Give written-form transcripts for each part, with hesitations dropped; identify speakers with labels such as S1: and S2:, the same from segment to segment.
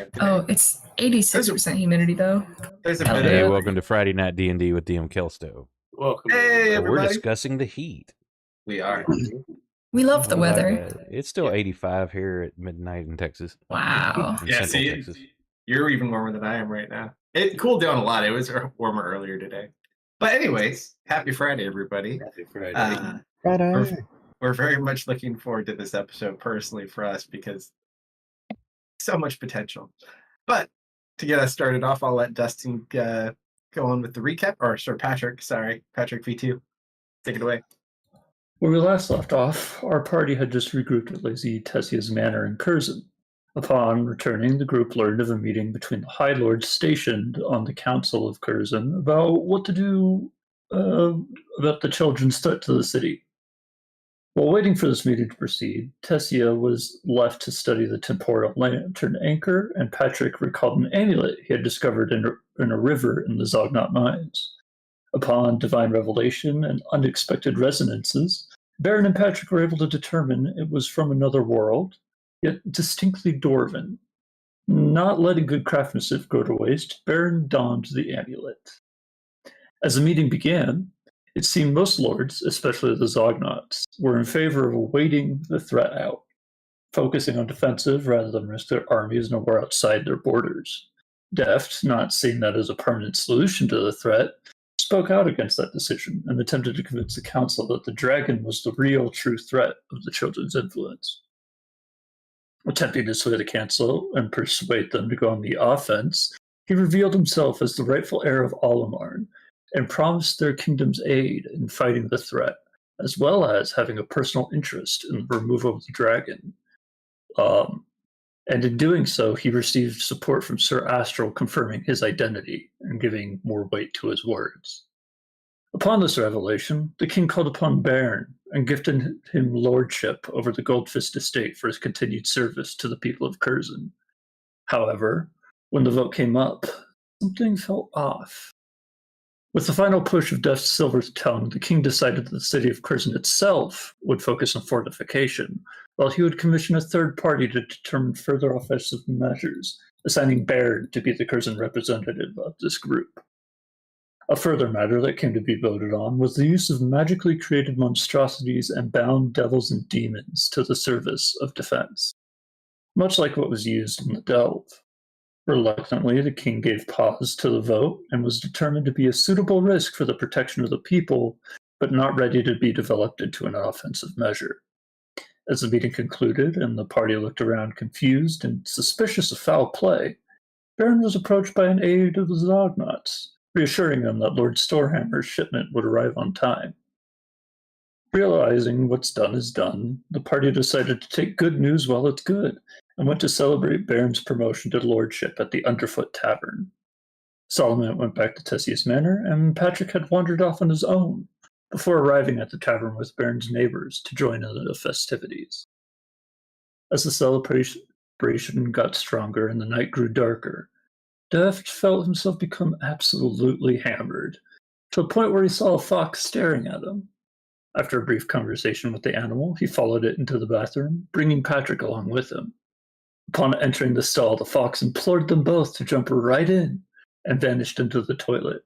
S1: 85 today.
S2: Oh, it's 86% humidity though.
S1: There's a
S2: Hell
S1: bit
S2: yeah.
S3: Hey,
S1: of
S3: welcome to Friday Night D&D with DM Kalsto.
S4: Welcome.
S1: Hey,
S3: We're
S1: everybody.
S3: discussing the heat.
S1: We are.
S2: We love the
S3: We like
S2: weather.
S3: that. It's still 85 here at midnight in Texas.
S2: Wow.
S3: In
S1: Yeah,
S3: Central
S1: see,
S3: Texas.
S1: you're even warmer than I am right now. It cooled down a lot. It was warmer earlier today. But anyways, happy Friday, everybody.
S4: Happy Friday.
S1: We're very much looking forward to this episode personally for us because so much potential. But to get us started off, I'll let Dustin go on with the recap. Or, sorry, Patrick V2. Take it away.
S5: Where we last left off, our party had just regrouped at Lazy Tessia's manor in Curzon. Upon returning, the group learned of a meeting between the High Lords stationed on the Council of Curzon about what to do about the children's threat to the city. While waiting for this meeting to proceed, Tessia was left to study the temporal lantern anchor, and Patrick recalled an amulet he had discovered in a river in the Zognot Mines. Upon divine revelation and unexpected resonances, Baron and Patrick were able to determine it was from another world, yet distinctly Dwarven. Not letting good craftsmanship go to waste, Baron donned the amulet. As the meeting began, it seemed most lords, especially the Zognots, were in favor of awaiting the threat out, focusing on defensive rather than risk their armies nowhere outside their borders. Deft, not seeing that as a permanent solution to the threat, spoke out against that decision and attempted to convince the council that the dragon was the real true threat of the children's influence. Attempting to sway the council and persuade them to go on the offense, he revealed himself as the rightful heir of Alamarn and promised their kingdom's aid in fighting the threat, as well as having a personal interest in the removal of the dragon. And in doing so, he received support from Sir Astral confirming his identity and giving more weight to his words. Upon this revelation, the king called upon Baron and gifted him lordship over the Goldfist estate for his continued service to the people of Curzon. However, when the vote came up, something felt off. With the final push of Death's silver tongue, the king decided that the city of Curzon itself would focus on fortification, while he would commission a third party to determine further offensive measures, assigning Baird to be the Curzon representative of this group. A further matter that came to be voted on was the use of magically created monstrosities and bound devils and demons to the service of defense, much like what was used in the Delve. Reluctantly, the king gave pause to the vote and was determined to be a suitable risk for the protection of the people, but not ready to be developed into an offensive measure. As the meeting concluded and the party looked around confused and suspicious of foul play, Baron was approached by an aide of the Zognots, reassuring them that Lord Storehammer's shipment would arrive on time. Realizing what's done is done, the party decided to take good news while it's good, and went to celebrate Baron's promotion to lordship at the Underfoot Tavern. Solomon went back to Tessia's manor, and Patrick had wandered off on his own, before arriving at the tavern with Baron's neighbors to join in the festivities. As the celebration got stronger and the night grew darker, Deft felt himself become absolutely hammered, to a point where he saw a fox staring at him. After a brief conversation with the animal, he followed it into the bathroom, bringing Patrick along with him. Upon entering the stall, the fox implored them both to jump right in and vanished into the toilet.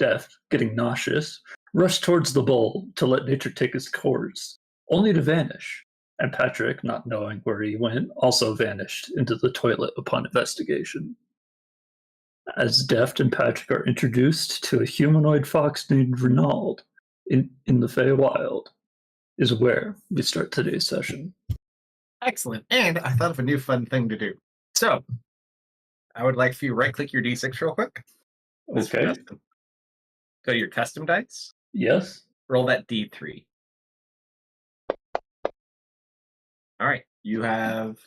S5: Deft, getting nauseous, rushed towards the bowl to let nature take its course, only to vanish, and Patrick, not knowing where he went, also vanished into the toilet upon investigation. As Deft and Patrick are introduced to a humanoid fox named Renauld in the Feywild, is where we start today's session.
S1: Excellent. And I thought of a new fun thing to do. So, I would like for you to right-click your D6 real quick.
S5: Okay.
S1: Go to your custom dice.
S5: Yes.
S1: Roll that D3. All right. You have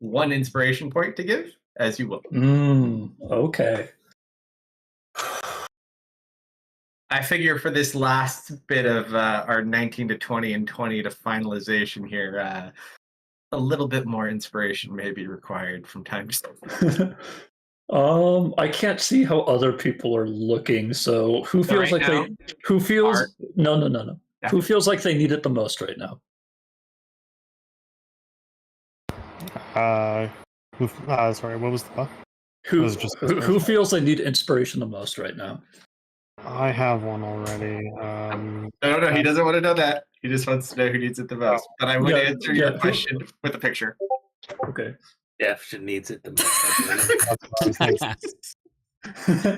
S1: one inspiration point to give, as you will.
S5: Okay.
S1: I figure for this last bit of our 19 to 20 and 20 to finalization here, a little bit more inspiration may be required from time to time.
S5: I can't see how other people are looking. So who feels
S1: right
S5: like
S1: now,
S5: who feels
S1: Art.
S5: no.
S1: Yeah.
S5: Who feels like they need it the most right now?
S4: Sorry, what was the buff?
S5: Who,
S4: It was just
S5: who feels they need inspiration the most right now?
S4: I have one already.
S1: No, he doesn't want to know that. He just wants to know who needs it the most. But I would
S5: Yeah,
S1: answer
S5: yeah,
S1: your
S5: who-
S1: question with a picture.
S5: Okay.
S6: Death needs it the most.
S4: that's what I was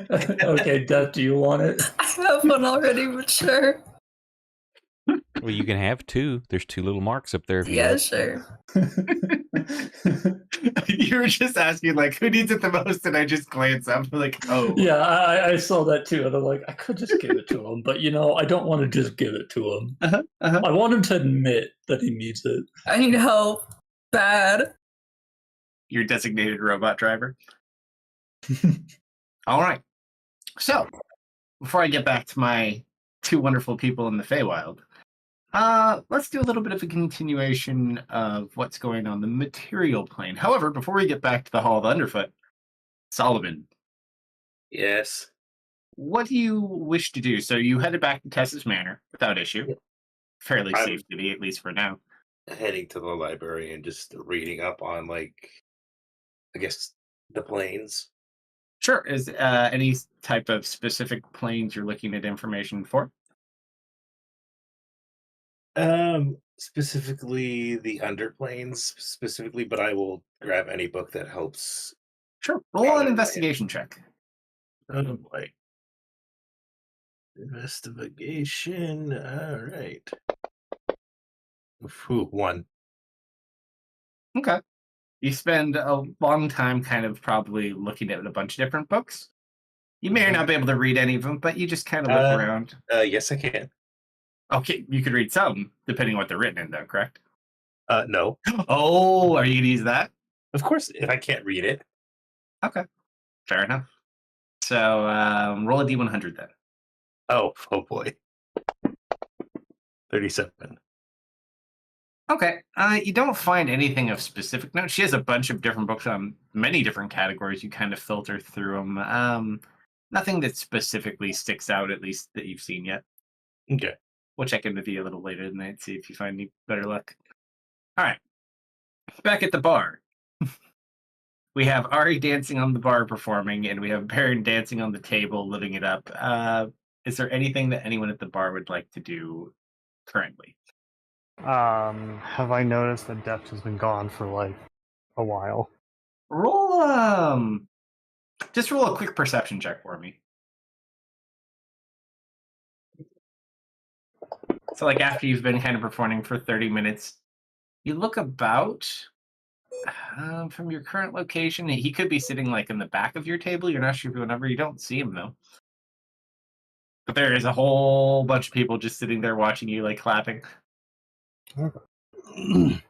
S4: thinking.
S5: Okay, Death, do you want it?
S2: I have one already, but sure.
S3: Well, you can have two. There's two little marks up there. If you
S2: Yeah,
S3: look.
S2: sure.
S1: You were just asking, like, who needs it the most? And I just glanced up, like, oh.
S5: Yeah, I saw that too, and I'm like, I could just give it to him, but I don't want to just give it to him. I want him to admit that he needs it.
S2: I need help. Bad.
S1: Your designated robot driver. All right. So, before I get back to my two wonderful people in the Feywild, let's do a little bit of a continuation of what's going on the material plane. However, before we get back to the Hall of Underfoot, Solomon,
S6: Yes.
S1: what do you wish to do? So you headed back to Tessa's Manor without issue. Fairly
S6: I'm-
S1: safe to be, at least for now.
S6: Heading to the library and just reading up on, like, I guess, the planes.
S1: Sure. Is any type of specific planes you're looking at information for?
S6: Specifically the underplanes, specifically, but I will grab any book that helps.
S1: Sure. Roll an investigation check.
S6: Oh boy. Investigation. All right. Ooh, 1.
S1: Okay. You spend a long time kind of probably looking at a bunch of different books. You may or not be able to read any of them, but you just kind of look around.
S6: Yes, I can.
S1: Okay, you could read some, depending on what they're written in, though, correct?
S6: No.
S1: Oh, are you going to use that?
S6: Of course, if I can't read it.
S1: Okay, fair enough. So roll a D100 then.
S6: Oh boy. 37.
S1: Okay, you don't find anything of specific note. She has a bunch of different books on many different categories. You kind of filter through them. Nothing that specifically sticks out, at least that you've seen yet.
S6: Okay.
S1: We'll check in with you a little later tonight, see if you find any better luck. All right, back at the bar. We have Ari dancing on the bar performing, and we have Baron dancing on the table, living it up. Is there anything that anyone at the bar would like to do currently?
S4: Have I noticed that Deft has been gone for like a while?
S1: Roll just roll a quick perception check for me. So like after you've been kind of performing for 30 minutes, you look about from your current location. He could be sitting like in the back of your table. You're not sure if he went over. You don't see him though. But there is a whole bunch of people just sitting there watching you, like clapping.
S4: Okay.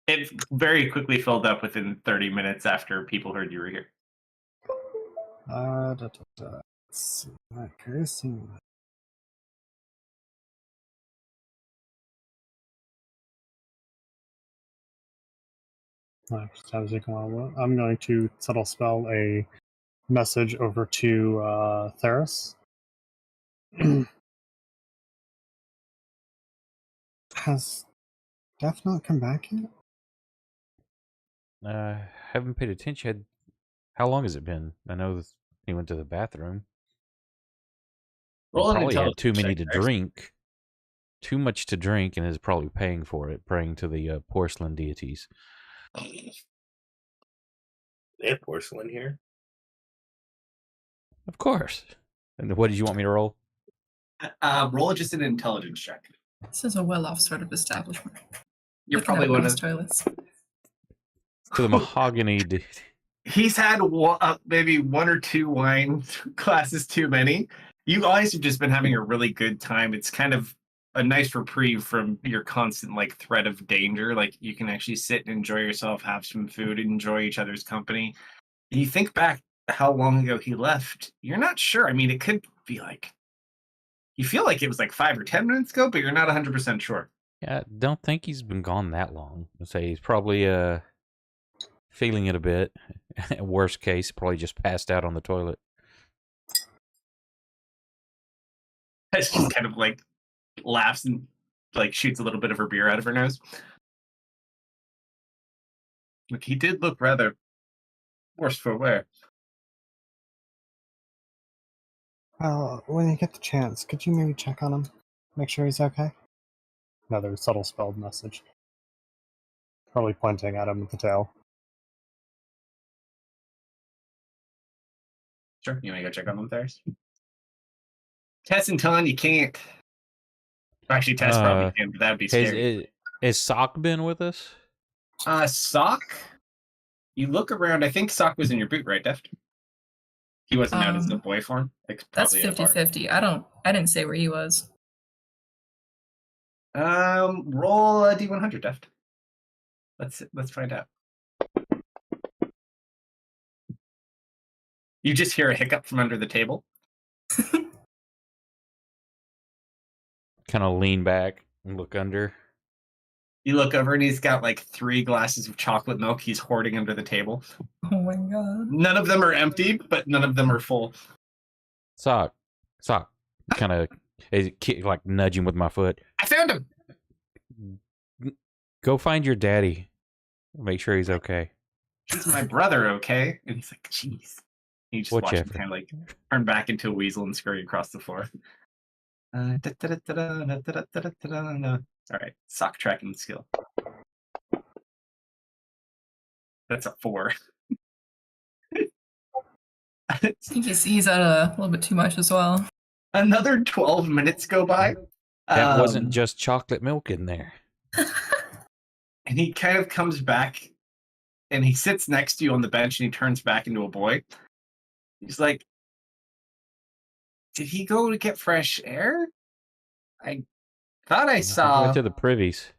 S1: It very quickly filled up within 30 minutes after people heard you were here.
S4: Let's see. Piercing. I'm going to subtle spell a message over to Theris. Has Def not come back yet?
S3: Haven't paid attention. How long has it been? I know that he went to the bathroom. He
S1: Roll an
S3: probably had too
S1: intelligence
S3: many
S1: check,
S3: to
S1: Dex.
S3: drink. Too much to drink and is probably paying for it, praying to the porcelain deities.
S6: They have porcelain here.
S3: Of course. And what did you want me to roll?
S1: Roll just an intelligence check.
S2: This is a well-off sort of establishment.
S1: You're
S2: Looking
S1: probably
S2: at
S1: one
S2: nice
S1: of.
S2: toilets.
S3: To the mahogany.
S1: He's had maybe one or two wine glasses too many. You guys have just been having a really good time. It's kind of a nice reprieve from your constant like threat of danger. Like you can actually sit and enjoy yourself, have some food, enjoy each other's company. You think back how long ago he left. You're not sure. I mean, it could be like you feel like it was like 5 or 10 minutes ago, but you're not 100% sure.
S3: Yeah, don't think he's been gone that long. I'd say he's probably feeling it a bit. Worst case, probably just passed out on the toilet.
S1: It's just kind of like laughs and like shoots a little bit of her beer out of her nose. Look, he did look rather Worse for wear.
S4: Well, when you get the chance, could you maybe check on him? Make sure he's okay? Another subtle spelled message. Probably pointing at him with the tail.
S1: Sure. You want to go check on them first? Tess and Ton, you can't. Actually, Tess probably can, but that would be scary.
S3: Has Sock been with us?
S1: Sock? You look around. I think Sock was in your boot, right, Deft? He wasn't out as the boy form. Like,
S2: That's
S1: probably at a
S2: 50-50. I didn't say where he was.
S1: bar. Roll a D100, Deft. Let's find out. You just hear a hiccup from under the table.
S3: Kind of lean back and look under.
S1: You look over and he's got like 3 glasses of chocolate milk he's hoarding under the table.
S2: Oh my god.
S1: None of them are empty, but none of them are full.
S3: Sock. Kind of like nudge him with my foot.
S1: I found him.
S3: Go find your daddy. Make sure he's okay.
S1: He's my brother, okay? And he's like, jeez. You just watch him
S3: Whichever.
S1: kind of like turn back into a weasel and scurry across the floor. All right, sock tracking skill. That's a 4.
S2: I think he's at a little bit too much as well.
S1: Another 12 minutes go by.
S3: That wasn't just chocolate milk in there.
S1: And he kind of comes back and he sits next to you on the bench and he turns back into a boy. He's like, did he go to get fresh air? I thought I
S3: Went
S1: saw
S3: to the privies.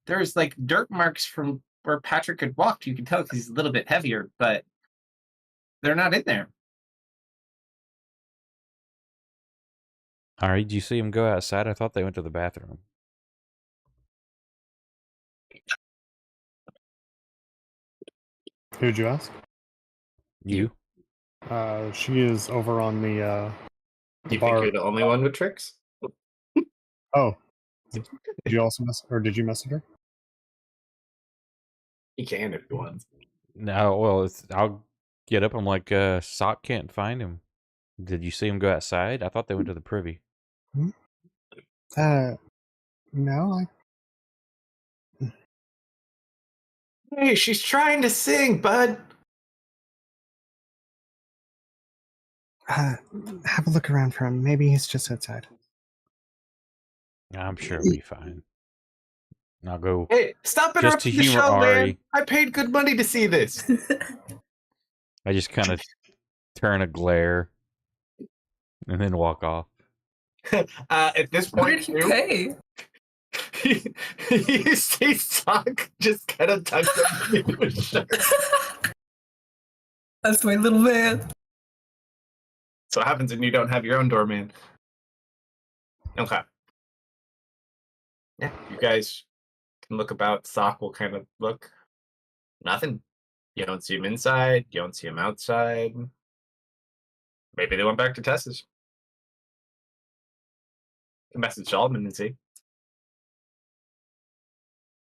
S1: there's like dirt marks from where Patrick had walked. You can tell because he's a little bit heavier, but they're not in there.
S3: All right, did you see him go outside? I thought they went to the bathroom.
S4: Who'd you ask?
S3: You?
S4: She is over on the
S6: You
S4: bar.
S6: think you're the only one with tricks?
S4: Oh. Did you also did you message her?
S6: You can if you want.
S3: No, well, I'll get up. I'm like, Sock can't find him. Did you see him go outside? I thought they went to the privy.
S4: No,
S1: Hey, she's trying to sing, bud.
S4: have a look around for him. Maybe he's just outside.
S3: I'm sure it'll be fine. I'll go.
S1: Hey, stop
S3: Just
S1: interrupting
S3: to
S1: the
S3: humor
S1: show, man.
S3: Ari.
S1: I paid good money to see this.
S3: I just kind of turn a glare and then walk off.
S1: At this
S2: What
S1: point,
S2: did he pay?
S1: you see Sock just kind of tucked up into his shirt.
S2: That's my little man.
S1: So what happens when you don't have your own doorman? Okay. Yeah, you guys can look about. Sock will kind of look. Nothing. You don't see him inside. You don't see him outside. Maybe they went back to Tess's. You can message Solomon and see.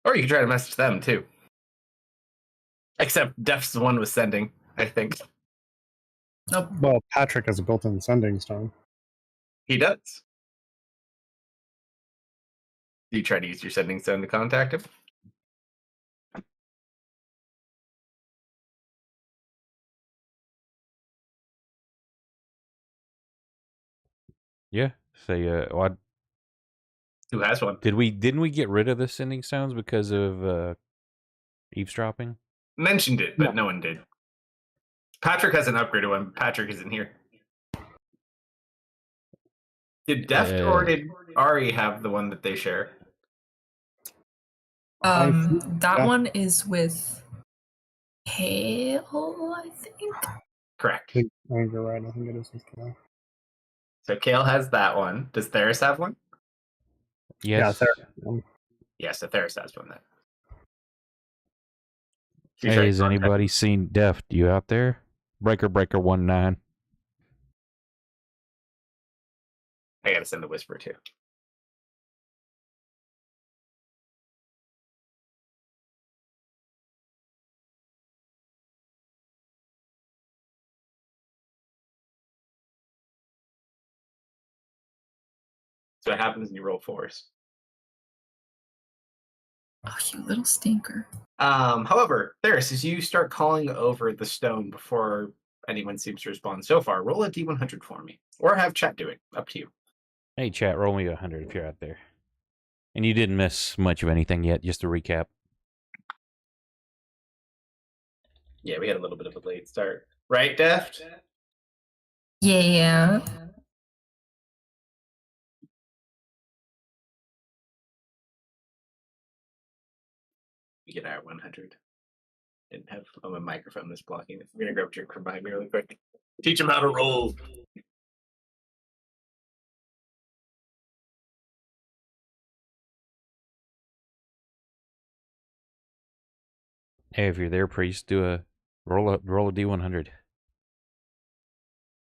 S1: Or you can try to message them too. Except Def's the one with sending, I think.
S2: Nope.
S4: Well, Patrick has a built-in sending stone.
S1: He does. Do you try to use your sending stone to contact him?
S3: Yeah. Say, what?
S1: Who has one?
S3: Didn't we get rid of the sending stones because of eavesdropping?
S1: Mentioned it, but no one did. Patrick has an upgraded one. Patrick isn't here. Did Deft or did Ari have the one that they share?
S2: That one is with Kale, I think.
S1: Correct.
S4: I think you're right. I think it is with Kale.
S1: So Kale has that one. Does Theris have one?
S3: Yes.
S4: Yeah,
S1: Yes, so Theris has one then.
S3: Hey, has anybody seen Deft? You out there? Breaker 19.
S1: I gotta send the whisper too. So what happens when you roll 4s.
S2: Oh, you little stinker.
S1: However, Theris, as you start calling over the stone before anyone seems to respond so far, roll a D100 for me. Or have chat do it. Up to you.
S3: Hey, chat, roll me 100 if you're out there. And you didn't miss much of anything yet, just to recap.
S1: Yeah, we had a little bit of a late start. Right, Deft?
S2: Yeah.
S1: We get our 100. Didn't have my microphone was blocking it. I'm gonna grab a drink from behind me really quick. Teach him how to roll.
S3: Hey, if you're there, priest, do a roll a D100.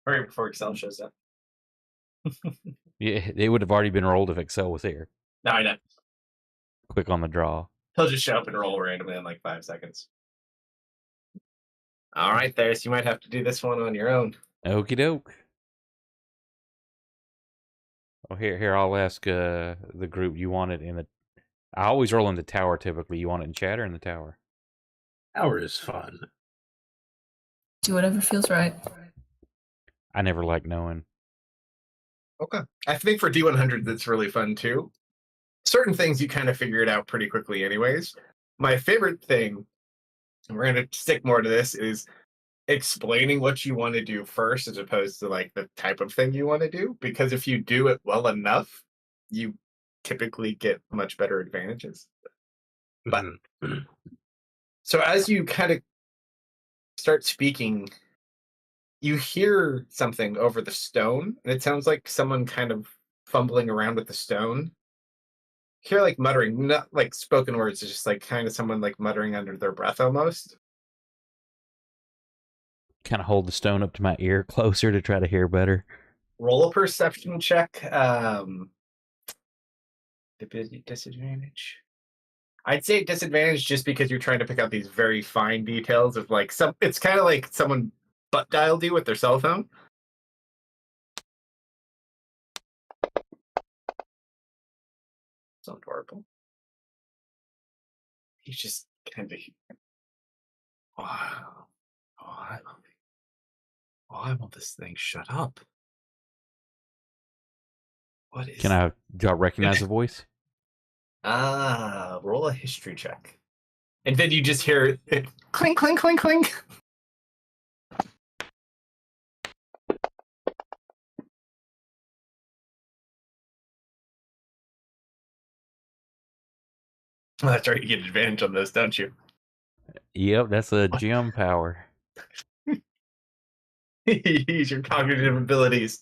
S1: Hurry before Excel shows up.
S3: Yeah, it would have already been rolled if Excel was here.
S1: No, I know.
S3: Click on the draw.
S1: He'll just show up and roll randomly in like 5 seconds. All right, Theris, you might have to do this one on your own.
S3: Okie doke. Oh, here, I'll ask the group. You want it in the... I always roll in the tower, typically. You want it in chat or in the tower?
S6: Hour is fun.
S2: Do whatever feels right.
S3: I never like knowing.
S1: Okay. I think for D100, that's really fun too. Certain things you kind of figure it out pretty quickly, anyways. My favorite thing, and we're going to stick more to this, is explaining what you want to do first as opposed to like the type of thing you want to do. Because if you do it well enough, you typically get much better advantages. But so as you kind of start speaking, you hear something over the stone, and it sounds like someone kind of fumbling around with the stone. You hear like muttering, not like spoken words, it's just like kind of someone like muttering under their breath almost.
S3: Kind of hold the stone up to my ear closer to try to hear better.
S1: Roll a perception check. Disadvantage. I'd say disadvantage just because you're trying to pick out these very fine details of like some. It's kind of like someone butt dialed you with their cell phone. So adorable. He's just kind of. Wow. Why will this thing shut up? What is?
S3: Can I recognize the voice?
S1: Roll a history check. And then you just hear it clink, clink, clink, clink. Oh, that's right, you get advantage on those, don't you?
S3: Yep, that's a gem power.
S1: Use your cognitive abilities.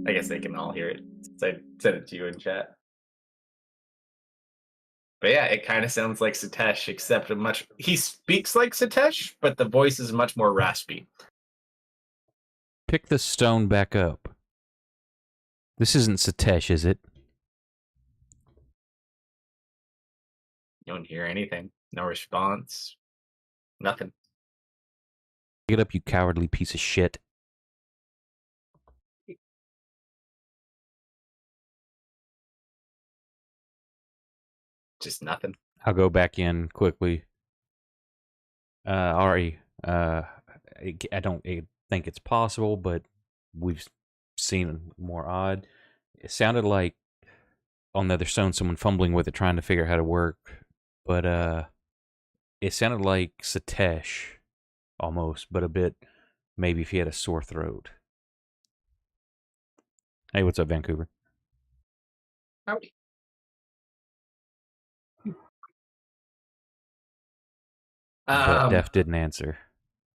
S1: I guess they can all hear it since I sent it to you in chat. But yeah, it kind of sounds like Satesh, except he speaks like Satesh, but the voice is much more raspy.
S3: Pick the stone back up. This isn't Satesh, is it?
S1: You don't hear anything. No response. Nothing.
S3: Get up, you cowardly piece of shit.
S1: Just nothing.
S3: I'll go back in quickly. Ari, I don't think it's possible, but we've seen more odd. It sounded like on the other stone, someone fumbling with it, trying to figure out how to work. But it sounded like Satesh, almost, but a bit maybe if he had a sore throat. Hey, what's up, Vancouver?
S1: Howdy.
S3: But Def didn't answer.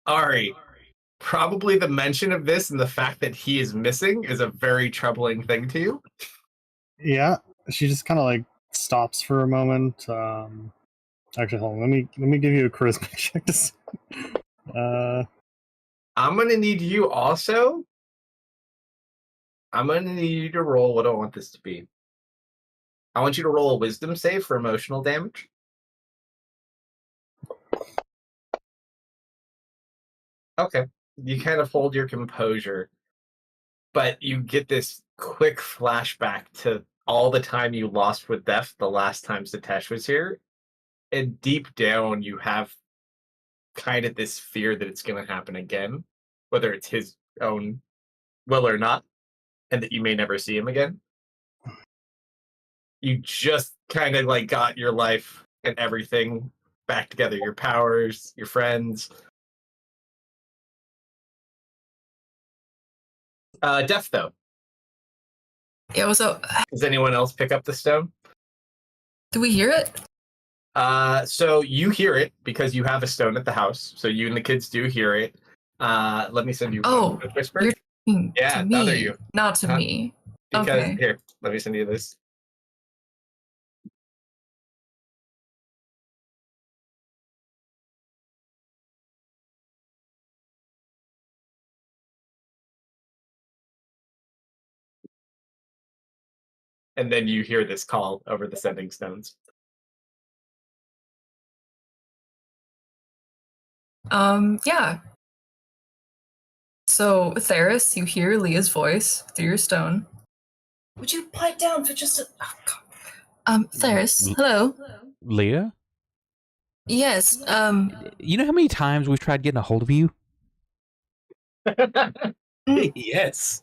S1: Ari, probably the mention of this and the fact that he is missing is a very troubling thing to you.
S4: Yeah, she just kind of like stops for a moment. Actually, hold on. Let me give you a charisma check to see.
S1: I'm gonna need you also. I'm gonna need you to roll. What do I want this to be? I want you to roll a wisdom save for emotional damage. Okay. You kind of hold your composure, but you get this quick flashback to all the time you lost with Death the last time Satesh was here. And deep down, you have kind of this fear that it's going to happen again, whether it's his own will or not, and that you may never see him again. You just kind of like got your life and everything back together, your powers, your friends. Death, though.
S2: Yeah, so
S1: Does anyone else pick up the stone?
S2: do we hear it?
S1: So you hear it because you have a stone at the house. So you and the kids do hear it. Let me send you
S2: Oh,
S1: a whisper.
S2: you're talking
S1: Yeah,
S2: to
S1: the other
S2: me,
S1: you.
S2: not to
S1: Huh?
S2: me.
S1: Because
S2: Okay.
S1: here, let me send you this. And then you hear this call over the sending stones.
S2: Yeah. So, Theris, you hear Leah's voice through your stone. Would you pipe down for just a... Oh, God. Theris, hello?
S3: Leah?
S2: Yes,
S3: You know how many times we've tried getting a hold of you?
S6: Yes.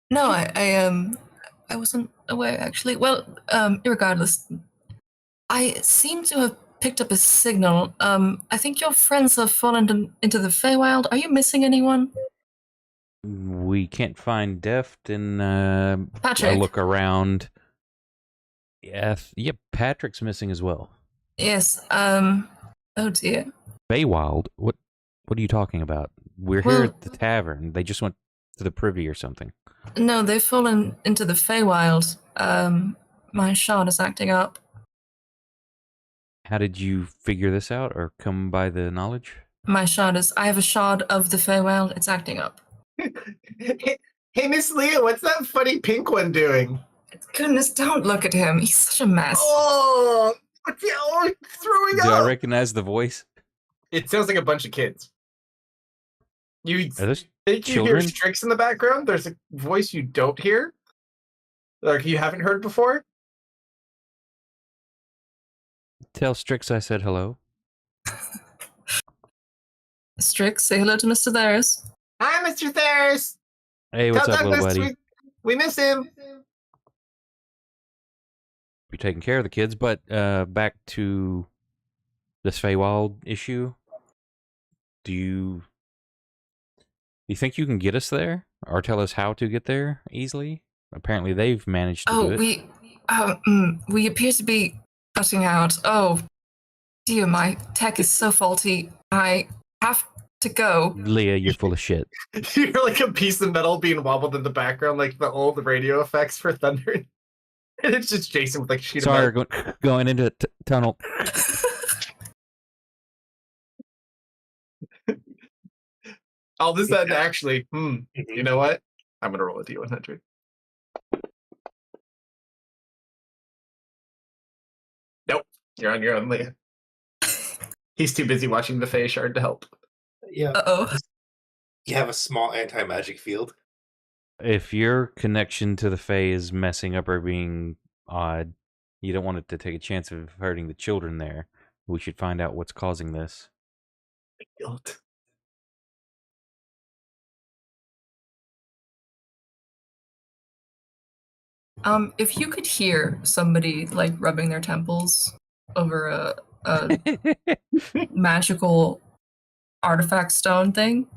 S2: no, I wasn't aware, actually. Well, irregardless, I seem to have picked up a signal. I think your friends have fallen into the Feywild. Are you missing anyone?
S3: We can't find Deft, and
S2: Patrick.
S3: I look around. Yep, Patrick's missing as well.
S2: Yes, oh dear.
S3: Feywild? What are you talking about? We're here at the tavern. They just went to the privy or something.
S2: No, they've fallen into the Feywild. My shard is acting up.
S3: How did you figure this out or come by the knowledge?
S2: I have a shard of the Feywild. It's acting up.
S1: Hey, Miss Leah, what's that funny pink one doing?
S2: Goodness, don't look at him. He's such a mess.
S1: Oh, it's throwing
S3: Do I
S1: up.
S3: recognize the voice?
S1: It sounds like a bunch of kids. You
S3: Are those
S1: think you
S3: children?
S1: hear Strix in the background? There's a voice you don't hear? Like you haven't heard before?
S3: Tell Strix I said hello.
S2: Strix, say hello to Mr. Theris.
S1: Hi, Mr. Theris.
S3: Hey, what's
S1: Tell
S3: up, little
S1: Douglas
S3: buddy?
S1: we miss him.
S3: You're taking care of the kids, but back to this Feywild issue. Do you think you can get us there, or tell us how to get there easily? Apparently, they've managed to do it.
S2: We appear to be cutting out. Oh, dear, my tech is so faulty. I have to go.
S3: Leah, you're full of shit.
S1: You're like a piece of metal being wobbled in the background, like the old radio effects for thunder. And it's just Jason with like a sheet of
S3: Sorry,
S1: metal.
S3: going into the tunnel.
S1: All of a sudden, actually, you know what? I'm going to roll a D100. Nope. You're on your own, Leah. He's too busy watching the Fey Shard to help.
S6: Yeah.
S2: Uh-oh.
S6: You have a small anti-magic field.
S3: If your connection to the Fae is messing up or being odd, you don't want it to take a chance of hurting the children there. We should find out what's causing this.
S1: Guilt.
S2: If you could hear somebody like rubbing their temples over a magical artifact stone thing,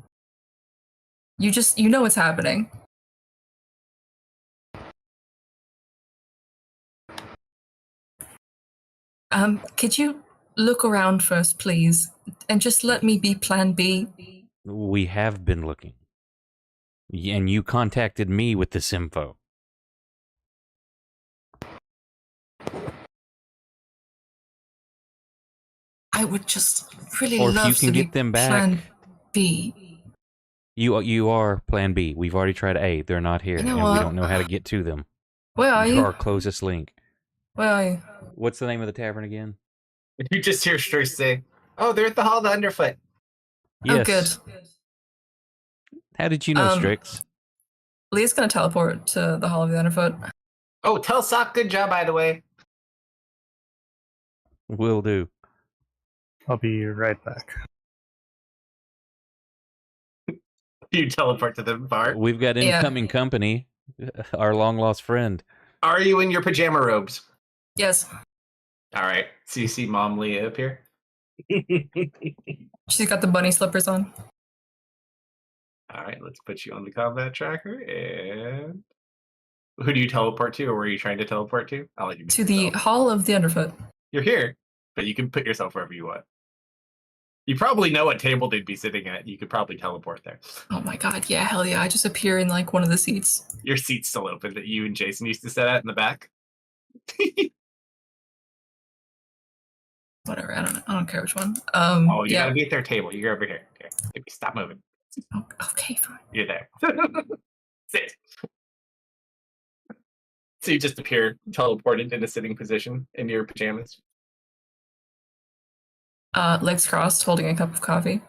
S2: you know what's happening. Could you look around first, please, and just let me be Plan B?
S3: We have been looking. And you contacted me with this info.
S2: I would just really
S3: Or if
S2: love
S3: you can
S2: to
S3: get
S2: be
S3: them back.
S2: Plan B.
S3: You are Plan B. We've already tried A. They're not here,
S2: You know
S3: and we
S2: what?
S3: don't know how to get to them.
S2: Where are
S3: You're
S2: you?
S3: our closest link.
S2: Where are you?
S3: What's the name of the tavern again?
S1: You just hear Strix say, "Oh, they're at the Hall of the Underfoot."
S2: Oh, good.
S3: Yes. How did you know, Strix?
S2: Lee's gonna teleport to the Hall of the Underfoot.
S1: Oh, tell Sock good job, by the way.
S3: Will do.
S4: I'll be right back.
S1: You teleport to the bar.
S3: We've got
S2: Yeah.
S3: incoming company, our long lost friend.
S1: Are you in your pajama robes?
S2: Yes.
S1: All right. So you see Mom Leah appear?
S2: She's got the bunny slippers on.
S1: All right, let's put you on the combat tracker. And who do you teleport to, or where are you trying to teleport to? I'll let you
S2: To the
S1: yourself.
S2: Hall of the Underfoot.
S1: You're here, but you can put yourself wherever you want. You probably know what table they'd be sitting at. You could probably teleport there.
S2: Oh my god, yeah, hell yeah. I just appear in like one of the seats.
S1: Your seat's still open that you and Jason used to sit at in the back.
S2: Whatever, I don't care which one.
S1: Oh, you
S2: yeah.
S1: gotta be at their table. You're over here. Okay. Stop moving.
S2: Okay, fine.
S1: You're there. Sit. So you just appear teleported in a sitting position in your pajamas.
S2: Legs crossed, holding a cup of coffee.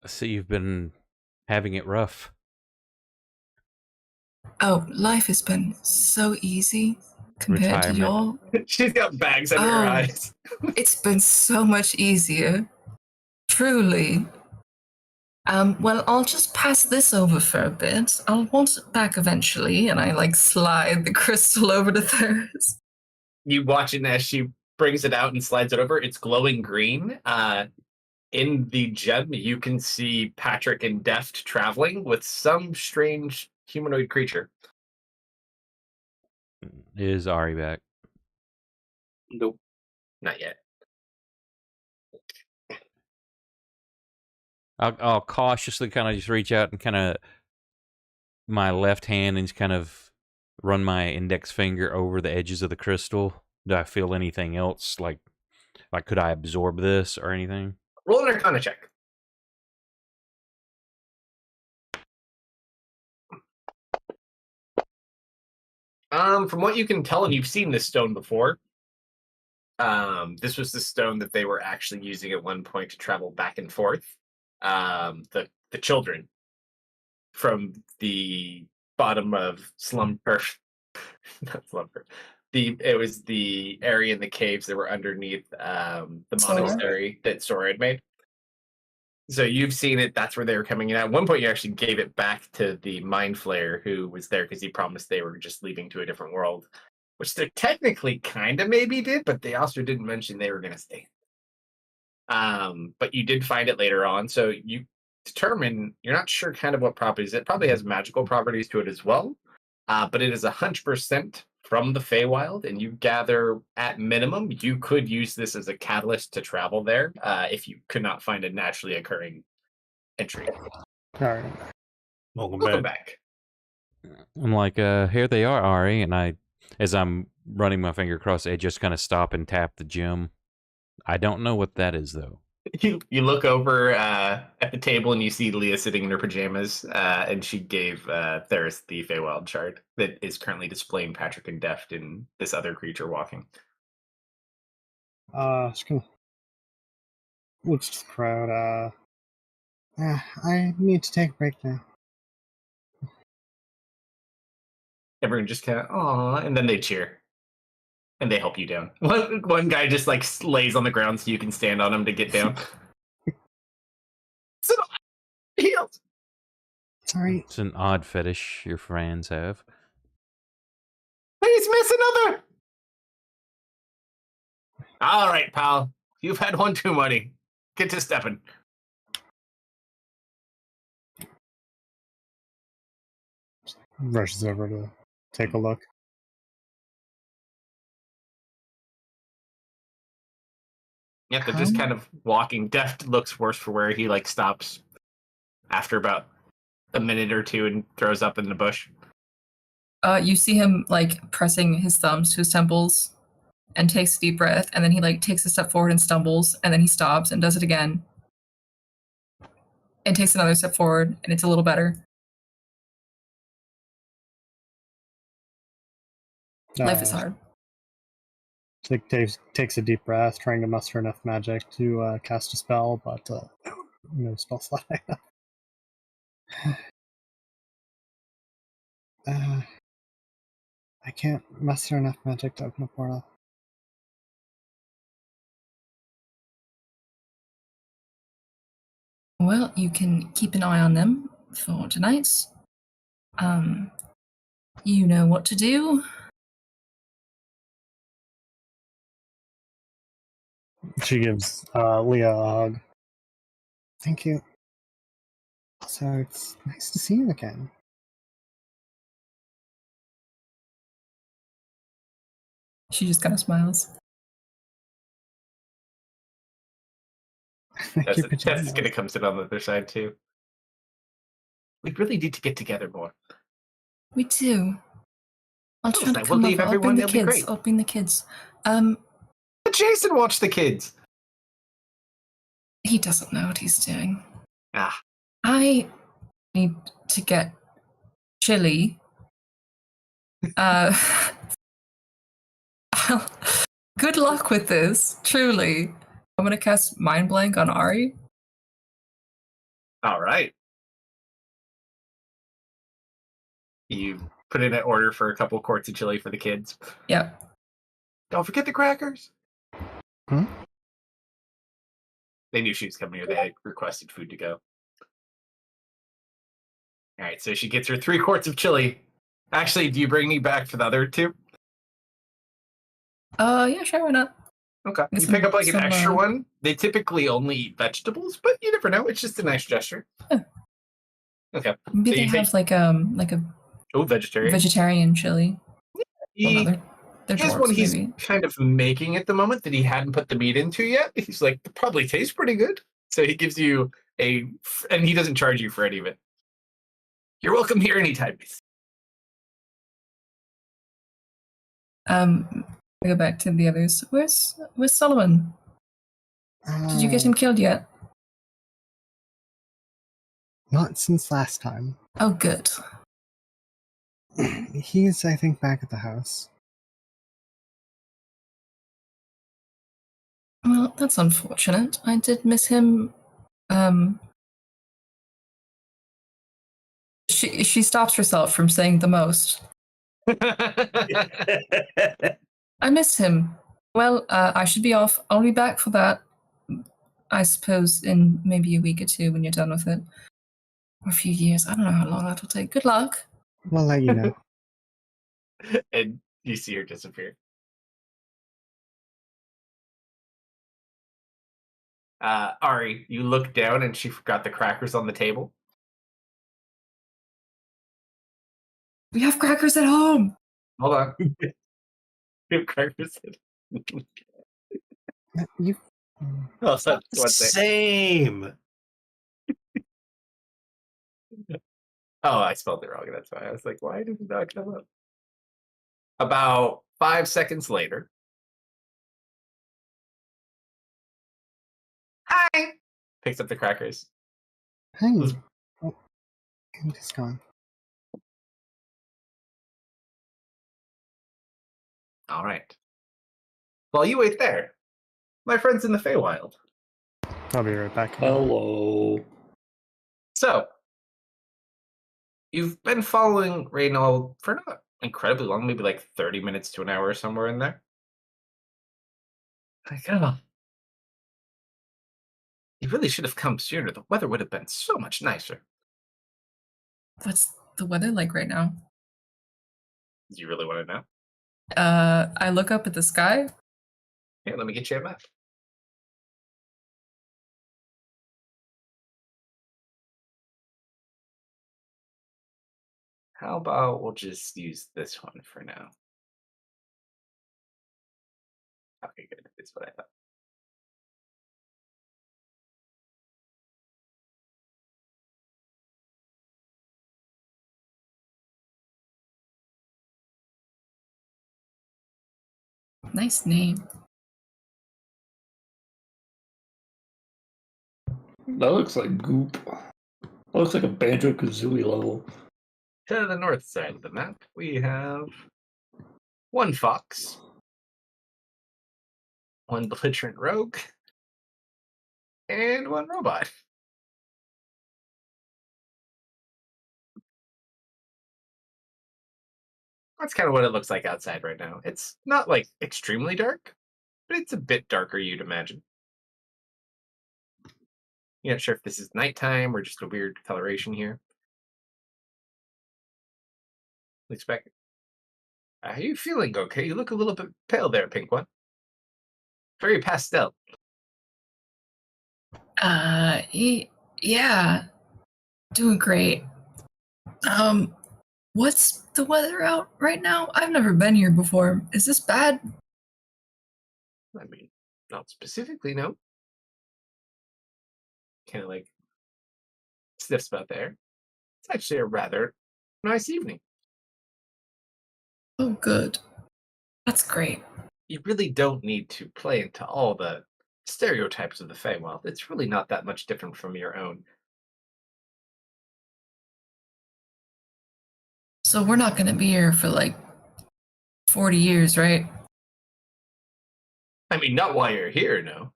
S3: So you've been having it rough.
S2: Oh, life has been so easy compared to y'all.
S1: She's got bags under her eyes.
S2: It's been so much easier. Truly. Well, I'll just pass this over for a bit. I'll want it back eventually, and I like slide the crystal over to Thurs.
S1: You watch it as she brings it out and slides it over. It's glowing green. In the gem, you can see Patrick and Deft traveling with some strange humanoid creature.
S3: Is Ari back?
S1: Nope. Not yet.
S3: I'll cautiously kind of just reach out and kind of my left hand and just kind of run my index finger over the edges of the crystal. Do I feel anything else? Like could I absorb this or anything?
S1: Roll an Arcana check. From what you can tell, and you've seen this stone before, this was the stone that they were actually using at one point to travel back and forth. The children from the bottom of Slumber, not Slumber. It was the area in the caves that were underneath the monastery that Sora had made. So you've seen it. That's where they were coming in. At one point, you actually gave it back to the Mind Flayer who was there because he promised they were just leaving to a different world, which they technically kind of maybe did, but they also didn't mention they were going to stay. But you did find it later on. So you determine, you're not sure kind of what properties. It probably has magical properties to it as well. But it is 100% from the Feywild, and you gather at minimum you could use this as a catalyst to travel there if you could not find a naturally occurring entry.
S4: All right.
S6: Welcome
S1: back.
S3: I'm like, here they are, Ari, and as I'm running my finger across it, just kind of stop and tap the gem. I don't know what that is though.
S1: You look over at the table and you see Leah sitting in her pajamas, and she gave Theris the Feywild chart that is currently displaying Patrick and Deft and this other creature walking.
S4: Just gonna looks to the crowd. I need to take a break now.
S1: Everyone just kind of aw, and then they cheer. And they help you down. One guy just like lays on the ground so you can stand on him to get down. So, healed.
S4: Sorry.
S3: It's an odd fetish your friends have.
S1: Please miss another. All right, pal. You've had one too many. Get to stepping.
S4: Rushes over to take a look.
S1: Yeah, they're just kind of walking. Deft looks worse for wear. He like stops after about a minute or two and throws up in the bush.
S2: You see him like pressing his thumbs to his temples and takes a deep breath, and then he like takes a step forward and stumbles, and then he stops and does it again. And takes another step forward, and it's a little better. Life is hard.
S4: Takes a deep breath, trying to muster enough magic to cast a spell, but no spell slot. I can't muster enough magic to open a portal.
S2: Well, you can keep an eye on them for tonight. You know what to do.
S4: She gives Leah a hug. Thank you. Also, it's nice to see you again.
S2: She just kind of smiles.
S4: Thank you,
S1: Tess is going to come sit on the other side too. We really need to get together more.
S2: We do. I'll try to
S1: We'll
S2: come
S1: leave
S2: over. I'll
S1: everyone.
S2: bring the
S1: It'll be
S2: kids.
S1: great.
S2: I'll bring the kids.
S1: Let Jason watch the kids.
S2: He doesn't know what he's doing.
S1: Ah,
S2: I need to get chili. Good luck with this, truly. I'm gonna cast Mind Blank on Ari.
S1: all right. You put in an order for a couple quarts of chili for the kids.
S2: Yep.
S1: Don't forget the crackers.
S4: Hmm?
S1: They knew she was coming here. They had requested food to go. All right, so she gets her 3 quarts of chili. Actually, do you bring me back for the other 2?
S2: Yeah, sure, why not?
S1: Okay. You
S2: Some-
S1: pick up like an
S2: some,
S1: extra one. They typically only eat vegetables, but you never know. It's just a nice gesture.
S2: Yeah.
S1: Okay.
S2: Maybe
S1: So
S2: they
S1: you
S2: have like a
S1: Oh, vegetarian.
S2: vegetarian chili.
S1: He,
S2: Well, no, they're
S1: he has
S2: dwarves,
S1: one he's
S2: maybe.
S1: kind of making at the moment that he hadn't put the meat into yet. He's like, probably tastes pretty good. So he gives you and he doesn't charge you for any of it. You're welcome here anytime.
S2: I go back to the others. Where's Solomon? Did you get him killed yet?
S4: Not since last time.
S2: Oh, good.
S4: He's, I think, back at the house.
S2: Well, that's unfortunate. I did miss him. She stops herself from saying the most. I miss him. Well, I should be off. I'll be back for that, I suppose, in maybe a week or 2 when you're done with it. Or a few years. I don't know how long that'll take. Good luck.
S4: We'll let you know.
S1: And you see her disappear. Ari, you look down and she forgot the crackers on the table.
S2: We have crackers at home.
S1: Hold on. We have crackers.
S4: You.
S1: Oh, so one thing.
S6: Same.
S1: Oh, I spelled it wrong. That's why I was like, why did it not come up? About 5 seconds later. Hi. Picks up the crackers.
S4: Hey. Oh, Andy's gone.
S1: All right. While you wait there, my friends in the Feywild.
S4: I'll be right back.
S5: Hello.
S1: So, you've been following Reynold for not incredibly long, maybe like 30 minutes to an hour, somewhere in there. Like, oh. You really should have come sooner. The weather would have been so much nicer.
S2: What's the weather like right now?
S1: Do you really want to know?
S2: I look up at the sky.
S1: Here, let me get you a map. How about we'll just use this one for now? Okay, good. That's what I thought.
S2: Nice name.
S5: That looks like goop. That looks like a Banjo-Kazooie level.
S1: To the north side of the map, we have one fox, one belligerent rogue, and one robot. That's kind of what it looks like outside right now. It's not like extremely dark, but it's a bit darker, you'd imagine. You're not sure if this is nighttime or just a weird coloration here. Looks back. Are you feeling okay? You look a little bit pale there, pink one. Very pastel.
S2: Yeah, doing great. What's the weather out right now? I've never been here before. Is this bad?
S1: I mean, not specifically, no. Kind of like sniffs about there. It's actually a rather nice evening.
S2: Oh, good. That's great.
S1: You really don't need to play into all the stereotypes of the Feywild. It's really not that much different from your own.
S2: So we're not gonna be here for like 40 years, right?
S1: I mean, not while you're here, no.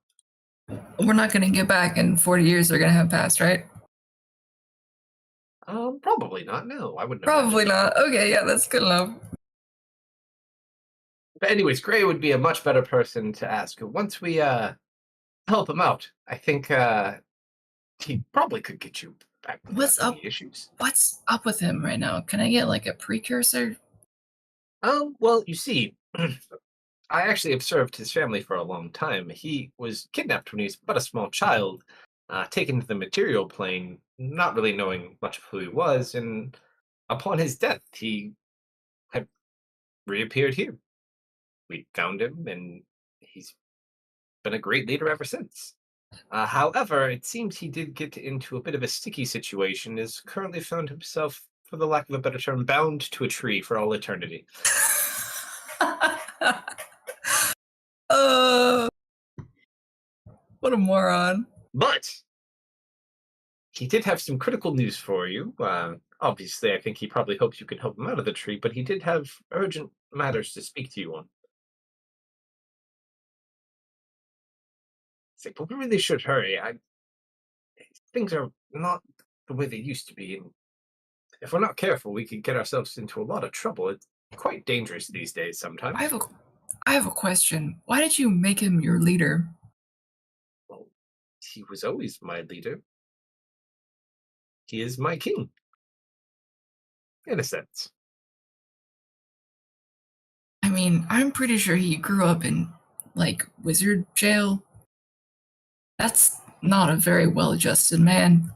S2: We're not gonna get back and 40 years are gonna have passed, right?
S1: Probably not. No, I wouldn't.
S2: Probably
S1: Imagine.
S2: not. Okay, yeah, that's good enough.
S1: But anyways, Gray would be a much better person to ask. Once we help him out, I think he probably could get you back without
S2: What's up?
S1: any issues.
S2: What's up with him right now? Can I get like a precursor?
S1: Well, you see, I actually observed his family for a long time. He was kidnapped when he was but a small child, taken to the material plane, not really knowing much of who he was, and upon his death, he had reappeared here. We found him, and he's been a great leader ever since. However, it seems he did get into a bit of a sticky situation, is currently found himself, for the lack of a better term, bound to a tree for all eternity.
S2: uh, what a moron.
S1: But he did have some critical news for you. Obviously, I think he probably hopes you can help him out of the tree, but he did have urgent matters to speak to you on. It's like, but we really should hurry. Things are not the way they used to be, and if we're not careful, we could get ourselves into a lot of trouble. It's quite dangerous these days sometimes.
S2: I have a question. Why did you make him your leader?
S1: Well, he was always my leader. He is my king, in a sense.
S2: I mean, I'm pretty sure he grew up in like wizard jail. That's not a very well-adjusted man.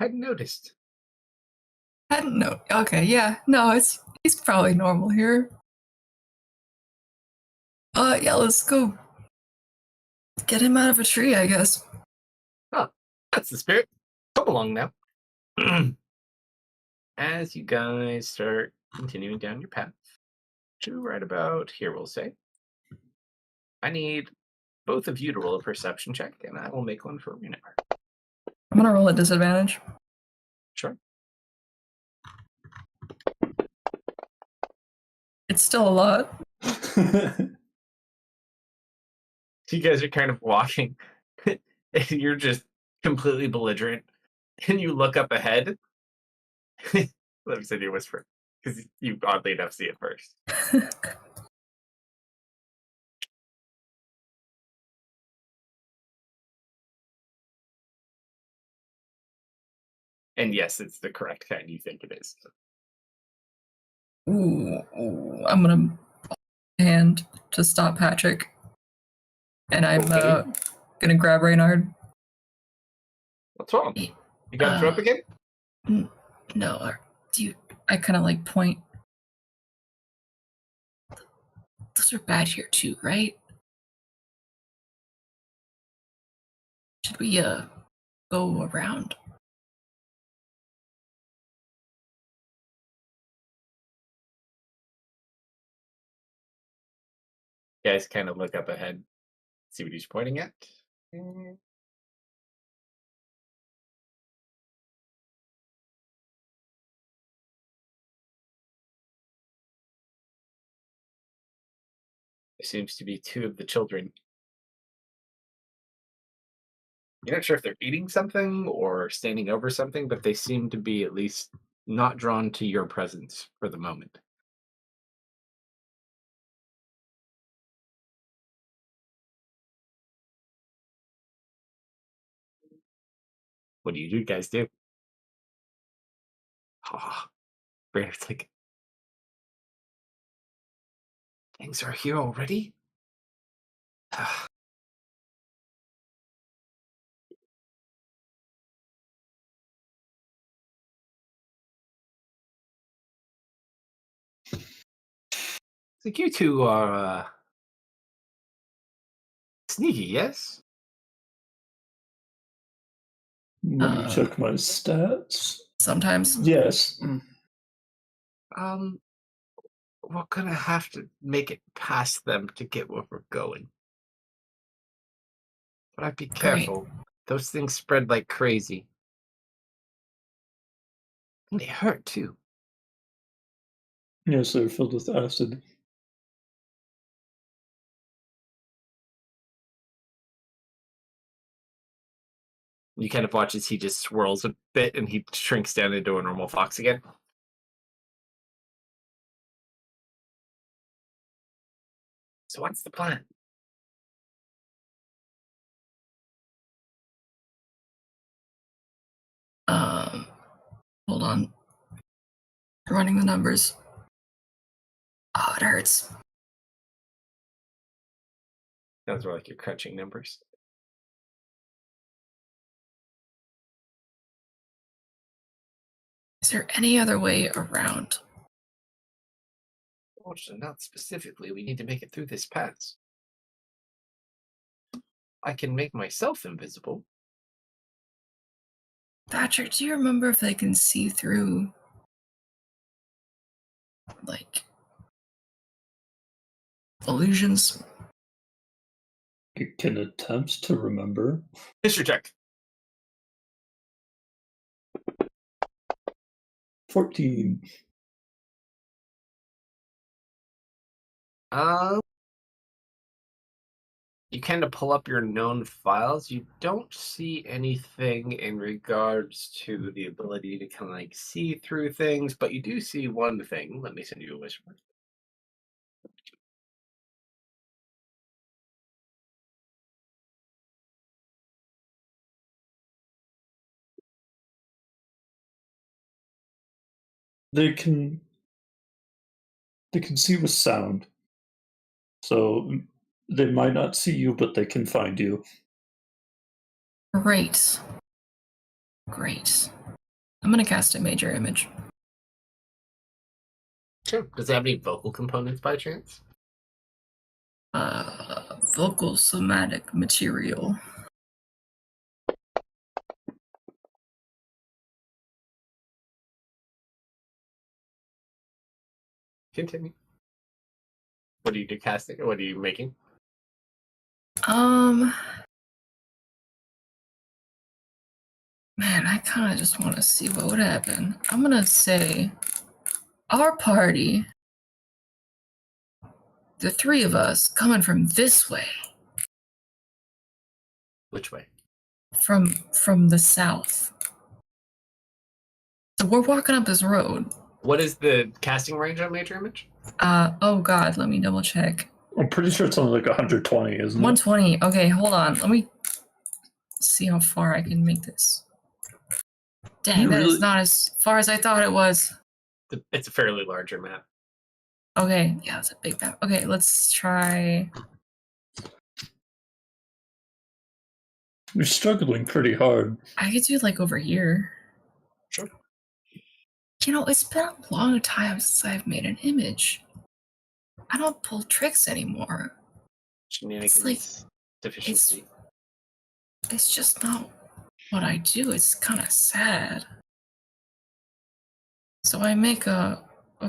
S1: Hadn't noticed.
S2: Hadn't know. Okay, yeah, no, he's probably normal here. Yeah, let's go get him out of a tree, I guess.
S1: Oh, that's the spirit. Come along now. As you guys start continuing down your path to right about here, we'll say, I need both of you to roll a perception check, and I will make one for Runar.
S2: I'm gonna roll at disadvantage.
S1: Sure.
S2: It's still a lot.
S1: You guys are kind of walking, and you're just completely belligerent, and you look up ahead. Let me send you a whisper, because you oddly enough see it first. And yes, it's the correct kind you think it is.
S2: Ooh, I'm gonna hand to stop Patrick, and I'm
S1: Okay.
S2: gonna grab Reynard.
S1: What's wrong? You got to throw up again?
S2: No, do you? I kind of like point. Those are bad here too, right? Should we go around?
S1: You guys kind of look up ahead, see what he's pointing at. There seems to be two of the children. You're not sure if they're eating something or standing over something, but they seem to be at least not drawn to your presence for the moment. What do you guys do? Oh, Brandon's like, things are here already? Like you two are sneaky, yes?
S5: Let me check my stats.
S2: Sometimes.
S5: Yes.
S1: We're gonna have to make it past them to get where we're going. But I'd be careful. Those things spread like crazy. And they hurt too.
S5: Yes, they're filled with acid.
S1: You kind of watch as he just swirls a bit and he shrinks down into a normal fox again. So what's the plan?
S2: Hold on. Running the numbers. Oh, it hurts.
S1: Sounds more like you're crunching numbers.
S2: Is there any other way around?
S1: Fortunately, not specifically. We need to make it through this pass. I can make myself invisible.
S2: Patrick, do you remember if they can see through, like, illusions?
S5: I can attempt to remember.
S1: History check.
S5: 14.
S1: You kind of pull up your known files. You don't see anything in regards to the ability to kind of like see through things, but you do see one thing. Let me send you a whisper.
S5: They can see with sound. So they might not see you, but they can find you.
S2: Great. Great. I'm gonna cast a major image.
S1: Sure. Does it have any vocal components by chance?
S2: Vocal somatic material.
S1: Continue. What are you do casting? What are you making?
S2: Man, I kind of just want to see what would happen. I'm gonna say our party, the three of us coming from this way,
S1: Which way?
S2: from the south. So we're walking up this road.
S1: What is the casting range on major image?
S2: Oh god, let me double check.
S5: I'm pretty sure it's only like 120, isn't it?
S2: 120. Okay, hold on. Let me see how far I can make this. Dang, that is not as far as I thought it was.
S1: It's a fairly larger map.
S2: Okay, yeah, it's a big map. Okay, let's try.
S5: You're struggling pretty hard.
S2: I could do like over here.
S1: Sure.
S2: You know, it's been a long time since I've made an image. I don't pull tricks anymore.
S1: Shenanigans.
S2: like-
S1: Deficiency.
S2: It's just not what I do. It's kind of sad. So I make a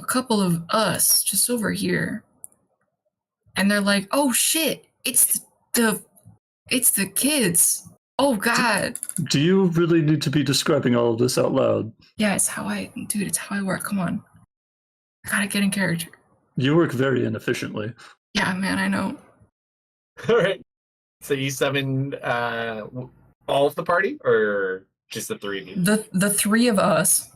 S2: couple of us just over here, and they're like, "Oh shit! It's the kids. Oh god."
S5: Do you really need to be describing all of this out loud?
S2: Yeah, it's how I work. Come on, I gotta get in character.
S5: You work very inefficiently.
S2: Yeah, man, I know.
S1: All right. So you summon all of the party, or just the three of you?
S2: The three of us,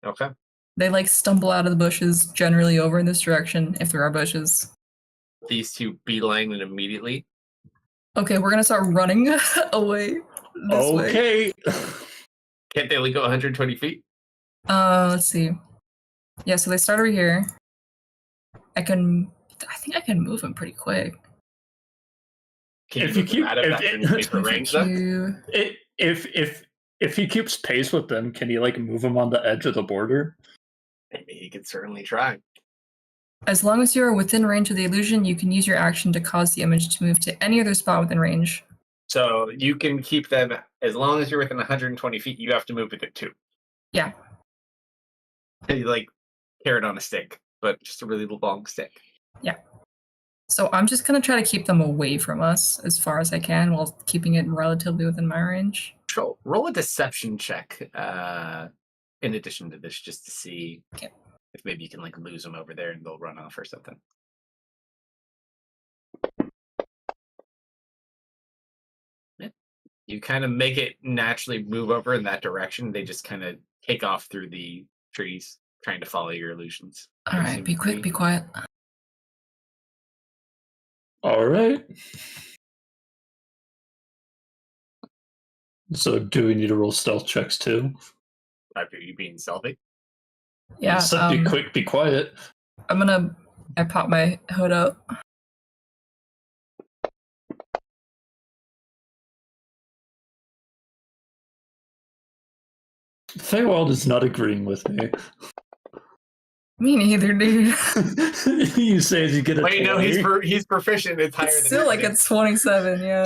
S1: Okay.
S2: they like stumble out of the bushes, generally over in this direction, if there are bushes.
S1: These two beeline it immediately.
S2: Okay, we're gonna start running away this way.
S5: Okay.
S1: Can't they only go 120 feet?
S2: Let's see. Yeah, so they start over here. I think I can move them pretty quick.
S1: Can
S5: If
S1: you
S5: you
S1: move them
S5: keep-
S1: out of
S5: if
S1: that
S5: it-
S1: 120 foot range, though?
S5: If he keeps pace with them, can he like move them on the edge of the border?
S1: Maybe he could certainly try.
S2: As long as you are within range of the illusion, you can use your action to cause the image to move to any other spot within range.
S1: So you can keep them, as long as you're within 120 feet, you have to move with it too.
S2: Yeah.
S1: You like carrot on a stick, but just a really long stick.
S2: Yeah. So I'm just gonna try to keep them away from us as far as I can while keeping it relatively within my range.
S1: Roll a deception check in addition to this, just to see if maybe you can like lose them over there and they'll run off or something. Yeah. You kind of make it naturally move over in that direction. They just kind of take off through the trees, trying to follow your illusions.
S2: All right, be quick, be quiet.
S5: All right. So do we need to roll stealth checks too?
S1: After you being stealthy.
S2: Yeah.
S5: You said be quick, be quiet.
S2: I pop my hood up.
S5: Feywild is not agreeing with me.
S2: Me neither, dude.
S5: You say you get a
S1: Well, you know
S5: 20.
S1: he's proficient. It's higher
S2: It's
S1: than
S2: still like it's 27, yeah.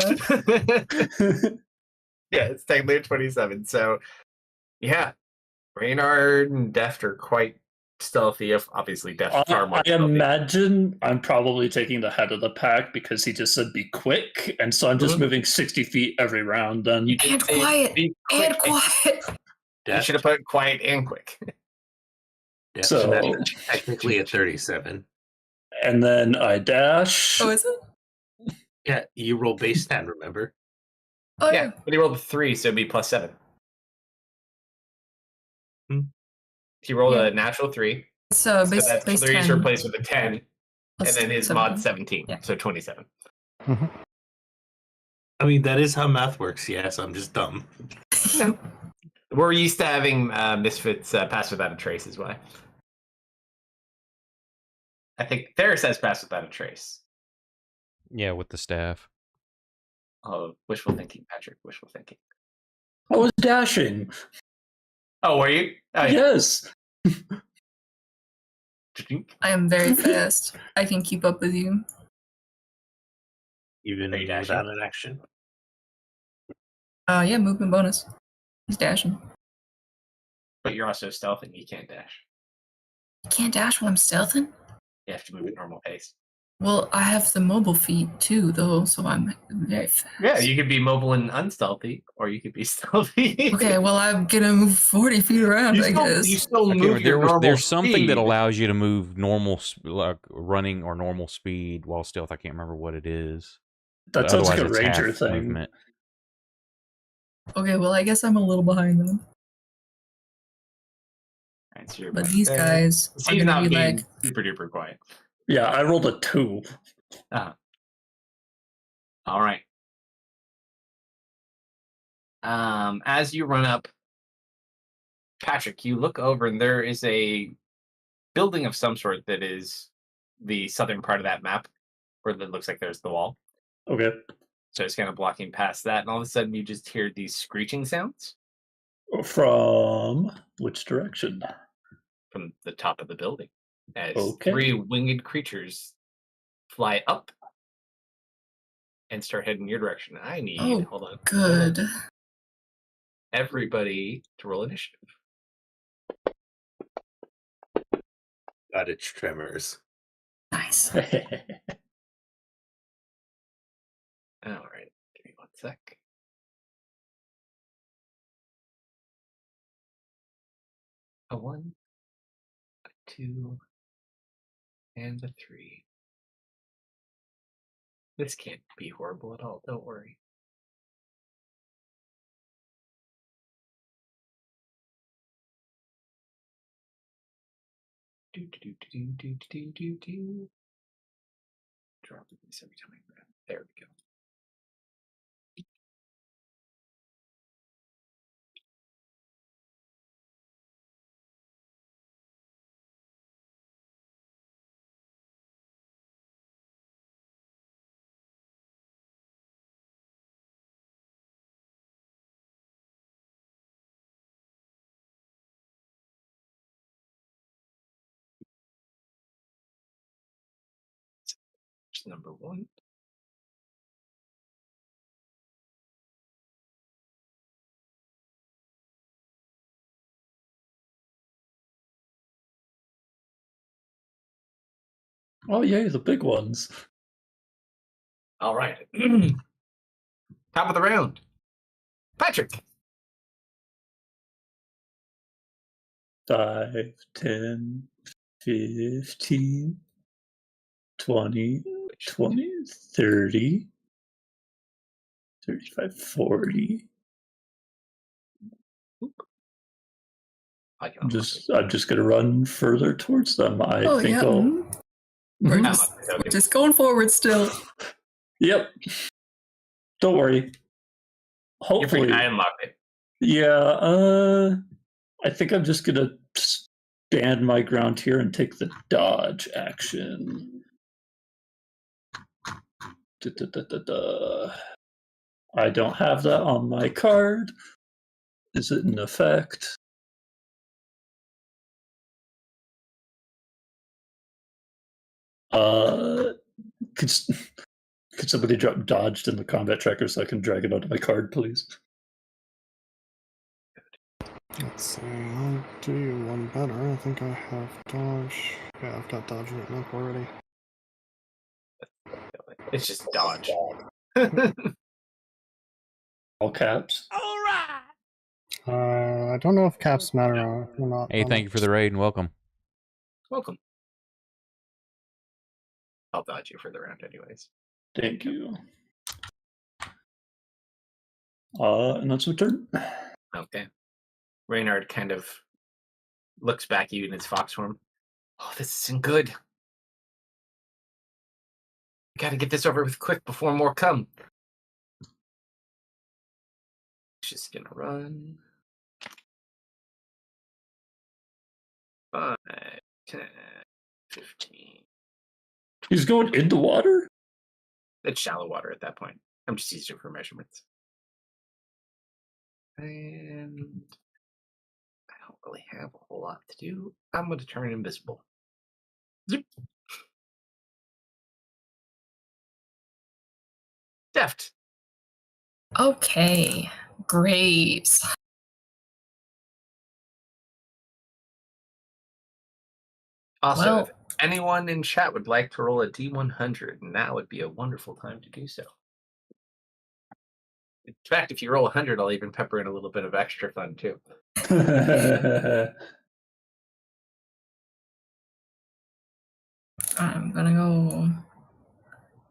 S1: Yeah, it's technically a 27. So, yeah, Reynard and Deft are quite stealthy. If obviously Deft far more
S5: I
S1: stealthy.
S5: imagine I'm probably taking the head of the pack because he just said be quick, and so I'm just moving 60 feet every round. Then
S1: You did
S2: And
S1: say
S2: quiet.
S1: be quick.
S2: And quiet.
S1: You should have put quiet and quick.
S6: Yeah,
S5: So-
S6: so that's technically a 37.
S5: and then I dash.
S2: Oh, is it?
S6: Yeah, you roll base 10, remember?
S2: Oh,
S1: Yeah,
S2: yeah.
S1: but he rolled a 3, so it'd be plus 7. He rolled
S2: Yeah.
S1: a natural 3.
S2: So base,
S1: that
S2: base
S1: 3 is
S2: 10
S1: replaced with a 10, and
S2: plus
S1: then his
S2: 17.
S1: mod 17,
S2: Yeah.
S1: so 27.
S6: I mean, that is how math works, yes. I'm just dumb.
S1: We're used to having misfits pass without a trace, is why. I think Ferris has passed without a trace.
S3: Yeah, with the staff.
S1: Oh, wishful thinking, Patrick. Wishful thinking.
S5: I was dashing.
S1: Oh, were you? Oh, yeah.
S5: Yes.
S2: I am very fast. I can keep up with you.
S6: Even
S1: Are you dashing?
S6: without an action.
S2: Yeah, movement bonus. He's dashing.
S1: But you're also stealthing. You can't dash.
S2: I can't dash when I'm stealthing?
S1: You have to move at normal pace.
S2: Well, I have the mobile feat too, though, so I'm very fast.
S1: Yeah, you could be mobile and unstealthy, or you could be stealthy.
S2: Okay, well, I'm gonna move 40 feet around, I guess.
S1: You still
S3: Okay,
S1: move your normal
S3: there's something that
S1: speed.
S3: allows you to move normal, like running or normal speed while stealth. I can't remember what it is.
S5: That
S3: But
S5: sounds like a
S3: otherwise it's
S5: ranger
S3: half
S5: thing.
S3: movement.
S2: Okay, well, I guess I'm a little behind them.
S1: Right, so you're
S2: But
S1: back
S2: these
S1: there.
S2: guys are
S1: He's
S2: gonna
S1: not
S2: be
S1: being
S2: like,
S1: super duper quiet.
S5: Yeah, I rolled a 2.
S1: All right. As you run up, Patrick, you look over and there is a building of some sort that is the southern part of that map, where it looks like there's the wall.
S5: Okay.
S1: So it's kind of blocking past that, and all of a sudden you just hear these screeching sounds
S5: From which direction?
S1: from the top of the building as
S5: Okay.
S1: 3 winged creatures fly up and start heading your direction. I need,
S2: oh,
S1: hold on,
S2: good.
S1: everybody to roll initiative.
S6: God, it's tremors.
S2: Nice.
S1: All right, give me 1 sec. A 1, a 2, and a 3. This can't be horrible at all. Don't worry. Do. Dropping this every time I grab. There we go. Number 1.
S5: Oh, yay, the big ones.
S1: All right. Top of the round. Patrick.
S5: 5, 10, 15, 20, 20, 30, 35, 40. I'm just gonna run further towards them. I think I'll.
S2: We're
S5: Mhm.
S2: just going forward still.
S5: Yep. Don't worry. Hopefully,
S1: I unlocked it.
S5: yeah. I think I'm just gonna stand my ground here and take the dodge action. I don't have that on my card. Is it in effect? Could somebody drop dodged in the combat tracker so I can drag it onto my card, please?
S4: Let's see, I'll do you one better. I think I have dodge. Yeah, I've got dodge written up already.
S1: It's just dodge.
S5: All caps.
S4: I don't know if caps matter or not.
S3: Hey, thank you for the raid and welcome.
S1: Welcome. I'll dodge you for the round anyways.
S5: Thank you. And that's my turn.
S1: Okay. Reynard kind of looks back at you in his fox form. Oh, this isn't good. Gotta get this over with quick before more come. Just gonna run. 5, 10, 15.
S5: He's going into water?
S1: It's shallow water at that point. I'm just using it for measurements. And I don't really have a whole lot to do. I'm going to turn invisible. Zip. Deft.
S2: Okay, great.
S1: Also,
S2: Well,
S1: if anyone in chat would like to roll a D100, now would be a wonderful time to do so. In fact, if you roll 100, I'll even pepper in a little bit of extra fun too.
S2: I'm gonna go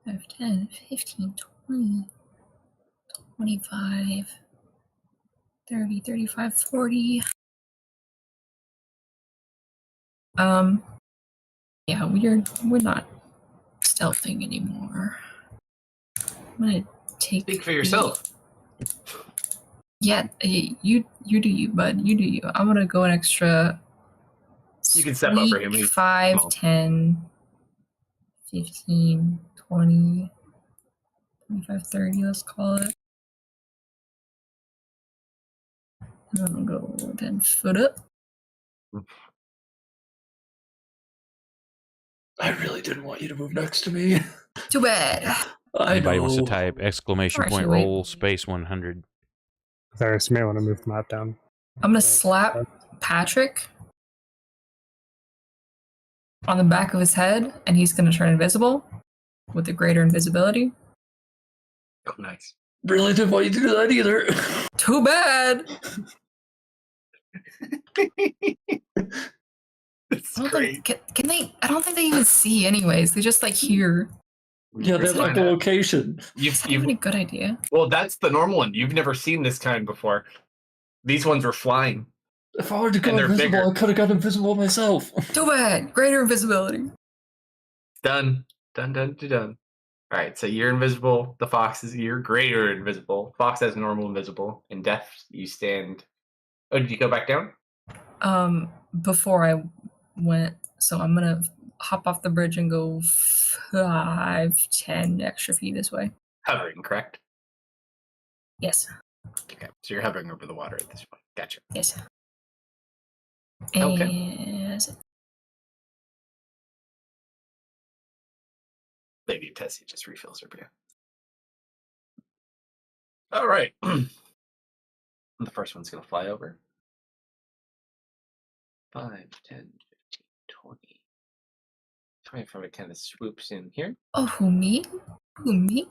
S2: 5, 10, 15, 20, 25, 30, 35, 40. Yeah, we're not stealthing anymore. I'm gonna take.
S1: Speak for yourself.
S2: Yeah, you do you, bud. You do you. I'm gonna go an extra.
S1: You can step over him. He's
S2: 5,
S1: small.
S2: 10, 15, 20, 25, 30, let's call it. I'm gonna go 10 foot up.
S5: I really didn't want you to move next to me.
S2: Too bad.
S3: Anybody wants to type exclamation
S2: Actually,
S3: point
S2: wait.
S3: roll space 100.
S4: There's, you may want to move the map down.
S2: I'm gonna slap Patrick on the back of his head, and he's gonna turn invisible with the greater invisibility.
S1: Oh, nice.
S5: Really didn't want you to do that either.
S2: Too bad.
S1: That's
S2: I don't
S1: great.
S2: think, can they? I don't think they even see, anyways. They just like hear.
S5: Yeah, they left the location.
S2: Is that even a good idea?
S1: Well, that's the normal one. You've never seen this kind before. These ones were flying.
S5: If I were to go
S1: And they're
S5: invisible,
S1: bigger.
S5: I could have got invisible myself.
S2: Too bad. Greater invisibility.
S1: Done. Done. All right, so you're invisible. The fox is you're greater invisible. Fox has normal invisible. In death, you stand. Oh, did you go back down?
S2: Before I went, so I'm gonna hop off the bridge and go 5-10 extra feet this way.
S1: Hovering, correct?
S2: Yes.
S1: Okay, so you're hovering over the water at this point. Gotcha.
S2: Yes.
S1: Okay.
S2: And
S1: Lady Tessie just refills her beer. All right. The first one's going to fly over. 5, 10, 15, 20. 25, it kind of swoops in here.
S2: oh, who me? Who me?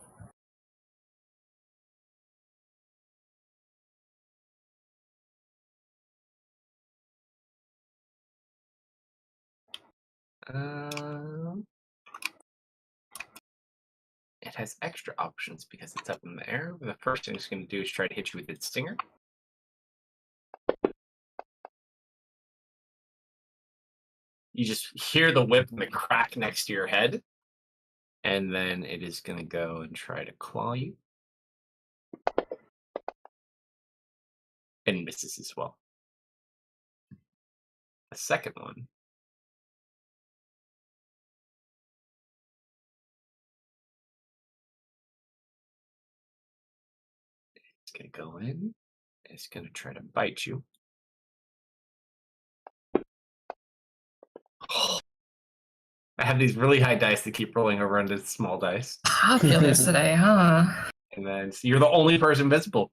S1: It has extra options because it's up in the air. The first thing it's going to do is try to hit you with its stinger. You just hear the whip and the crack next to your head. And then it is going to go and try to claw you. And misses as well. The second one. It's going to go in. It's going to try to bite you. I have these really high dice that keep rolling over into small dice.
S2: Popular today, huh?
S1: And then so you're the only person visible.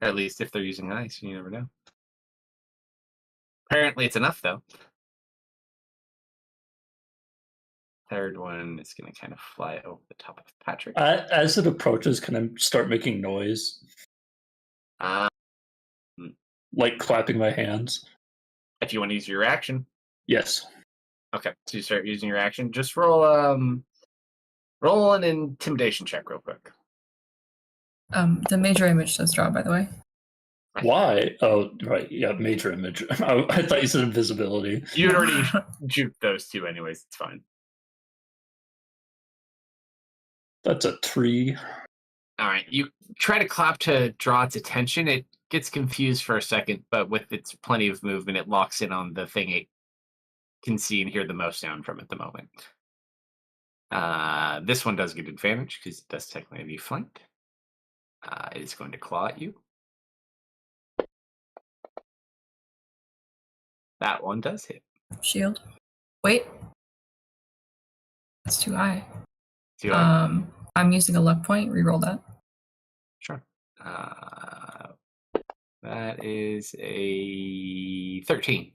S1: At least if they're using ice, you never know. Apparently it's enough, though. Third one is going to kind of fly over the top of Patrick.
S5: As it approaches, can I start making noise? Like clapping my hands?
S1: If you want to use your action.
S5: Yes.
S1: Okay, so you start using your action. Just roll an intimidation check real quick.
S2: The major image does draw, by the way.
S5: Why? Oh, right. Yeah, major image. I thought you said invisibility.
S1: You'd already juked those two anyways. It's fine.
S5: That's a 3.
S1: All right, you try to clap to draw its attention. It gets confused for a second, but with its plenty of movement, it locks in on the thing it can see and hear the most sound from at the moment. This one does get advantage because it does technically be flanked. It is going to claw at you. That one does hit.
S2: Shield. Wait. That's too high.
S1: Too high?
S2: I'm using a luck point. Reroll that.
S1: Sure. That is a 13.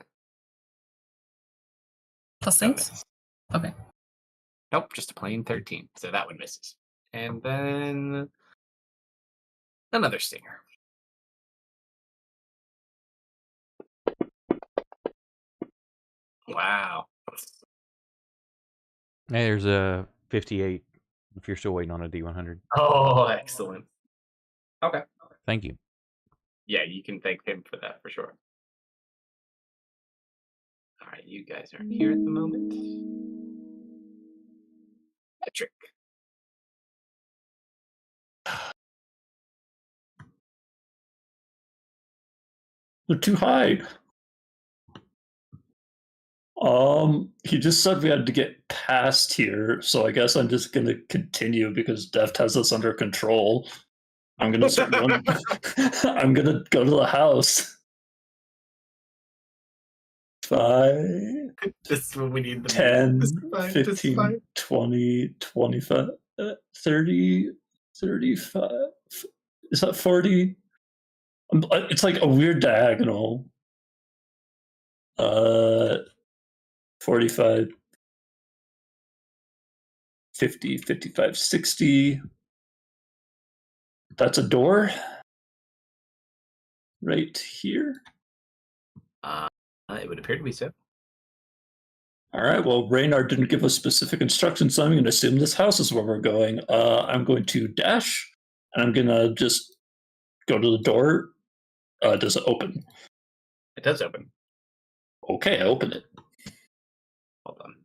S2: Plus
S1: That
S2: things?
S1: misses.
S2: Okay.
S1: Nope, just a plain 13. So that one misses. And then another stinger. Wow.
S3: Hey, there's a 58 if you're still waiting on a D100.
S1: Oh, excellent. Okay.
S3: Thank you.
S1: Yeah, you can thank him for that for sure. All right, you guys aren't here at the moment. Patrick.
S5: They're too high. He just said we had to get past here, so I guess I'm just gonna continue because Deft has us under control. I'm gonna start running. I'm gonna go to the house. 5,
S1: This is what we need.
S5: 10,
S1: This is fine,
S5: 15, 20, 25, 30, 35. Is that 40? It's like a weird diagonal. 45, 50, 55, 60. That's a door right here.
S1: It would appear to be so.
S5: All right, well, Reynard didn't give us specific instructions, so I'm going to assume this house is where we're going. I'm going to dash, and I'm going to just go to the door. Does it open?
S1: It does open.
S5: Okay, I open it.
S1: Hold on.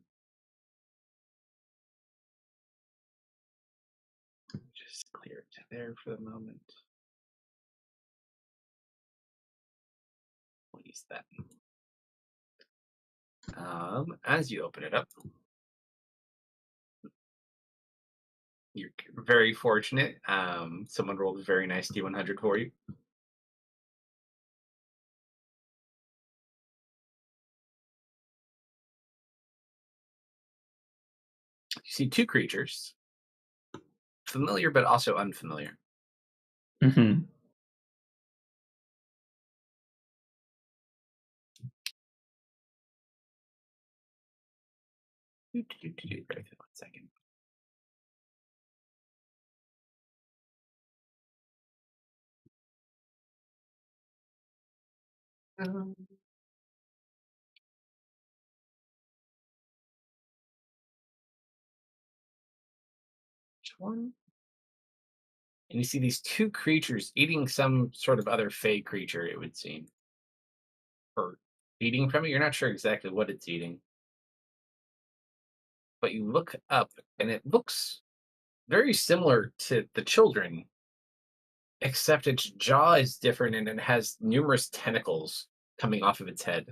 S1: Just clear it there for the moment. We'll use that. As you open it up, you're very fortunate. Someone rolled a very nice D100 for you. You see two creatures, familiar but also unfamiliar.
S5: Mm-hmm.
S1: Right, 1 second. Which one? And you see these two creatures eating some sort of other fey creature, it would seem. Or eating from it. You're not sure exactly what it's eating. But you look up and it looks very similar to the children, except its jaw is different and it has numerous tentacles coming off of its head.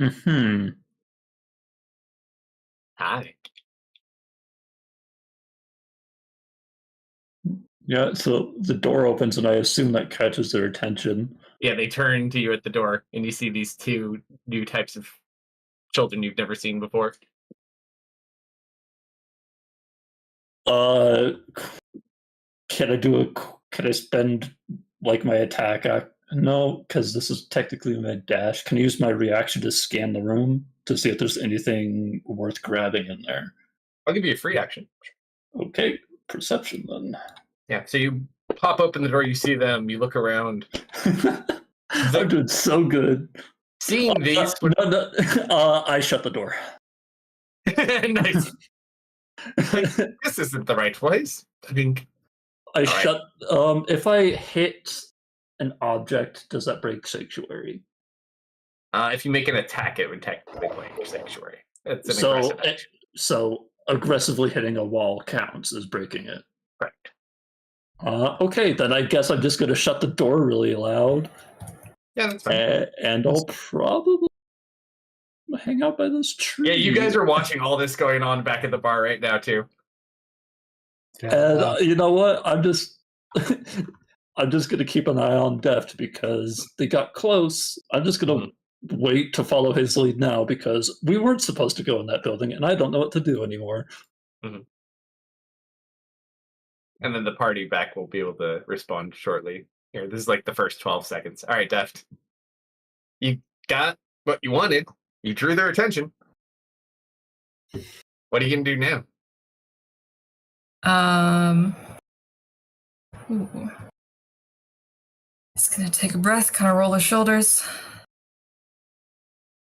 S5: Mm-hmm.
S1: Hi.
S5: Yeah, so the door opens, and I assume that catches their attention.
S1: Yeah, they turn to you at the door, and you see these two new types of children you've never seen before.
S5: Can I spend like my attack? No, because this is technically my dash. Can I use my reaction to scan the room to see if there's anything worth grabbing in there?
S1: I'll give you a free action.
S5: Okay, perception then.
S1: Yeah, so you pop open the door, you see them, you look around.
S5: I'm doing so good.
S1: Seeing these.
S5: I shut the door.
S1: Nice. This isn't the right place. I think.
S5: I shut. If I hit an object, does that break sanctuary?
S1: If you make an attack, it would technically break your sanctuary. It's an aggressive action.
S5: So aggressively hitting a wall counts as breaking it.
S1: Correct.
S5: Okay, then I guess I'm just going to shut the door really loud.
S1: Yeah, that's fine.
S5: And I'll probably hang out by this tree.
S1: Yeah, you guys are watching all this going on back at the bar right now, too.
S5: And you know what? I'm just going to keep an eye on Deft because they got close. I'm just going to wait to follow his lead now because we weren't supposed to go in that building, and I don't know what to do anymore.
S1: Mm-hmm. And then the party back will be able to respond shortly. Here, this is like the first 12 seconds. All right, Deft. You got what you wanted. You drew their attention. What are you going to do now?
S2: Just gonna take a breath, kind of roll the shoulders.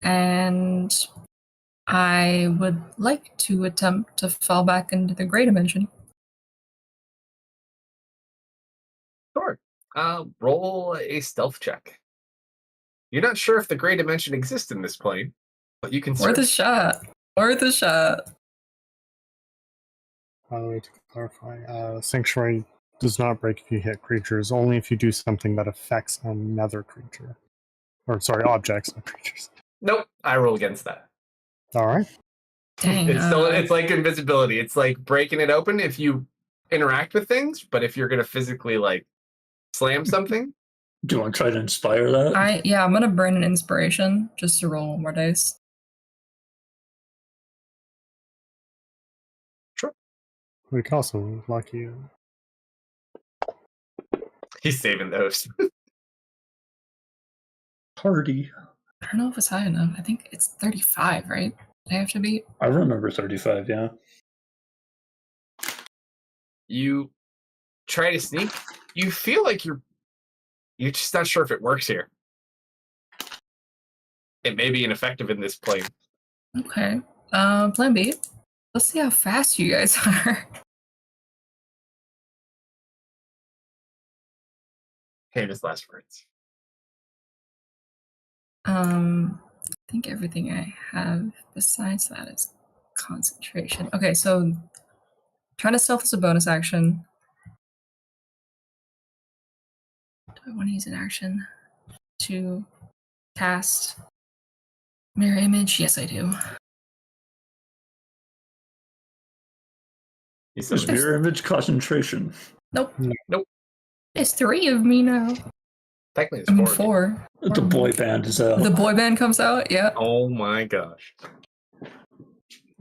S2: And I would like to attempt to fall back into the gray dimension.
S1: Sure. Roll a stealth check. You're not sure if the gray dimension exists in this plane, but you can
S2: Worth a shot. Worth a shot.
S4: By the way, to clarify, Sanctuary does not break if you hit creatures, only if you do something that affects another creature. Or, sorry, objects, not creatures.
S1: Nope, I roll against that.
S4: All right.
S2: Dang,
S1: It's like invisibility. It's like breaking it open if you interact with things, but if you're going to physically, like, slam something.
S5: Do you want to try to inspire that?
S2: I'm going to burn an inspiration just to roll more dice.
S1: Sure.
S4: We can also lock you.
S1: He's saving those.
S5: Party.
S2: I don't know if it's high enough. I think it's 35, right? I have to beat.
S5: I remember 35, yeah.
S1: You try to sneak. You feel like you're just not sure if it works here. It may be ineffective in this plane.
S2: Okay. Plan B. Let's see how fast you guys are.
S1: Famous last words.
S2: I think everything I have besides that is concentration. Okay, so trying to stealth is a bonus action. Do I want to use an action to cast mirror image? Yes, I do.
S5: Is mirror image concentration?
S2: Nope.
S1: Nope.
S2: There's 3 of me now.
S1: Technically,
S2: I mean,
S1: it's 4.
S2: 4.
S5: The boy band is out.
S2: The boy band comes out, yeah.
S1: Oh my gosh.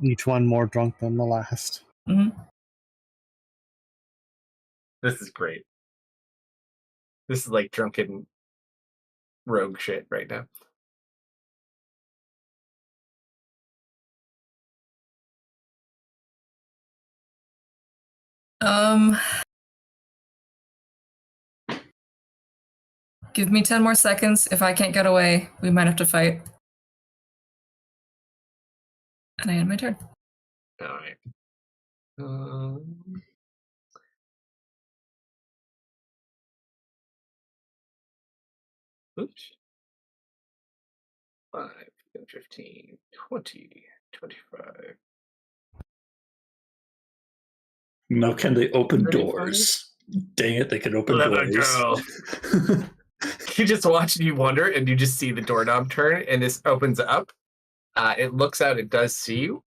S4: Each one more drunk than the last.
S2: Mm-hmm.
S1: This is great. This is like drunken rogue shit right now.
S2: Give me 10 more seconds. If I can't get away, we might have to fight. And I end my turn.
S1: All right. Oops. 5, 15, 20, 25.
S5: Now can they open
S1: 35?
S5: doors? Dang it, they can open
S1: Let it
S5: doors.
S1: You just watch and you wonder, and you just see the doorknob turn, and this opens up. It looks out. It does see you.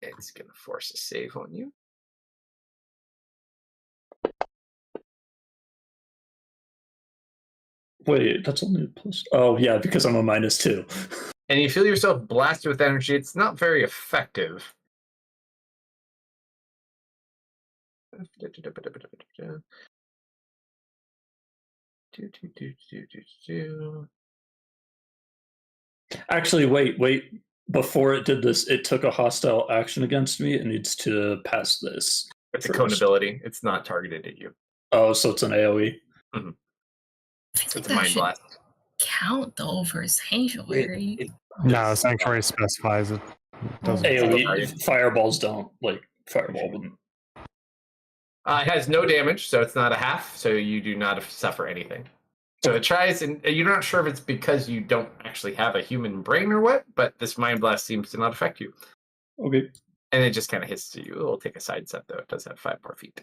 S1: It's going to force a save on you.
S5: Wait, that's only a plus. Oh, yeah, because I'm a -2.
S1: And you feel yourself blasted with energy. It's not very effective.
S5: Actually, wait. Before it did this, it took a hostile action against me. It needs to pass this.
S1: It's a
S5: first.
S1: cone ability. It's not targeted at you.
S5: Oh, so it's an AoE.
S2: I feel
S1: It's
S2: like
S1: a
S2: that
S1: mind
S2: should
S1: blast.
S2: count though for sanctuary.
S4: No, Sanctuary specifies it. Doesn't.
S5: AoE fireballs don't fireball wouldn't.
S1: It has no damage, so it's not a half, so you do not suffer anything. So it tries, and you're not sure if it's because you don't actually have a human brain or what, but this mind blast seems to not affect you.
S5: Okay.
S1: And it just kind of hits to you. It'll take a side step, though. It does have 5 more feet.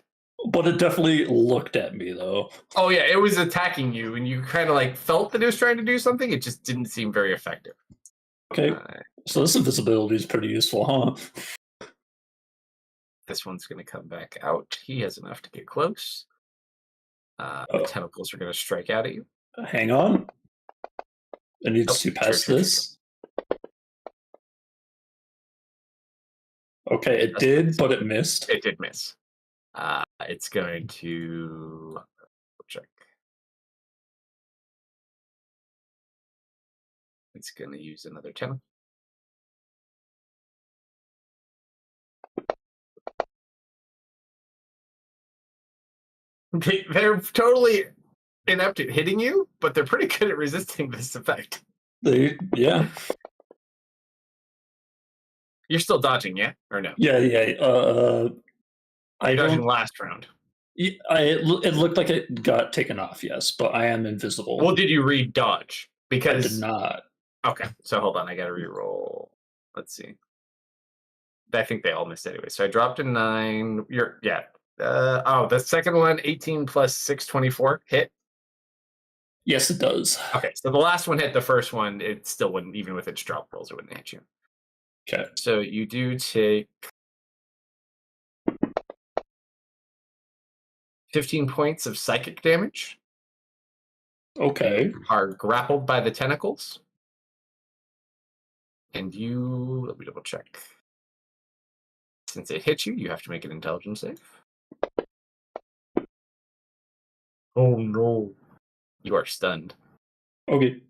S5: But it definitely looked at me, though.
S1: Oh, yeah, it was attacking you, and you kind of felt that it was trying to do something. It just didn't seem very effective.
S5: Okay. So this invisibility is pretty useful, huh?
S1: This one's going to come back out. He has enough to get close. The tentacles are going to strike out at you.
S5: Hang on. It needs to pass this. Okay, it did, but it missed.
S1: It did miss. It's going to check. It's going to use another tentacle. They're totally inept at hitting you, but they're pretty good at resisting this effect.
S5: Yeah.
S1: You're still dodging, yeah? Or no?
S5: Yeah.
S1: You're dodging last round.
S5: It looked like it got taken off, yes, but I am invisible.
S1: Well, did you read dodge? Because
S5: I did not.
S1: Okay, so hold on, I gotta reroll. Let's see. I think they all missed anyway. So I dropped a 9. The second one, 18 plus 6, 24, hit.
S5: Yes, it does.
S1: Okay, so the last one hit the first one. It still wouldn't, even with its drop rolls, it wouldn't hit you.
S5: Okay.
S1: So you do take 15 points of psychic damage.
S5: Okay.
S1: You are grappled by the tentacles. And let me double check. Since it hit you, you have to make an intelligence save. Oh no. You are stunned.
S5: Okay.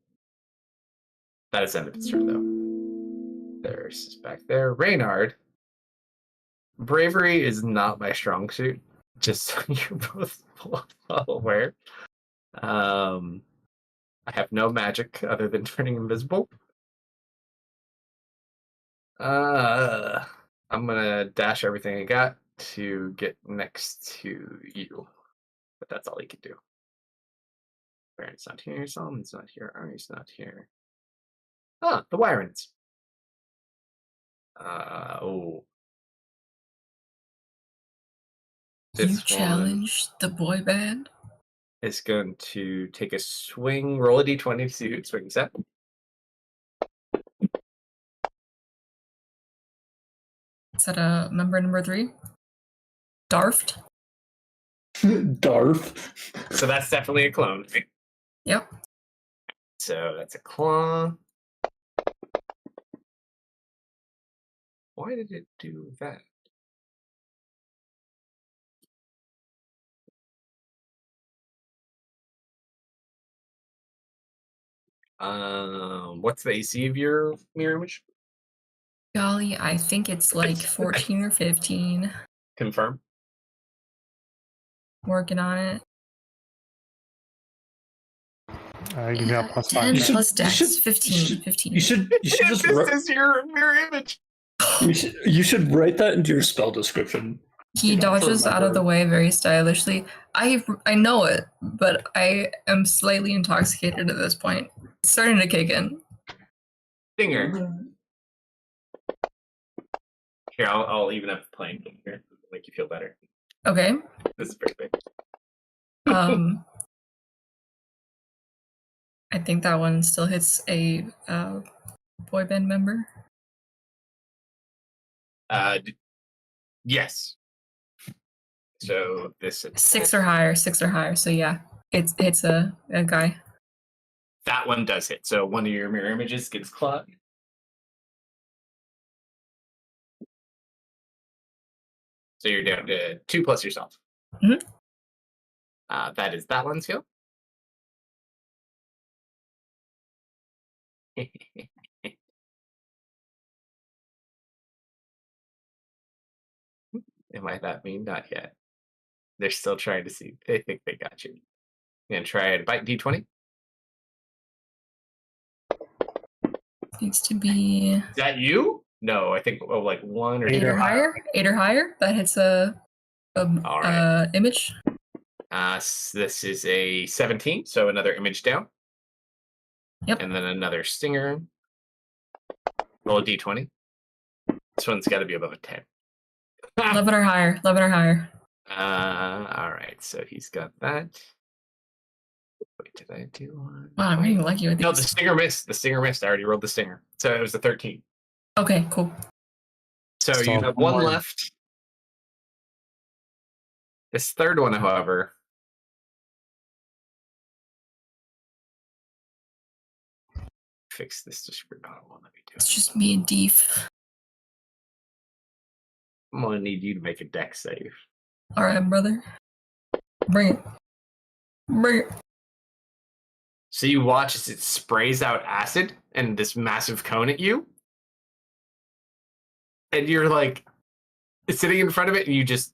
S1: That is the end of its turn, though. There's back there. Reynard. Bravery is not my strong suit. Just so you're both well aware. I have no magic other than turning invisible. I'm gonna dash everything I got to get next to you, but that's all he can do. Baron's not here. Solomon's not here. Ari's not here. Ah, the Wyrens. Oh.
S2: You
S1: This one
S2: challenge the boy band?
S1: is going to take a swing. Roll a d20 to see who it swings at.
S2: Is that a number 3? Darft?
S5: Darth.
S1: So that's definitely a clone.
S2: Yep.
S1: So that's a claw. Why did it do that? What's the AC of your mirror image?
S2: Golly, I think it's like 14 or 15.
S1: Confirm.
S2: Working on it.
S4: Give you a plus 5.
S2: 10
S5: You should-
S2: plus
S5: you
S2: dex.
S5: should-
S2: 15. 15.
S5: You should just
S1: This is your mirror image.
S5: you should write that into your spell description.
S2: He
S5: You know,
S2: dodges
S5: for
S2: out of the way very stylishly. I know it, but I am slightly intoxicated at this point. It's starting to kick in.
S1: Stinger. Here, I'll even up the playing field here. Make you feel better.
S2: Okay.
S1: This is pretty big.
S2: I think that one still hits a boy band member.
S1: Yes. So this
S2: 6 or higher. So yeah, it's a guy.
S1: that one does hit. So one of your mirror images gets clawed. So you're down to 2 plus yourself.
S2: Mhm.
S1: That is that one's heal. Am I that mean? Not yet. They're still trying to see. They think they got you. Gonna try to bite d20.
S2: Needs to be
S1: Is that you? No, I think like 1 or
S2: 8
S1: 2
S2: or higher. 8 or higher. That hits a
S1: All right.
S2: image.
S1: This is a 17, so another image down.
S2: Yep.
S1: And then another stinger. Roll a d20. This one's got to be above a 10.
S2: 11 or higher. 11 or higher.
S1: All right, so he's got that. Wait, did I do one?
S2: Wow, I'm really lucky with these.
S1: No, the stinger missed. The stinger missed. I already rolled the stinger. So it was a 13.
S2: Okay, cool.
S1: So
S4: Still
S1: you
S4: have
S1: have
S4: one
S1: one
S4: more.
S1: left. This third one, however, fix this to screw. Oh, well, let me do
S2: It's
S1: it.
S2: just me and Deef.
S1: I'm gonna need you to make a dex save.
S2: All right, brother. Bring it. Bring it.
S1: So you watch as it sprays out acid and this massive cone at you. And you're like sitting in front of it and you just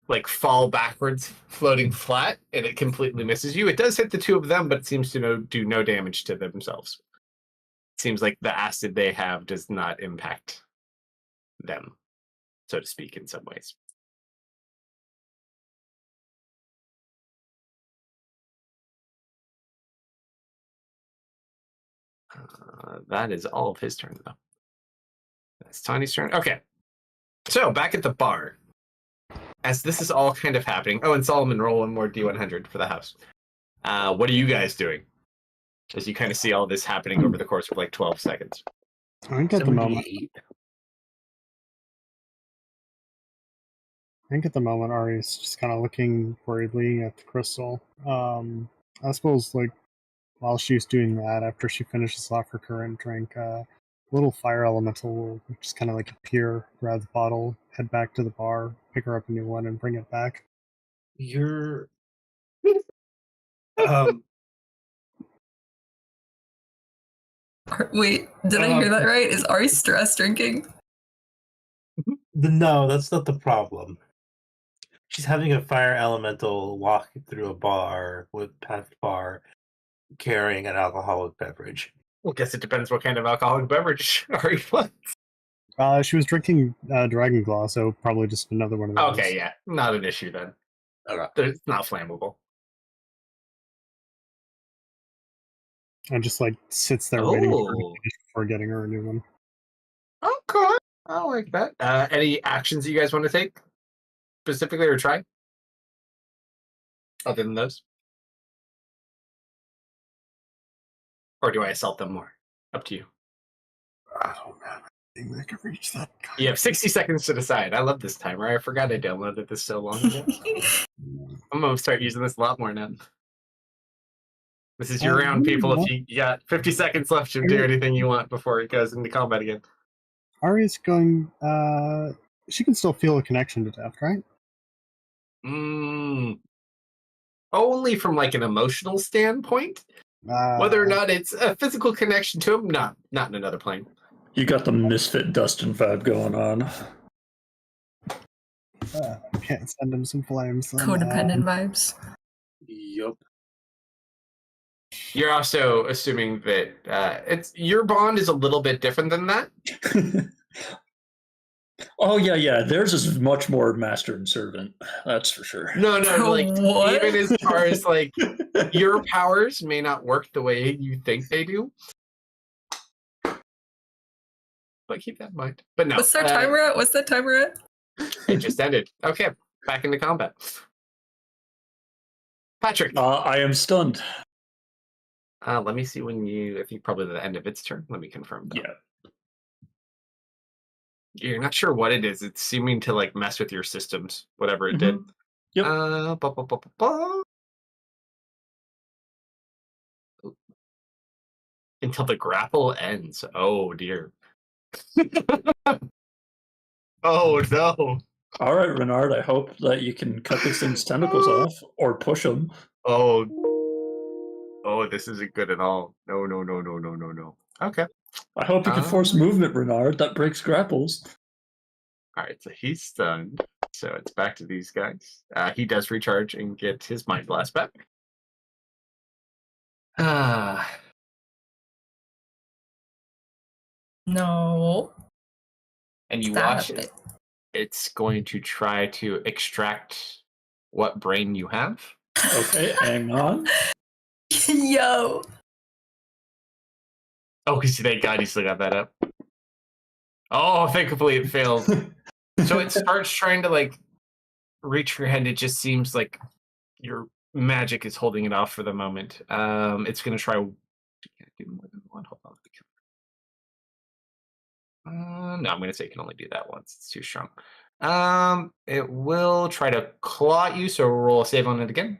S1: like fall backwards, floating flat, and it completely misses you. It does hit the two of them, but it seems to do no damage to themselves. It seems like the acid they have does not impact them, so to speak, in some ways. That is all of his turn, though. That's Tiny's turn. Okay. So, back at the bar. As this is all kind of happening... Oh, and Solomon, roll one more D100 for the house. What are you guys doing? As you kind of see all this happening over the course of like 12 seconds.
S4: I think at the moment,
S6: 78.
S4: Ari's just kind of looking worriedly at the crystal. I suppose, like, while she's doing that, after she finishes off her current drink, a little fire elemental will just kind of like appear, grab the bottle, head back to the bar, pick her up a new one, and bring it back.
S6: You're
S2: Wait, did I hear that right? Is Ari stress drinking?
S6: no, that's not the problem. She's having a fire elemental walk through a bar with past bar carrying an alcoholic beverage.
S1: Well, guess it depends what kind of alcoholic beverage Ari wants.
S4: She was drinking Dragon Claw, so probably just another one of those.
S1: Okay, yeah, not an issue then.
S6: Okay.
S1: It's not flammable.
S4: And just like sits there waiting for her to
S1: Oh.
S4: finish before getting her a new one.
S1: Okay, I like that. Any actions you guys want to take specifically or try? Other than those? Or do I assault them more? Up to you.
S4: I don't have anything that could reach that.
S1: You have 60 seconds to decide. I love this timer. I forgot I downloaded this so long ago. I'm going to start using this a lot more now. This is your round, people. If you got 50 seconds left to do anything you want before it goes into combat again.
S4: Ari's going. She can still feel a connection to Deft, right?
S1: Only from like an emotional standpoint. Whether or not it's a physical connection to him, not in another plane.
S5: You got the Misfit Dustin vibe going on.
S4: Can't send him some flames. Then,
S2: Codependent vibes.
S6: Yup.
S1: You're also assuming that it's your bond is a little bit different than that.
S5: Oh yeah. Theirs is much more master and servant. That's for sure.
S1: No, like
S2: What?
S1: even as far as like your powers may not work the way you think they do. But keep that in mind. But no.
S2: What's our timer at? What's that timer at?
S1: It just ended. Okay, back into combat. Patrick.
S5: I am stunned.
S1: Let me see when I think probably the end of its turn. Let me confirm that.
S5: Yeah.
S1: You're not sure what it is. It's seeming to like mess with your systems, whatever it did.
S5: Yep.
S1: Until the grapple ends. Oh dear. Oh no.
S5: All right, Renard. I hope that you can cut this thing's tentacles off or push them.
S1: Oh, this isn't good at all. No. Okay.
S5: I hope you can force movement, Renard. That breaks grapples.
S1: All right, so he's stunned. So it's back to these guys. He does recharge and get his Mind Blast back.
S2: No.
S1: And you
S2: Stop
S1: watch
S2: it.
S1: it's going to try to extract what brain you have.
S5: Okay, hang on.
S2: Yo.
S1: Oh, thank God you still got that up. Oh, thankfully it failed. So it starts trying to like reach your head. It just seems like your magic is holding it off for the moment. It's going to try. Can't do more than one. Hold on. No, I'm going to say it can only do that once. It's too strong. It will try to claw at you. So roll a save on it again.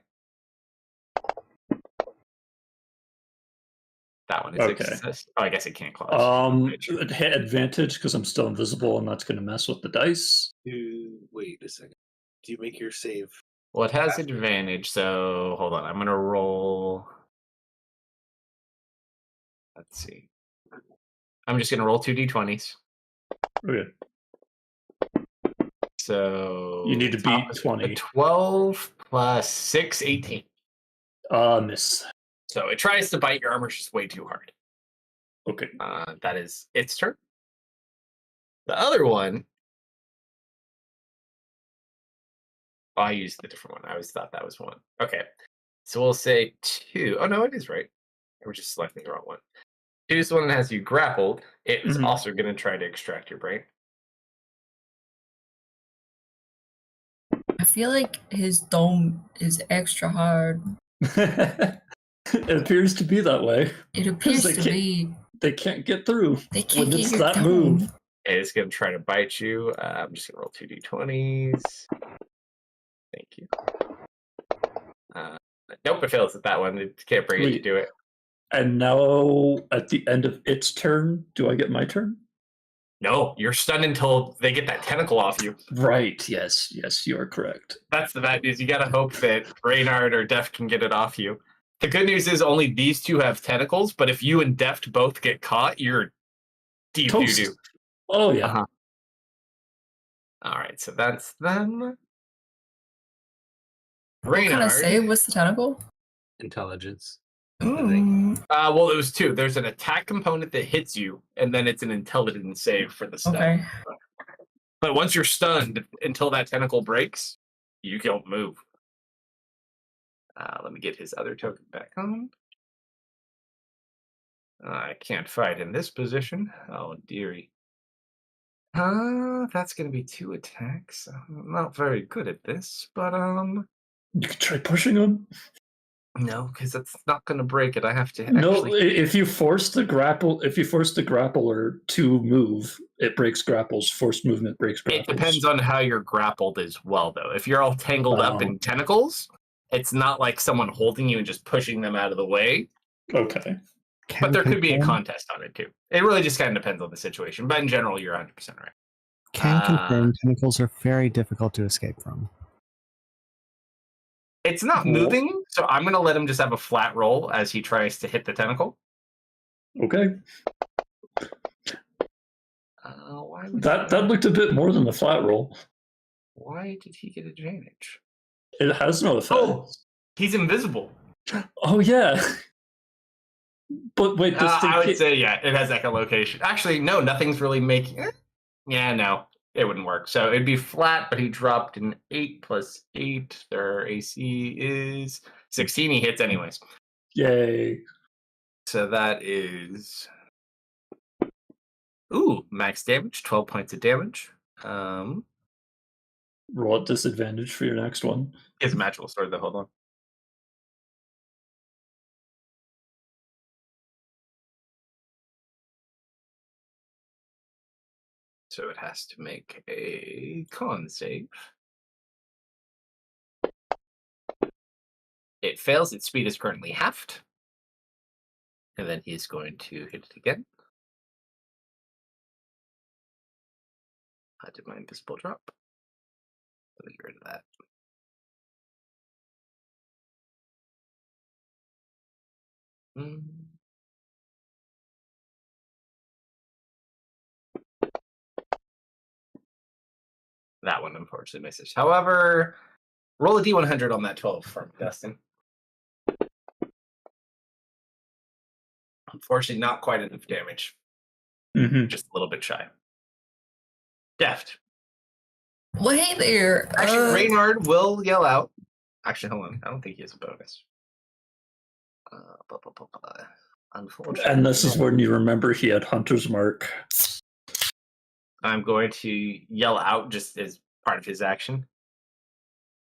S1: That one is
S5: Okay.
S1: success. Oh, I guess it can't claw.
S5: It hit advantage because I'm still invisible, and that's going to mess with the dice.
S6: Wait a second. Do you make your save?
S1: Well, it has advantage, so hold on. I'm going to roll. Let's see. I'm just going to roll 2 d20s.
S5: Okay.
S1: So
S5: You need to beat 20.
S1: 12 plus 6, 18.
S5: Miss.
S1: So it tries to bite your armor just way too hard.
S5: Okay.
S1: That is its turn. The other one. Oh, I used the different one. I always thought that was one. Okay. So we'll say 2. Oh, no, it is right. We're just selecting the wrong one. 2 is the one that has you grappled. It is also going to try to extract your brain.
S2: I feel like his dome is extra hard.
S5: It appears to be that way.
S2: It appears
S5: They
S2: to
S5: can't-
S2: be.
S5: They can't get through.
S2: They can't
S5: when
S2: get
S5: it's
S2: your
S5: that
S2: dome.
S5: move.
S1: It's going to try to bite you. I'm just going to roll 2 d20s. Thank you. Nope, it fails at that one. It can't bring it to do it.
S5: And now, at the end of its turn, do I get my turn?
S1: No, you're stunned until they get that tentacle off you.
S5: Right, yes, you are correct.
S1: That's the bad news. You gotta hope that Reynard or Deft can get it off you. The good news is only these two have tentacles, but if you and Deft both get caught, you're deep
S5: Toast.
S1: doo-doo.
S5: Oh, yeah.
S1: All right, so that's them.
S2: What can I say? What's the tentacle?
S6: Intelligence.
S2: Ooh.
S1: Well, it was 2. There's an attack component that hits you, and then it's an intelligence save for the stun.
S2: Okay.
S1: But once you're stunned, until that tentacle breaks, you can't move. Let me get his other token back on. I can't fight in this position. Oh, dearie. That's going to be 2 attacks. I'm not very good at this, but,
S5: You could try pushing him.
S1: no, because that's not going to break it. I have to
S5: No,
S1: actually...
S5: if you force the grappler to move, it breaks grapples. Forced movement breaks grapples.
S1: It depends on how you're grappled as well, though. If you're all tangled up in tentacles, it's not like someone holding you and just pushing them out of the way.
S5: Okay.
S1: But there could be a contest on it, too. It really just kind of depends on the situation. But in general, you're 100% right.
S4: Can confirm tentacles are very difficult to escape from.
S1: It's not moving, so I'm going to let him just have a flat roll as he tries to hit the tentacle.
S5: Okay.
S1: Why
S5: That looked a bit more than the flat roll.
S1: Why did he get advantage?
S5: It has no effect.
S1: Oh, he's invisible.
S5: Oh yeah. But wait,
S1: I would say, yeah, it has echolocation. Actually, no, nothing's really making... Yeah, no, it wouldn't work. So it'd be flat, but he dropped an 8 plus 8. Their AC is 16. He hits anyways.
S5: Yay.
S1: So that is... Ooh, max damage, 12 points of damage.
S5: Roll at disadvantage for your next one.
S1: He has a magical sword, though. Hold on. So it has to make a con save. It fails. Its speed is currently halved. And then he's going to hit it again. I did my invisible drop. Let me get rid of that. That one unfortunately misses. However, roll a d100 on that 12 from Dustin. Unfortunately, not quite enough damage.
S5: Mm-hmm.
S1: Just a little bit shy. Deft.
S2: Well, hey there.
S1: Actually, Reynard will yell out. Actually, hold on. I don't think he has a bonus. Unfortunately.
S5: And this is when you remember he had Hunter's Mark.
S1: I'm going to yell out just as part of his action.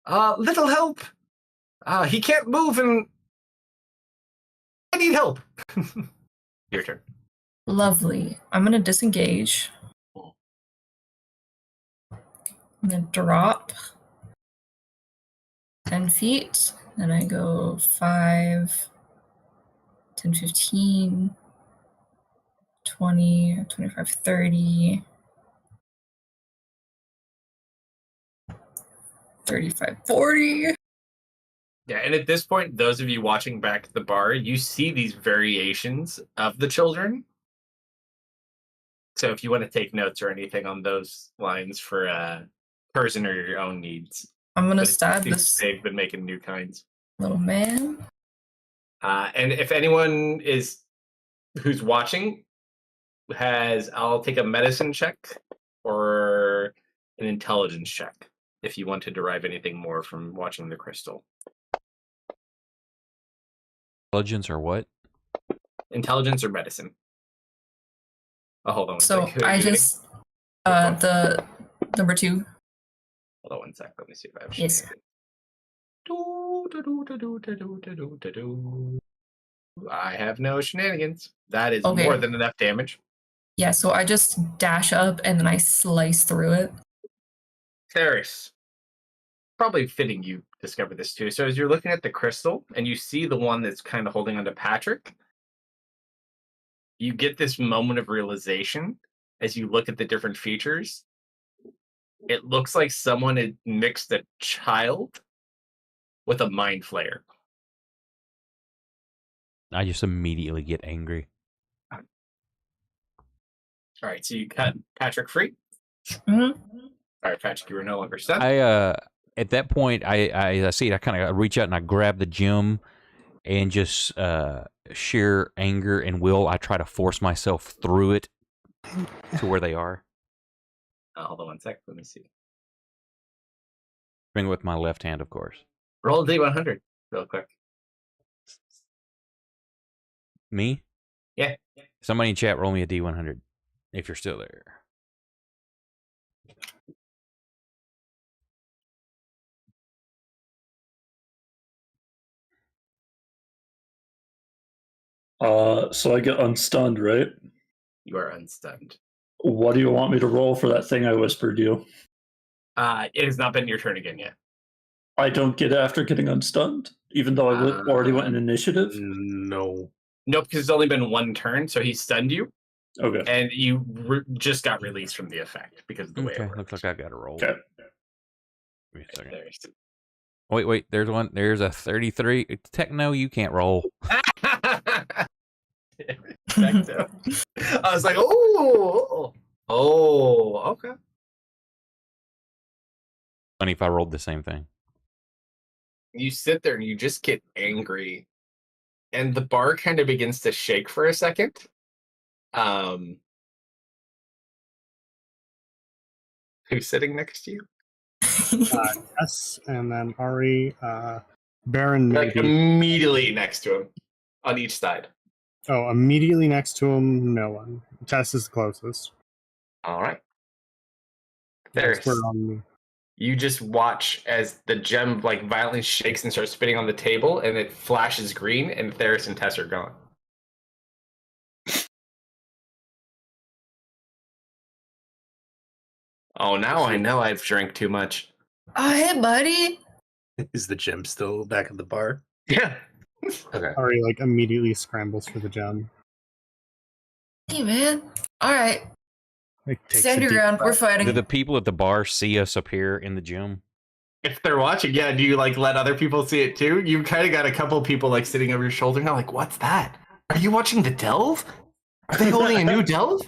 S1: Little help! He can't move and I need help! Your turn.
S2: Lovely. I'm going to disengage. I'm going to drop 10 feet. And I go 5, 10, 15, 20, 25, 30, 35, 40.
S1: Yeah, and at this point, those of you watching back at the bar, you see these variations of the children. So if you want to take notes or anything on those lines for person or your own needs.
S2: I'm going to stab this.
S1: They've been making new kinds.
S2: Little man.
S1: And if anyone who's watching I'll take a medicine check or an intelligence check if you want to derive anything more from watching the crystal.
S3: Intelligence or what?
S1: Intelligence or medicine. Oh, hold on one
S2: So
S1: sec.
S2: I just the number 2.
S1: Hold on one sec. Let me see if I have
S2: Yes.
S1: I have no shenanigans. That is
S2: Okay.
S1: more than enough damage.
S2: Yeah, so I just dash up and then I slice through it.
S1: Terrace. Probably fitting you discover this too. So as you're looking at the crystal and you see the one that's kind of holding onto Patrick, you get this moment of realization as you look at the different features. It looks like someone had mixed a child with a mind flayer.
S3: I just immediately get angry.
S1: All right, so you cut Patrick free.
S2: Mm-hmm.
S1: All right, Patrick, you were no longer stuck.
S3: At that point, I see it. I kind of reach out and I grab the gem, and just sheer anger and will, I try to force myself through it to where they are.
S1: Hold on 1 sec. Let me see.
S3: Bring it with my left hand, of course.
S1: Roll a D100 real quick.
S3: Me?
S1: Yeah.
S3: Somebody in chat, roll me a D100 if you're still there.
S5: So I get unstunned, right?
S1: You are unstunned.
S5: What do you want me to roll for that thing I whispered you?
S1: It has not been your turn again yet.
S5: I don't get it after getting unstunned, even though I already went in initiative?
S6: No.
S1: Nope, because it's only been one turn, so he stunned you,
S5: Okay.
S1: and you just got released from the effect because of the way it
S3: Okay,
S1: works.
S3: looks like I got to roll.
S5: Okay.
S3: Wait a second.
S1: There's-
S3: Wait, there's one. There's a 33. Techno, you can't roll.
S1: Perfecto. I was like, oh, okay.
S3: Funny if I rolled the same thing.
S1: You sit there and you just get angry, and the bar kind of begins to shake for a second. Who's sitting next to you?
S4: Yes, and then Ari, Baron,
S1: Like
S4: maybe.
S1: immediately next to him, on each side.
S4: Oh, immediately next to him, no one. Tess is the closest.
S1: All right.
S4: Yes,
S1: There's.
S4: we're on me.
S1: You just watch as the gem like violently shakes and starts spinning on the table, and it flashes green, and Theris and Tess are gone. Oh, now I know I've drank too much.
S2: Oh, hey, buddy.
S6: Is the gem still back at the bar?
S1: Yeah. Okay.
S4: Ari like immediately scrambles for the gem.
S2: Hey, man. All right.
S4: Like takes
S2: Stand
S4: a
S2: your
S4: deep
S2: ground. We're
S4: breath.
S3: Do the
S2: fighting.
S3: people at the bar see us up here in the gym?
S1: If they're watching, yeah, do you like let other people see it too? You kind of got a couple people like sitting over your shoulder now, like, what's that? Are you watching the delve? Are they holding a new delve?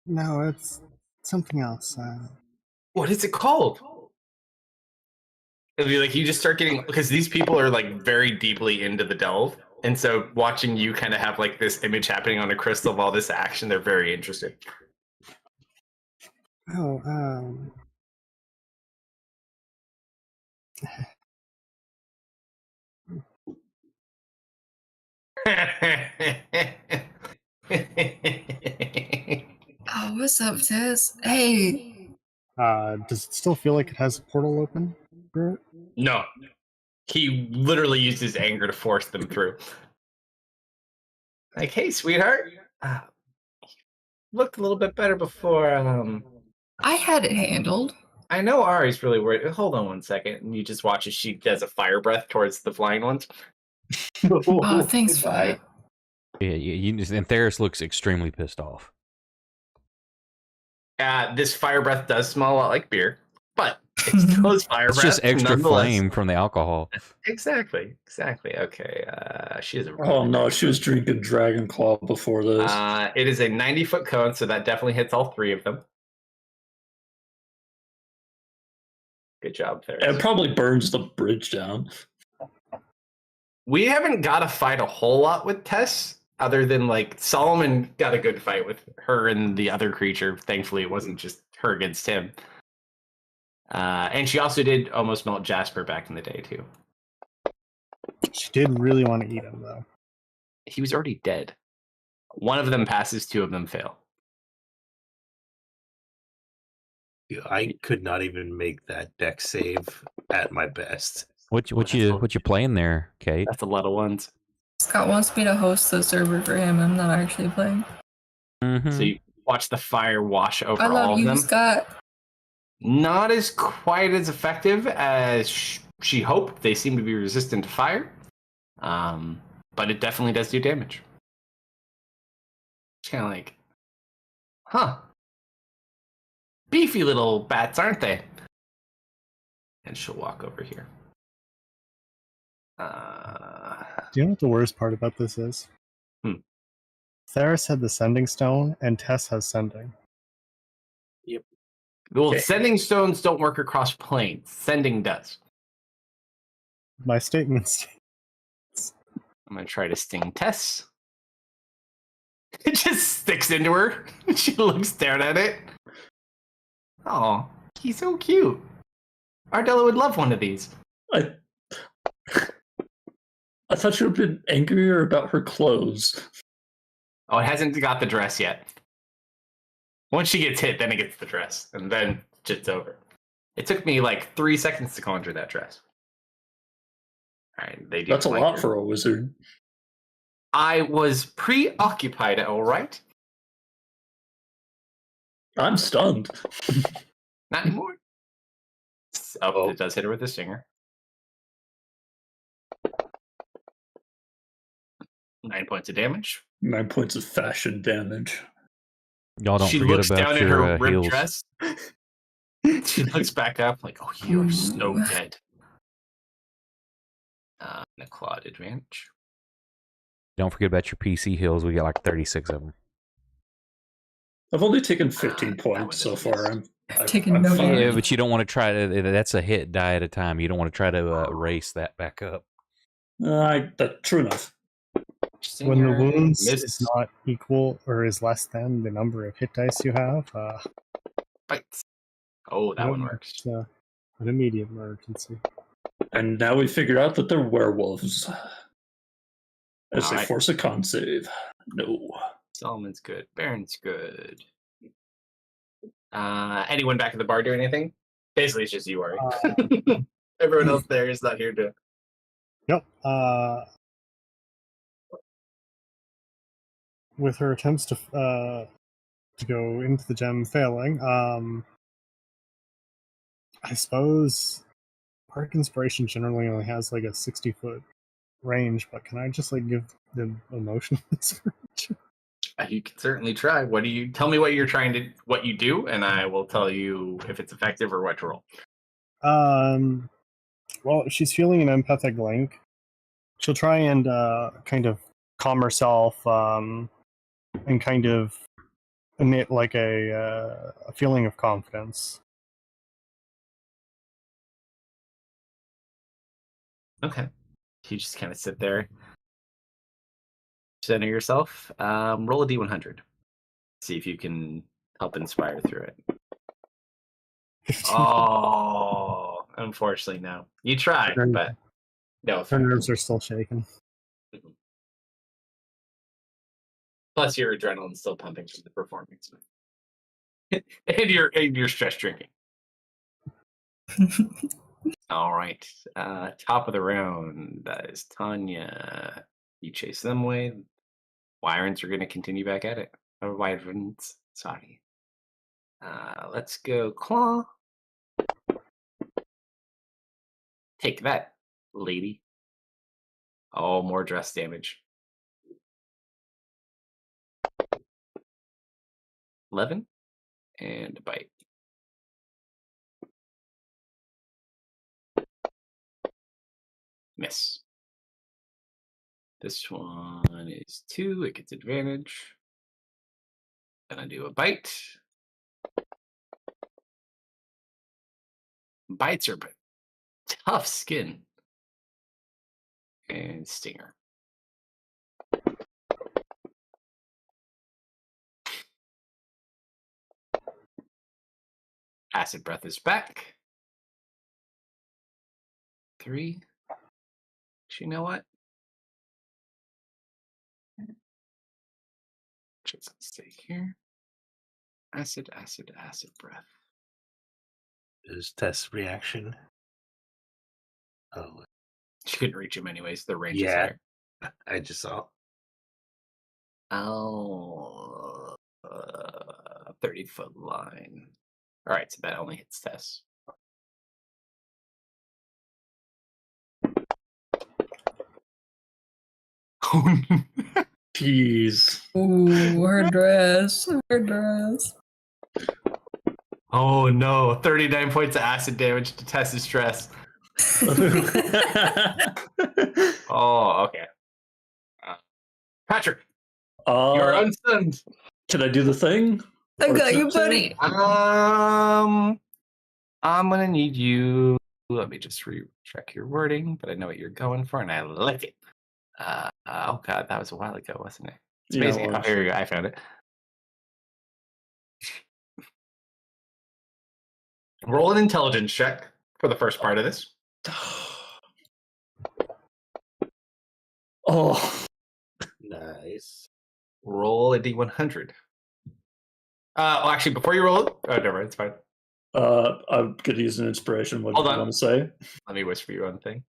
S4: No, it's something else.
S1: What is it called? It'll be like you just start getting, because these people are like very deeply into the delve, and so watching you kind of have like this image happening on a crystal of all this action, they're very interested.
S4: Oh,
S2: Oh, what's up, Tess? Hey.
S4: does it still feel like it has a portal open through it?
S1: No, he literally used his anger to force them through. Like, hey, sweetheart, looked a little bit better before.
S2: I had it handled.
S1: I know Ari's really worried. Hold on 1 second, and you just watch as she does a fire breath towards the flying ones.
S2: Oh, thanks for
S1: Goodbye.
S2: that.
S3: Yeah, and Theris looks extremely pissed off.
S1: This fire breath does smell a lot like beer, but it still is fire
S3: It's
S1: breath.
S3: just extra
S1: nonetheless.
S3: flame from the alcohol.
S1: Exactly. Okay. She is a.
S5: Oh no, she was drinking Dragon Claw before this.
S1: It is a 90-foot cone, so that definitely hits all three of them. Good job, Theris.
S5: It probably burns the bridge down.
S1: We haven't got to fight a whole lot with Tess, other than like Solomon got a good fight with her and the other creature. Thankfully, it wasn't just her against him. And she also did almost melt Jasper back in the day too.
S4: She did really want to eat him though.
S1: He was already dead. One of them passes, two of them fail.
S6: I could not even make that deck save at my best.
S3: What you playing there, Kate?
S1: That's a lot of ones.
S2: Scott wants me to host the server for him. I'm not actually playing.
S3: Mm-hmm.
S1: So you watch the fire wash over
S2: I
S1: all
S2: love
S1: of
S2: you,
S1: them.
S2: Scott.
S1: Not as quite as effective as she hoped. They seem to be resistant to fire, but it definitely does do damage. It's kind of like, huh? Beefy little bats, aren't they? And she'll walk over here.
S4: Do you know what the worst part about this is? Theris had the sending stone, and Tess has sending.
S1: Well,
S6: Okay.
S1: sending stones don't work across planes. Sending does.
S4: My statements.
S7: I'm going to try to sting Tess. It just sticks into her. She looks down at it. Oh, he's so cute. Ardella would love one of these.
S5: I thought you'd been angrier about her clothes.
S7: Oh, it hasn't got the dress yet. Once she gets hit, then it gets the dress. And then it's over. It took me like 3 seconds to conjure that dress. All right, they do.
S5: That's a lot for a wizard.
S7: I was preoccupied, all right?
S5: I'm stunned.
S7: Not anymore. Oh, it does hit her with a stinger. 9 points of damage.
S5: 9 points of fashion damage.
S3: Y'all don't
S7: She
S3: forget
S7: looks
S3: about
S7: down at
S3: your
S7: her ripped
S3: heels.
S7: dress. She looks back up like, oh, you're so dead. And a clawed advantage.
S3: Don't forget about your PC heals. We got like 36 of them.
S5: I've only taken 15
S7: that
S5: points
S7: was
S5: so
S7: a
S5: far.
S7: miss.
S2: I've taken no
S5: fine.
S2: damage.
S3: Yeah, but you don't want to try to. That's a hit die at a time. You don't want to try to erase that back up.
S5: That's true enough.
S4: When the wounds
S7: Miss.
S4: is not equal or is less than the number of hit dice you have,
S7: Bites. Oh, that one works.
S4: It's an immediate emergency.
S5: And now we figured out that they're werewolves. As
S7: All
S5: they
S7: right.
S5: force a con save. No.
S7: Solomon's good. Baron's good. Anyone back at the bar do anything? Basically, it's just you, Ari. Everyone else there is not here to.
S4: Yep. With her attempts to go into the gem failing, I suppose Park Inspiration generally only has like a 60-foot range, but can I just like give them emotion inspiration?
S7: You can certainly try. What do you tell me? What you do, and I will tell you if it's effective or what to roll.
S4: Well, if she's feeling an empathic link, she'll try and kind of calm herself and kind of emit like a feeling of confidence.
S7: Okay. You just kind of sit there, center yourself. Roll a d100. See if you can help inspire through it. Oh, unfortunately, no. You tried, but no.
S4: Her nerves are still shaking.
S7: Plus, your adrenaline's still pumping from the performance, and you're stress drinking. All right. Top of the round. That is Tanya. You chase them away. Wyrens are going to continue back at it. Or Wyverns. Sorry. Let's go Claw. Take that, lady. Oh, more dress damage. 11. And a bite. Miss. This one is 2. It gets advantage. Gonna do a bite. Bites are tough skin. And stinger. Acid breath is back. 3. You know what? Just stay here. Acid breath.
S6: Is Tess reaction? Oh,
S7: She couldn't reach him anyways. The range is
S6: yeah.
S7: higher.
S6: I just saw.
S7: Oh, 30-foot line. All right, so that only hits Tess.
S5: Jeez.
S2: Ooh, her dress. Her dress.
S7: Oh no, 39 points of acid damage to Tess's dress. Oh, okay. Patrick, you're unstunned.
S5: Can I do the thing?
S2: I
S5: Or
S2: got you,
S5: attempt to?
S2: buddy.
S7: I'm gonna need you Let me just recheck your wording, but I know what you're going for, and I like it. Oh god, that was a while ago, wasn't it? It's
S5: Yeah, it
S7: amazing. Oh,
S5: was.
S7: here we go. I found it. Roll an intelligence check for the first part of this.
S5: Oh,
S6: Nice.
S7: Roll a d100. Well, actually, before you roll it, oh, never mind, it's fine.
S5: I'm gonna use an inspiration. What do
S7: Hold
S5: you
S7: on.
S5: want to say?
S7: Let me whisper you one thing.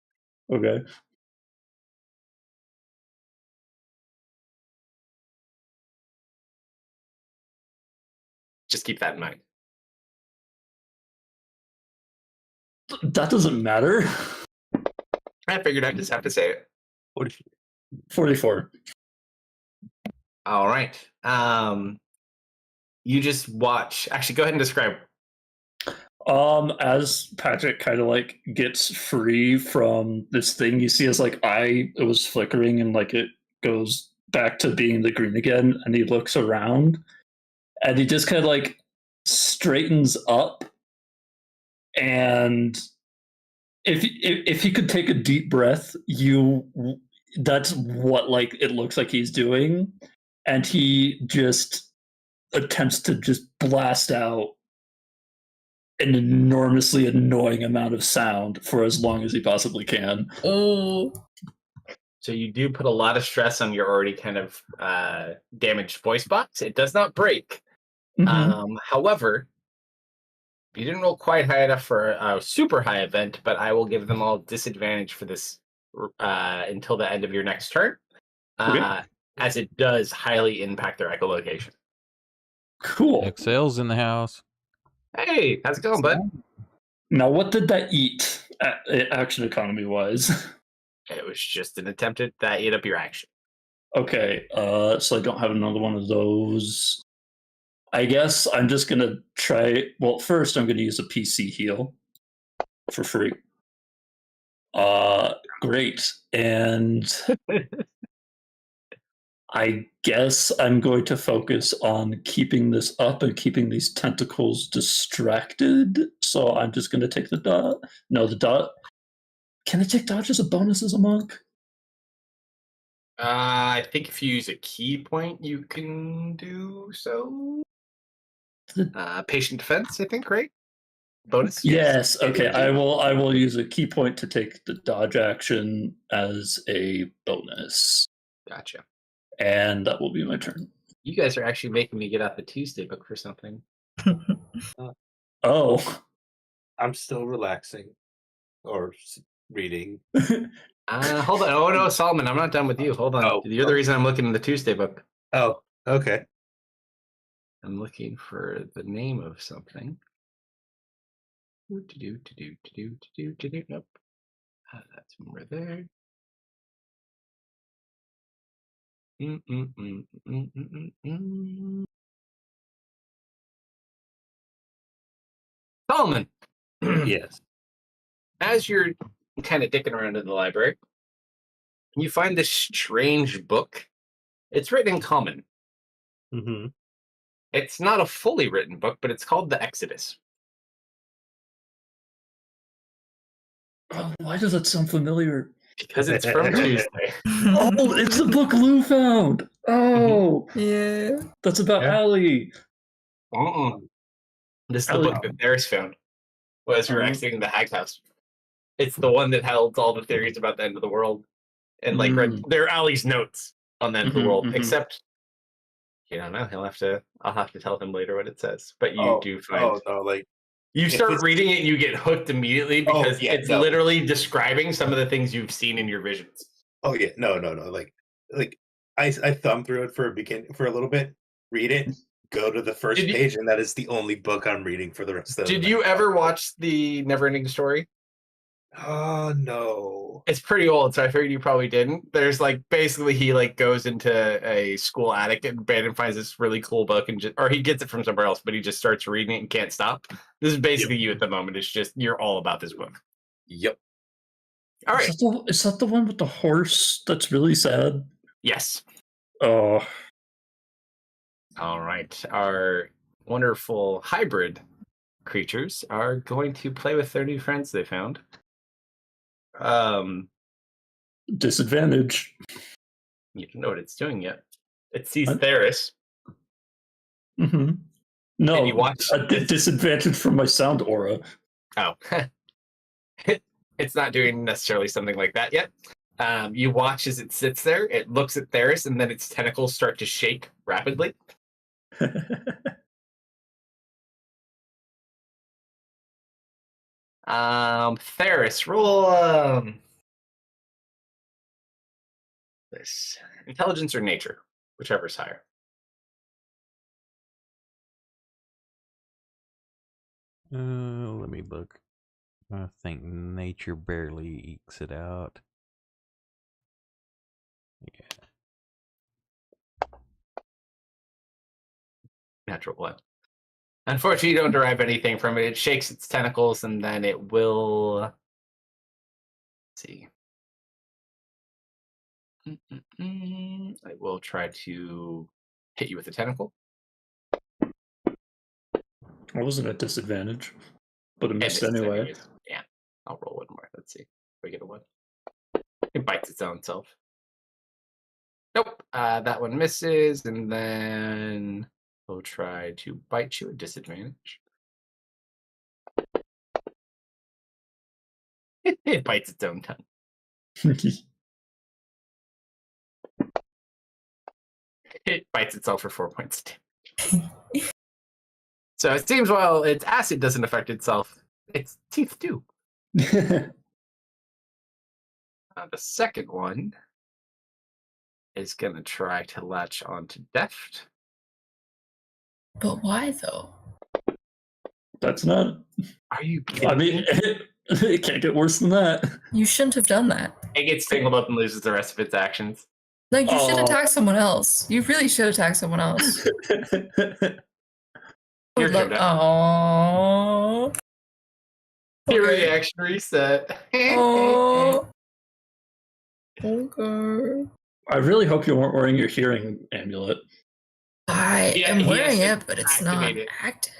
S5: Okay.
S7: Just keep that in mind.
S5: That doesn't matter.
S7: I figured I'd just have to say it.
S5: 44.
S7: All right. You just watch. Actually, go ahead and describe.
S5: As Patrick kind of like gets free from this thing, you see his like eye, it was flickering and like it goes back to being the green again, and he looks around and he just kind of like straightens up, and if he could take a deep breath, that's what like it looks like he's doing, and he just attempts to just blast out an enormously annoying amount of sound for as long as he possibly can.
S2: Oh,
S7: So you do put a lot of stress on your already kind of damaged voice box. It does not break. However, you didn't roll quite high enough for a super high event, but I will give them all disadvantage for this until the end of your next turn,
S5: Okay.
S7: as it does highly impact their echolocation.
S5: Cool.
S3: Excel's in the house.
S7: Hey, how's it going, bud?
S5: Now, what did that eat, action economy wise?
S7: It was just an attempt at that ate up your action.
S5: Okay, so I don't have another one of those. I guess I'm just gonna try. Well, first I'm gonna use a PC heal for free. Great, and I guess I'm going to focus on keeping this up and keeping these tentacles distracted. So I'm just going to take the dot. No, the dot. Can I take dodge as a bonus as a monk?
S7: I think if you use a key point, you can do so. Patient defense, I think, right? Bonus.
S5: Yes. Okay. I will use a key point to take the dodge action as a bonus,
S7: Gotcha.
S5: and that will be my turn.
S7: You guys are actually making me get out the Tuesday book for something.
S5: Oh.
S6: I'm still relaxing or reading.
S7: Hold on. Oh no, Solomon, I'm not done with you. Hold on.
S6: Oh,
S7: You're the reason I'm looking in the Tuesday book.
S6: Oh, okay.
S7: I'm looking for the name of something. Nope. That's more there. Solomon.
S6: Yes.
S7: As you're kind of dicking around in the library, you find this strange book. It's written in common.
S6: Mm-hmm.
S7: It's not a fully written book, but it's called The Exodus.
S5: Oh, why does that sound familiar?
S7: Because it's from Tuesday.
S5: Oh, it's the book Lou found. Oh,
S2: yeah.
S5: that's about
S6: Yeah.
S5: Allie.
S7: This is the book that Theris found as we were exiting the Hag House. It's the one that held all the theories about the end of the world. And like they're Ali's notes on the end of the world. Except you don't know. I'll have to tell him later what it says. But you do find you start reading it and you get hooked immediately because it's literally describing some of the things you've seen in your visions.
S6: Oh yeah, no. Like I thumb through it for a little bit, read it, go to the first page, and that is the only book I'm reading for the rest of the night.
S7: Did you ever watch the Neverending Story?
S6: Oh no.
S7: It's pretty old, so I figured you probably didn't. There's like basically he like goes into a school attic and Brandon finds this really cool book and or he gets it from somewhere else, but he just starts reading it and can't stop. This is basically you at the moment. It's just you're all about this book.
S6: Yep.
S7: All right.
S5: Is that the one with the horse that's really sad?
S7: Yes.
S5: Oh.
S7: All right. Our wonderful hybrid creatures are going to play with their new friends they found.
S5: Disadvantage.
S7: You don't know what it's doing yet. It sees
S5: What?
S7: Theris.
S5: Mm-hmm. No,
S7: And you watch
S5: a disadvantage from my sound aura.
S7: Oh. It's not doing necessarily something like that yet. You watch as it sits there, it looks at Theris, and then its tentacles start to shake rapidly. Theris, roll this. Intelligence or nature, whichever's higher.
S3: Let me look. I think nature barely ekes it out. Yeah.
S7: Natural one. Unfortunately, you don't derive anything from it. It shakes its tentacles, and then it will. Let's see. I will try to hit you with a tentacle.
S5: I wasn't at disadvantage, but it missed
S7: misses
S5: anyway.
S7: anyways. Yeah, I'll roll one more. Let's see if we get a one. It bites its own self. Nope, that one misses, and then we'll try to bite you at disadvantage. It bites its own tongue. It bites itself for 4 points. So it seems while its acid doesn't affect itself, its teeth do. The second one is going to try to latch onto Deft.
S2: But why though?
S5: That's not.
S7: Are you kidding
S5: I mean,
S7: me?
S5: it can't get worse than that.
S2: You shouldn't have done that.
S7: It gets tangled up and loses the rest of its actions.
S2: Like, you should
S5: Oh.
S2: attack someone else. You really should attack someone else.
S7: Your turn, Deft.
S2: Aww.
S7: Your
S2: Okay.
S7: reaction reset.
S2: Aww. Okay.
S5: I really hope you weren't wearing your hearing amulet.
S2: I
S7: Yeah,
S2: am
S7: he has
S2: wearing
S7: to
S2: it, but it's not
S7: activate it.
S2: active.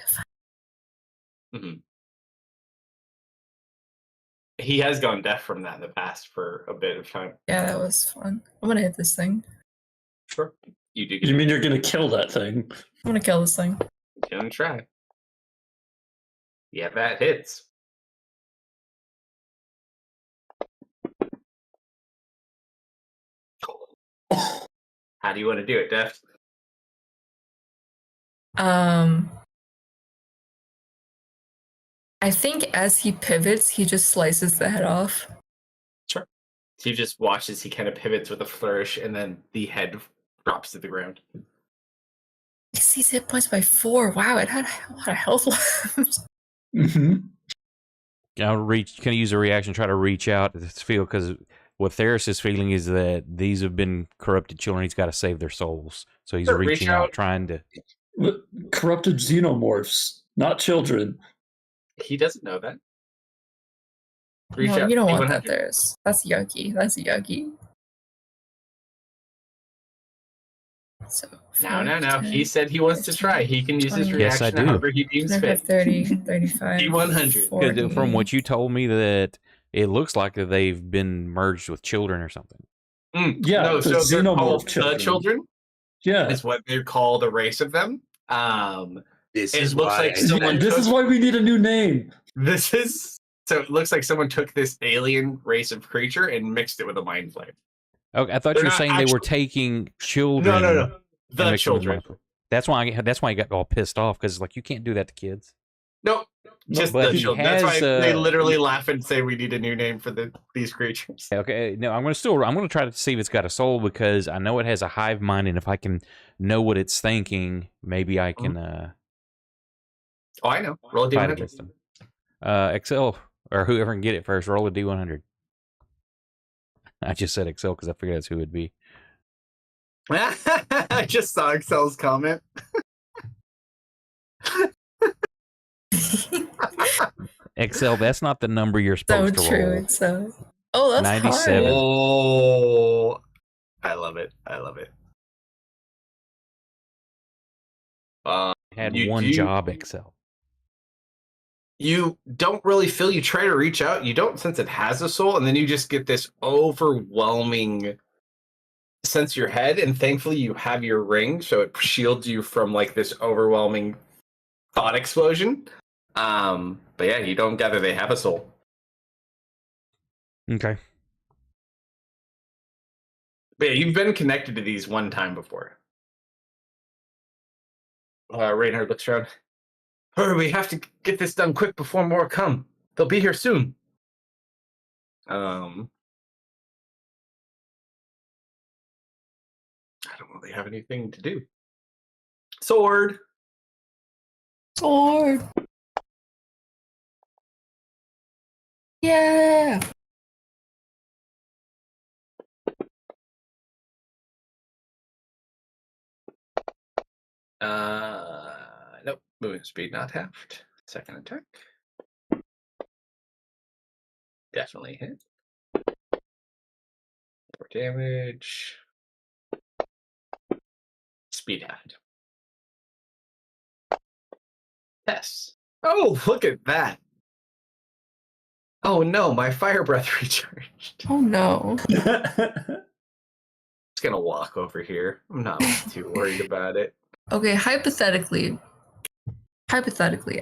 S7: He has gone deaf from that in the past for a bit of time.
S2: Yeah, that was fun. I'm gonna hit this thing.
S7: Sure. You do
S5: You
S7: get
S5: mean you're gonna kill that thing?
S2: I'm gonna kill this thing.
S7: to try. Yeah, that hits. How do you want to do it, Deft?
S2: I think as he pivots, he just slices the head off.
S7: Sure. So you just watch as he kind of pivots with a flourish, and then the head drops to the ground.
S2: It sees hit points by 4. Wow, it had a lot of health left.
S5: Mm-hmm.
S3: I'll reach. Can I use a reaction? Try to reach out to this field because what Theris is feeling is that these have been corrupted children. He's got to save their souls, so he's
S7: Sure,
S3: reaching
S7: reach
S3: out,
S7: out.
S3: trying to.
S5: Corrupted xenomorphs, not children.
S7: He doesn't know that.
S2: No, you don't want that,
S7: D100.
S2: Theris. That's yucky. That's yucky. So,
S7: No. He said he wants to try. He can use his
S2: 20.
S3: Yes, I
S7: reaction
S3: do.
S7: however he deems fit.
S2: 30, 35,
S7: D100.
S2: 40.
S3: From what you told me, that it looks like that they've been merged with children or something.
S5: Yeah,
S7: no,
S5: the
S7: so they're called
S5: xenomorph
S7: the children.
S5: Yeah,
S7: Is what they call the race of them.
S6: This
S7: It
S6: is
S7: looks
S6: why
S7: like
S6: I
S7: someone
S6: said-
S5: this is why we need a new name.
S7: So it looks like someone took this alien race of creature and mixed it with a mind flame.
S3: Okay, I thought
S7: They're
S3: you were
S7: not
S3: saying they were
S7: actually-
S3: taking children.
S7: No.
S3: and
S7: The
S3: mixing with
S7: children.
S3: them. That's why I got all pissed off because like you can't do that to kids.
S7: Nope. Just
S3: but
S7: the
S3: he
S7: children. That's why
S3: has,
S7: they literally laugh and say we need a new name for these creatures.
S3: Okay, no, I'm gonna try to see if it's got a soul because I know it has a hive mind, and if I can know what it's thinking, maybe I can
S7: Oh, I know. Roll a
S3: fight
S7: D100.
S3: against them. Excel or whoever can get it first, roll a D100. I just said Excel because I figured that's who it would be.
S7: I just saw Excel's comment.
S3: Excel, that's not the number you're
S2: So
S3: supposed to
S2: true.
S3: roll.
S2: It's so. Oh, that's
S3: 97.
S2: hard.
S7: Oh, I love it.
S3: Had
S7: You
S3: one
S7: do-
S3: job, Excel.
S7: You don't really feel. You try to reach out. You don't sense it has a soul, and then you just get this overwhelming sense your head. And thankfully, you have your ring, so it shields you from like this overwhelming thought explosion. But yeah, you don't gather they have a soul.
S3: Okay.
S7: But yeah, you've been connected to these one time before. Reinhard looks around. Hurry, we have to get this done quick before more come. They'll be here soon. I don't really have anything to do. Sword.
S2: Sword. Yeah.
S7: Nope. Moving speed not halved. Second attack. Definitely hit. 4 damage. Speed halved. Yes. Oh, look at that. Oh no, my fire breath recharged.
S2: Oh no.
S7: Just gonna walk over here. I'm not too worried about it.
S2: Okay, hypothetically,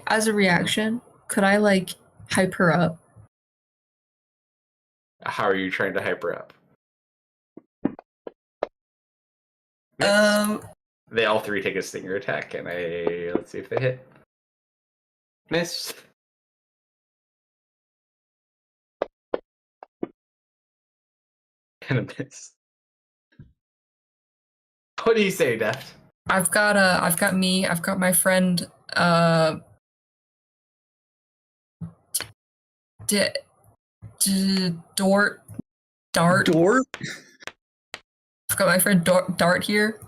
S2: as a reaction, could I like hype her up?
S7: How are you trying to hyper up? They all three take a stinger attack, and let's see if they hit. Miss. And a miss. What do you say, Deft?
S2: I've got my friend Dart.
S5: Dort?
S2: I've got my friend Dart here.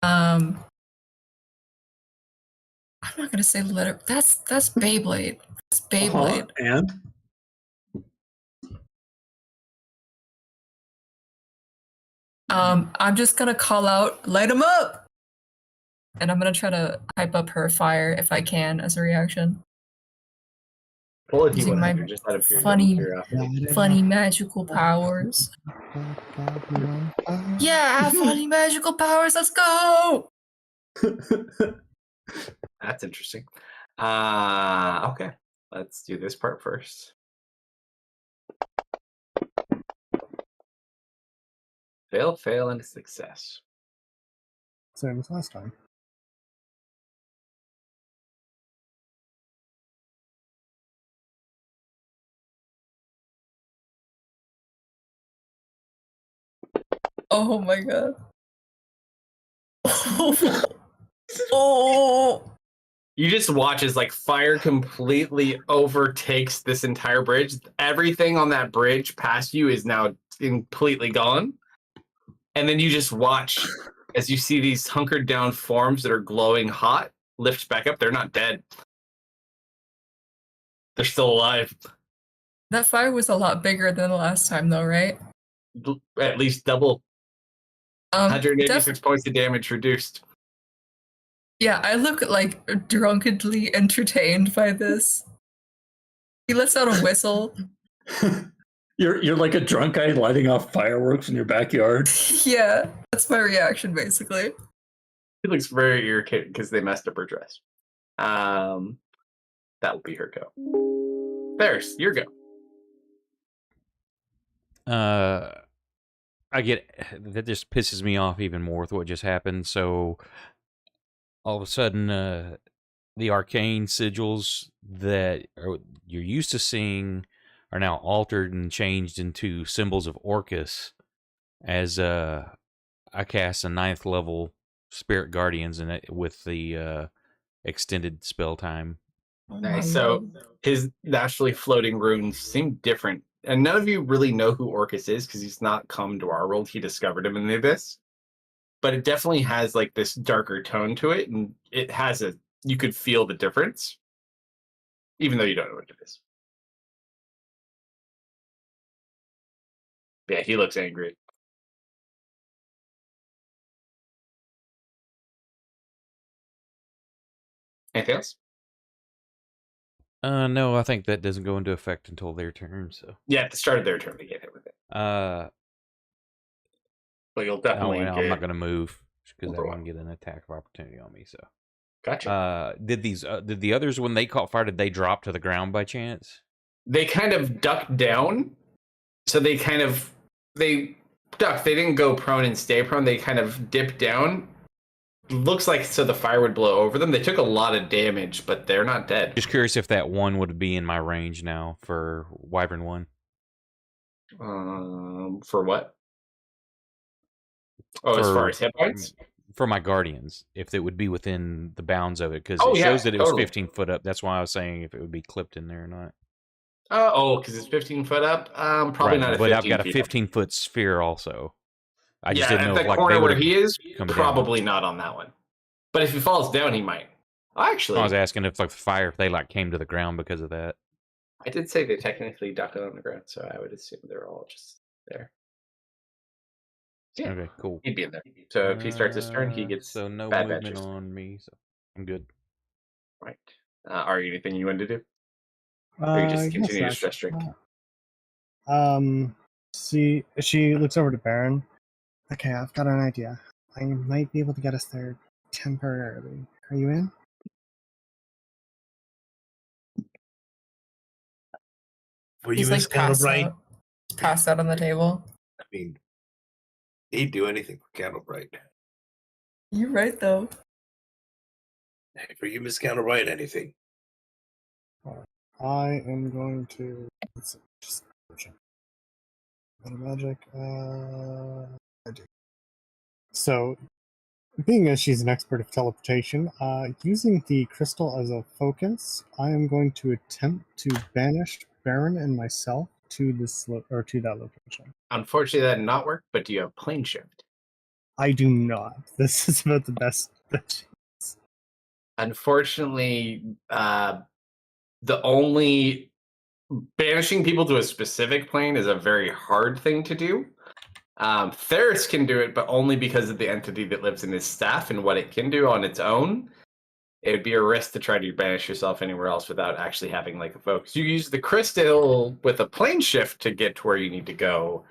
S2: I'm not gonna say the letter. That's Beyblade. That's Beyblade.
S5: And?
S2: I'm just gonna call out, light him up! And I'm gonna try to hype up her fire if I can as a reaction.
S7: Well, if you
S2: Using
S7: want
S2: my
S7: to just out of pure
S2: funny-
S7: curiosity.
S2: Funny magical powers. Yeah, funny magical powers, let's go!
S7: That's interesting. Okay. Let's do this part first. Fail, fail, and a success.
S4: Same as last time.
S2: Oh my god. Oh.
S7: You just watch as like fire completely overtakes this entire bridge. Everything on that bridge past you is now completely gone. And then you just watch as you see these hunkered down forms that are glowing hot lift back up. They're not dead. They're still alive.
S2: That fire was a lot bigger than the last time though, right?
S7: At least double. 186 points of damage reduced.
S2: Yeah, I look like drunkenly entertained by this. He lets out a whistle.
S5: You're like a drunk guy lighting off fireworks in your backyard.
S2: Yeah, that's my reaction basically.
S7: He looks very irritated because they messed up her dress. That will be her go. There's your go.
S3: I get that just pisses me off even more with what just happened. So all of a sudden, the arcane sigils that you're used to seeing are now altered and changed into symbols of Orcus as I cast a 9th level Spirit Guardians in it with the extended spell time.
S2: Oh
S7: Nice. So his naturally floating runes seem different. And none of you really know who Orcus is because he's not come to our world. He discovered him in the Abyss. But it definitely has like this darker tone to it. And it has you could feel the difference, even though you don't know what it is. Yeah, he looks angry. Anything else?
S3: No, I think that doesn't go into effect until their turn. So
S7: Yeah, at the start of their turn to get hit with it.
S3: uh,
S7: But you'll
S3: no,
S7: definitely
S3: I'm
S7: get.
S3: not gonna move because that
S7: Number
S3: one
S7: one.
S3: get an attack of opportunity on me. So
S7: Gotcha.
S3: did the others when they caught fire? Did they drop to the ground by chance?
S7: They kind of ducked down, so they ducked. They didn't go prone and stay prone. They kind of dipped down. Looks like so the fire would blow over them. They took a lot of damage, but they're not dead.
S3: Just curious if that one would be in my range now for Wyvern 1.
S7: For what? Oh, as far as hit points?
S3: For my Guardians, if it would be within the bounds of it, because
S7: Oh,
S3: it
S7: yeah,
S3: shows that it was
S7: totally.
S3: 15 foot up. That's why I was saying if it would be clipped in there or not.
S7: Because it's 15 foot up. Probably
S3: Right,
S7: not.
S3: but
S7: 15
S3: I've got a
S7: feet
S3: 15-foot sphere also. I just
S7: yeah,
S3: didn't
S7: at
S3: know if
S7: the
S3: like
S7: corner
S3: they
S7: where
S3: would
S7: he is,
S3: come
S7: probably
S3: down.
S7: not on that one. But if he falls down, he might. Actually,
S3: I was asking if like the fire, if they like came to the ground because of that.
S7: I did say they technically ducked on the ground, so I would assume they're all just there. Yeah,
S3: Okay, cool.
S7: he'd be in there. So if he starts his turn, he gets
S3: so no
S7: bad
S3: movement
S7: badges.
S3: on me, so I'm good.
S7: Right. Are you anything you wanted to do? Or you just continue to
S4: yes,
S7: stress drink?
S4: See, she looks over to Baron. Okay, I've got an idea. I might be able to get us there temporarily. Are you in?
S6: Were
S2: He's
S6: you
S2: like
S6: miscounted right?
S2: passed out on the table.
S6: I mean, he'd do anything for Candlebright.
S2: You're right, though.
S6: For you, Miss Candlebright, anything.
S4: I am going to. Let's see, just check. Magic. I do. So, being as she's an expert of teleportation, using the crystal as a focus, I am going to attempt to banish Baron and myself to this to that location.
S7: Unfortunately, that did not work. But do you have plane shift?
S4: I do not. This is about the best.
S7: Unfortunately, the only banishing people to a specific plane is a very hard thing to do. Theris can do it, but only because of the entity that lives in his staff and what it can do on its own. It would be a risk to try to banish yourself anywhere else without actually having like a focus. You use the crystal with a plane shift to get to where you need to go.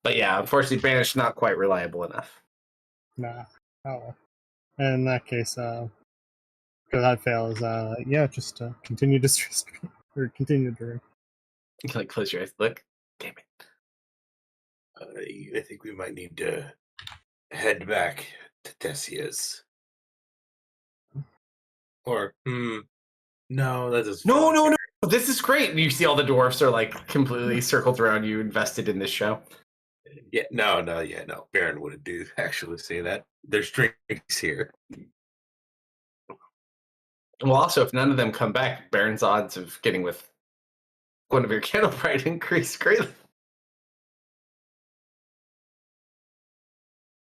S7: But yeah, unfortunately, banish not quite reliable enough.
S4: Nah. Oh well. In that case, because that fails, just continue to stress or continue to drink.
S7: You can like close your eyes. Look, damn
S6: it. I think we might need to head back to Tessia's. Or, no, that doesn't.
S7: No. This is great. You see all the dwarfs are like completely circled around you, invested in this show.
S6: Yeah, no. Baron wouldn't do actually say that. There's drinks here.
S7: Well, also, if none of them come back, Baron's odds of getting with one of your Candlebright increase greatly.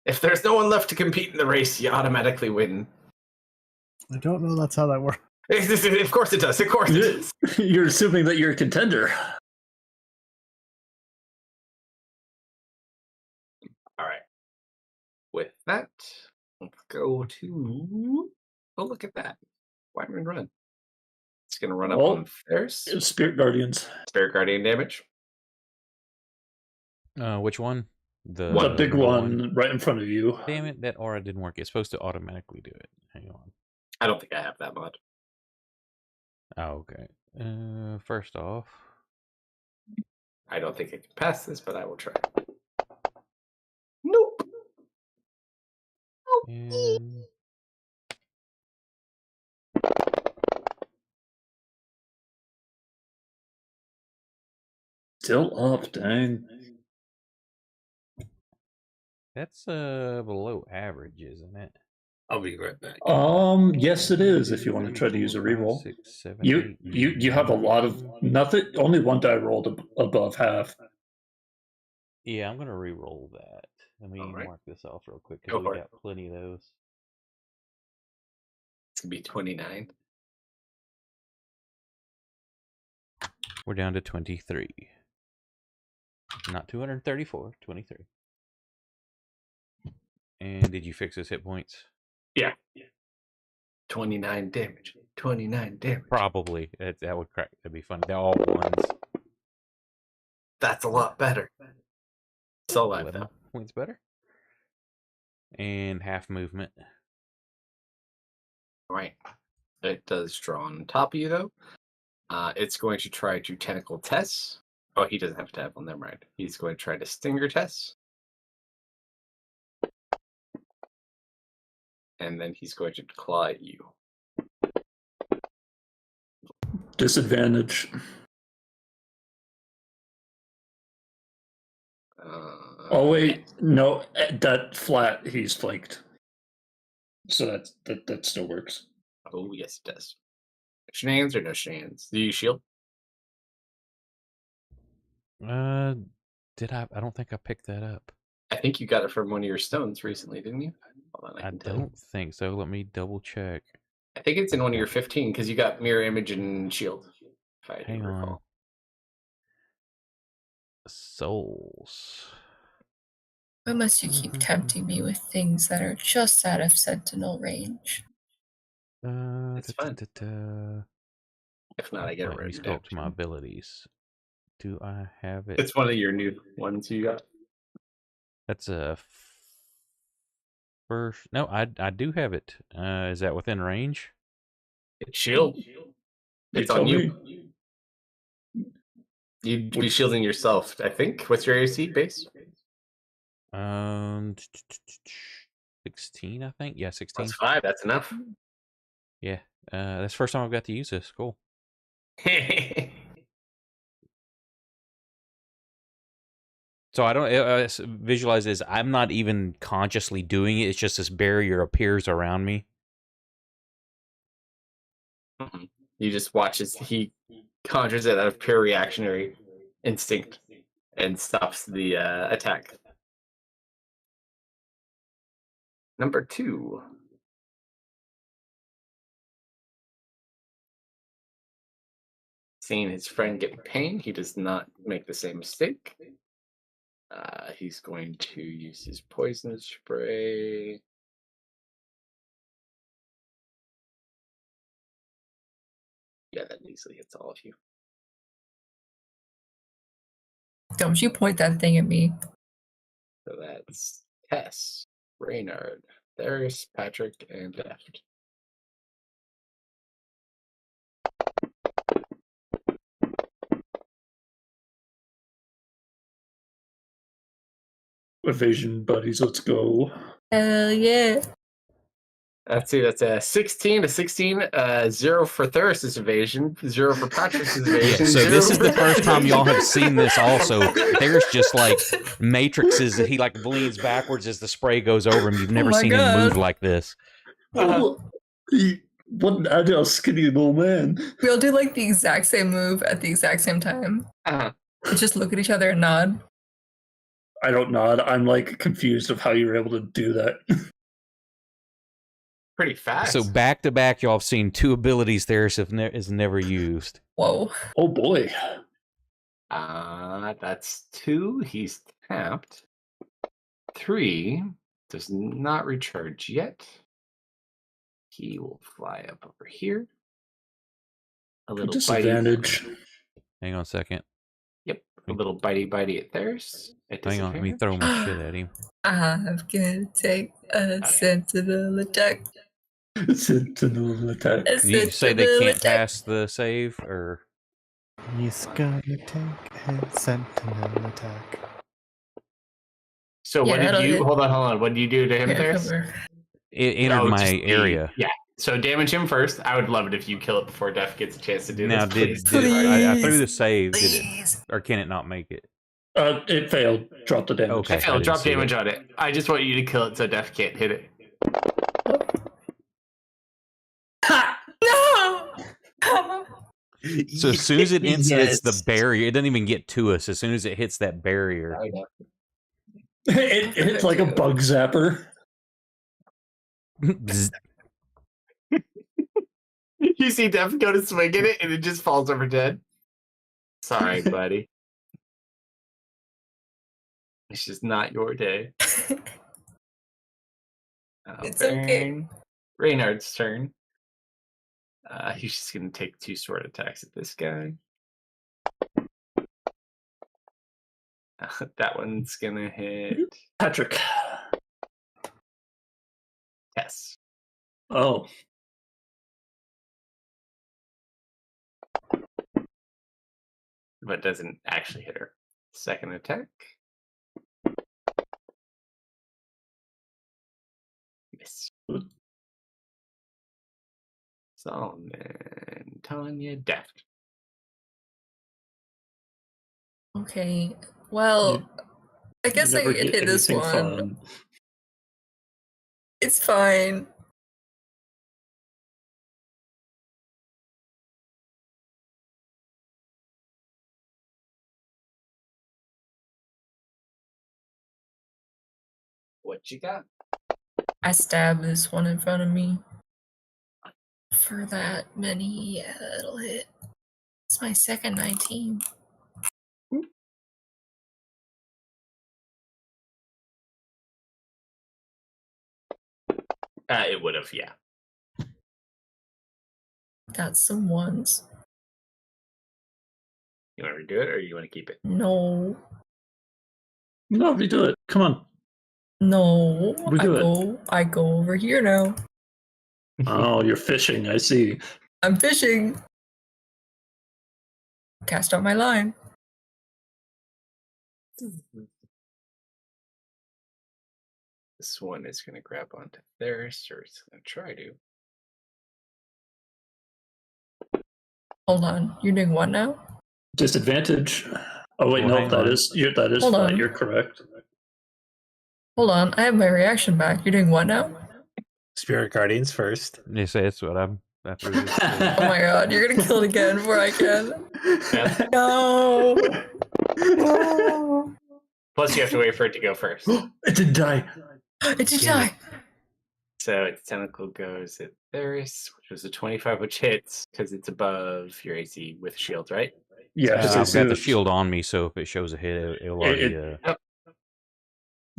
S7: If there's no one left to compete in the race, you automatically win.
S4: I don't know that's how that works.
S7: Of course it does. Of course it does.
S5: You're assuming that you're a contender.
S7: All right. With that, let's go to. Oh, look at that. Wyvern run. It's going to run up on Theris.
S5: Spirit Guardians.
S7: Spirit Guardian damage.
S3: Which one?
S5: The big one right in front of you.
S3: Damn it, that aura didn't work. It's supposed to automatically do it. Hang on.
S7: I don't think I have that mod.
S3: Oh, okay. First off,
S7: I don't think I can pass this, but I will try. Nope.
S3: and
S5: Still up, dang.
S3: that's below average, isn't it?
S6: I'll be right back.
S5: Yes, it is. If you want to try to use a reroll,
S3: 6, 7,
S5: you have a lot of nothing. Only one die rolled above half.
S3: Yeah, I'm gonna re-roll that. Let me mark this off real quick because we got plenty of those.
S7: It's gonna be 29.
S3: We're down to 23. Not 234, 23. And did you fix his hit points?
S7: Yeah. 29 damage. 29 damage.
S3: Probably. That would crack. That'd be funny. They're all ones.
S7: That's a lot better. So alive
S3: 11
S7: though.
S3: points better. And half movement.
S7: Right. It does draw on top of you though. It's going to try to tentacle Tess. Oh, he doesn't have to have one. Never mind. He's going to try to stinger Tess. And then he's going to claw at you.
S5: Disadvantage. Oh wait, no, that flat he's flanked. So that still works.
S7: Oh yes, it does. Shenanigans or no shenanigans? Do you shield?
S3: Did I? I don't think I picked that up.
S7: I think you got it from one of your stones recently, didn't you? Hold on,
S3: I
S7: can tell you.
S3: don't think so. Let me double check.
S7: I think it's in one of your 15 because you got mirror image and shield. If I
S3: Hang on.
S7: recall.
S3: Souls.
S2: Why must you keep tempting me with things that are just out of sentinel range?
S7: It's fine. If not, I get it
S3: Let me
S7: right.
S3: scroll up to my abilities. Do I have it?
S7: It's one of your new ones you got.
S3: That's a first. No, I do have it. Is that within range?
S7: It's shield. It's on you. You'd be shielding yourself, I think. What's your AC base?
S3: 16, I think. Yeah, 16.
S7: That's 5. That's enough.
S3: Yeah. That's the first time I've got to use this. Cool. So I don't visualize this. I'm not even consciously doing it. It's just this barrier appears around me.
S7: You just watch as he conjures it out of pure reactionary instinct and stops the attack. Number 2. Seeing his friend get pain, he does not make the same mistake. He's going to use his poison spray. Yeah, that easily hits all of you.
S2: Don't you point that thing at me.
S7: So that's Tess, Reynard, Darius, Patrick, and Deft.
S5: Evasion buddies, let's go.
S2: Hell yeah.
S7: Let's see, that's a 16 to 16. 0 for Thuris's evasion, 0 for Patrick's evasion.
S3: So
S7: 0
S3: this is
S7: for-
S3: the first time y'all have seen this also. There's just like matrices that he like leans backwards as the spray goes over him. You've never
S2: my
S3: seen him
S2: God.
S3: move like this.
S5: What an agile, skinny little man.
S2: We all do like the exact same move at the exact same time. We just look at each other and nod.
S5: I don't nod. I'm like confused of how you were able to do that.
S7: Pretty fast.
S3: So back to back, y'all have seen 2 abilities there is never used.
S2: Whoa.
S5: Oh boy.
S7: That's 2. He's tapped. 3 does not recharge yet. He will fly up over here. A little
S5: Disadvantage.
S3: Hang on a second.
S7: Yep, a little bitey at theirs.
S3: Hang on, let me throw my shit at him.
S2: I'm gonna take a sentinel attack.
S5: Sentinel attack.
S2: A
S3: Did you say they
S2: sentinel
S3: can't
S2: attack.
S3: pass the save, or
S4: He's gonna take a sentinel attack.
S7: So
S2: Yeah,
S7: what did
S2: that'll
S7: you?
S2: hit.
S7: Hold on. What did you do to him,
S2: Here,
S7: Theris?
S2: cover.
S3: it entered my
S7: just
S3: area?
S7: Yeah. So damage him first. I would love it if you kill it before Def gets a chance to do
S3: Now,
S7: this.
S3: did I threw the save? Did it,
S2: Please.
S3: or can it not make it?
S5: It failed. Drop the damage.
S3: Okay. I
S7: Fail,
S3: didn't
S7: drop
S3: see
S7: damage
S3: that.
S7: on it. I just want you to kill it so Def can't hit it.
S2: No!
S3: So as soon as it hits the barrier, it doesn't even get to us. As soon as it hits that barrier,
S7: I know.
S5: It's like a bug zapper.
S3: Bzz.
S7: You see Def go to swing at it and it just falls over dead. Sorry, buddy. It's just not your day.
S2: It's okay.
S7: Reynard's turn. He's just going to take 2 sword attacks at this guy. That one's going to hit
S5: Patrick.
S7: Tess.
S5: Oh.
S7: But doesn't actually hit her. Second attack. Miss. Solomon, Tanya, Deft.
S2: Okay. Well, I guess I
S5: never
S2: can
S5: get
S2: hit this
S5: anything
S2: one.
S5: fun.
S2: It's fine.
S7: What you got?
S2: I stab this one in front of me. For that many, yeah, it'll hit. It's my second 19.
S7: It would have, yeah.
S2: Got some ones.
S7: You want to redo it or you want to keep it?
S2: No.
S5: No, redo it. Come on.
S2: No.
S5: Redo it.
S2: I go over here now.
S5: Oh, you're fishing. I see.
S2: I'm fishing. Cast out my line.
S7: This one is going to grab onto theirs, or it's going to try to.
S2: Hold on. You're doing what now?
S5: Disadvantage. Oh wait,
S3: Well,
S5: no,
S3: hang
S5: that
S3: on.
S5: is
S2: Hold
S5: flat.
S2: on.
S5: You're correct.
S2: Hold on. I have my reaction back. You're doing what now?
S6: Spirit Guardians first.
S3: You say it's what I'm after this.
S2: Oh my god. You're gonna kill it again before I can. No. No.
S7: Plus, you have to wait for it to go first.
S5: It didn't die.
S2: It did die.
S7: So its tentacle goes at Theris, which was a 25, which hits because it's above your AC with shield, right?
S5: Yeah,
S3: Because
S5: because
S3: I've got the shield on me, so if it shows a hit, it'll already.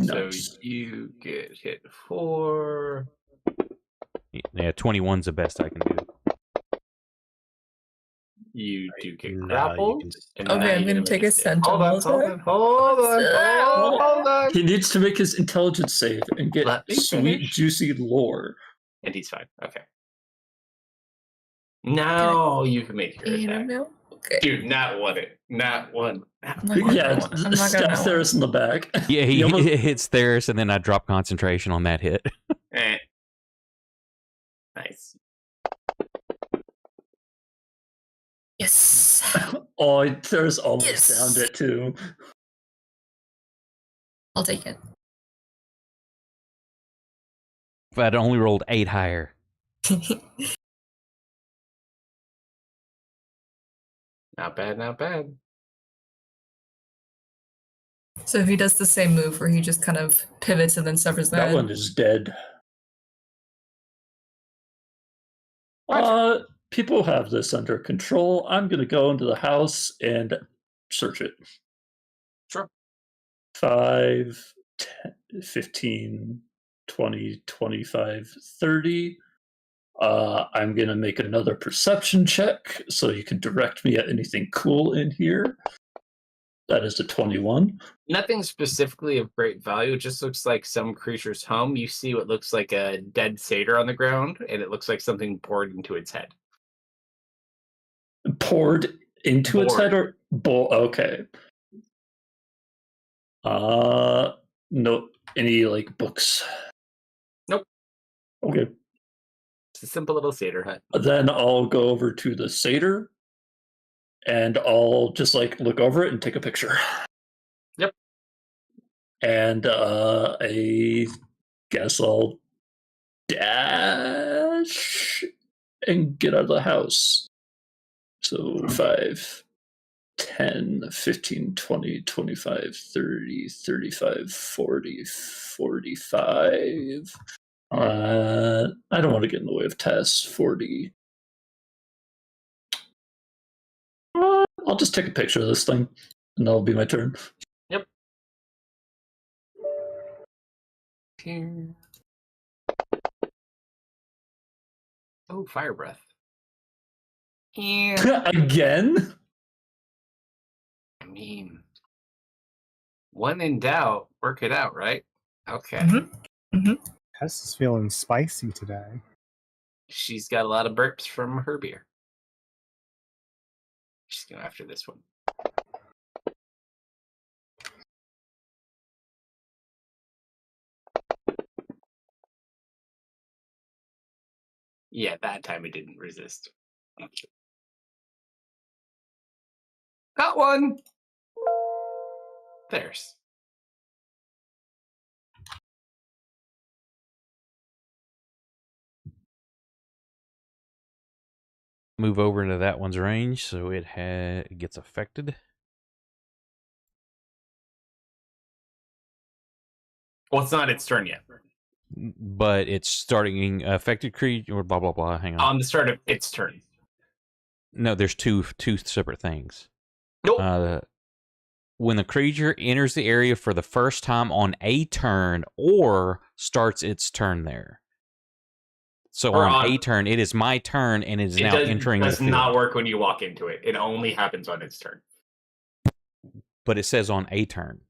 S7: So
S5: Nice.
S7: you get hit 4.
S3: Yeah, 21's the best I can do.
S7: You do get
S6: No,
S7: grappled.
S6: you can just-
S7: And
S2: Okay,
S7: now
S2: I'm
S7: you're
S2: gonna
S7: make
S2: take a
S7: save. Hold on,
S2: sentinel
S7: hold on, hold on, hold on.
S5: He needs to make his intelligence save and get
S7: Let me
S5: sweet,
S7: finish.
S5: juicy lore.
S7: And he's fine. Okay. Now you can make your
S2: You
S7: attack.
S2: know? Okay.
S7: Dude, not one it. Not one.
S2: I'm not gonna
S5: Yeah,
S2: know. I'm not
S5: stab
S2: gonna know.
S5: Theris in the back.
S3: Yeah, he
S5: almost-
S3: hits theirs, and then I drop concentration on that hit.
S7: Eh. Nice.
S2: Yes.
S5: Oh, Theris almost
S2: Yes.
S5: downed it too.
S2: I'll take it.
S3: If I'd only rolled 8 higher.
S7: Not bad, not bad.
S2: So if he does the same move where he just kind of pivots and then severs
S5: That
S2: that
S5: one is dead.
S7: What?
S5: People have this under control. I'm gonna go into the house and search it.
S7: Sure.
S5: 5, 10, 15, 20, 25, 30. I'm gonna make another perception check so you can direct me at anything cool in here. That is a 21.
S7: Nothing specifically of great value. It just looks like some creature's home. You see what looks like a dead satyr on the ground, and it looks like something poured into its head.
S5: Poured into its head or okay. No, any like books?
S7: Nope.
S5: Okay.
S7: It's a simple little satyr hut.
S5: Then I'll go over to the satyr and I'll just like look over it and take a picture.
S7: Yep.
S5: And I guess I'll dash and get out of the house. So 5, 10, 15, 20, 25, 30, 35, 40, 45. I don't want to get in the way of Tess. 40. I'll just take a picture of this thing, and that'll be my turn.
S7: Yep. Here. Oh, fire breath. Yeah.
S5: Again?
S7: I mean, when in doubt, work it out, right? Okay.
S4: Tess is feeling spicy today.
S7: She's got a lot of burps from her beer. She's going after this one. Yeah, that time it didn't resist. Got one! There's.
S3: Move over into that one's range, so it gets affected.
S7: Well, it's not its turn yet.
S3: But it's starting affected creature or blah blah blah. Hang on.
S7: On the start of its turn.
S3: No, there's two separate things.
S7: Nope.
S3: When the creature enters the area for the first time on a turn or starts its turn there. So
S7: Or
S3: on a turn, it is my turn and it is now entering the
S7: does
S3: field.
S7: not work when you walk into it. It only happens on its turn.
S3: But it says on a turn.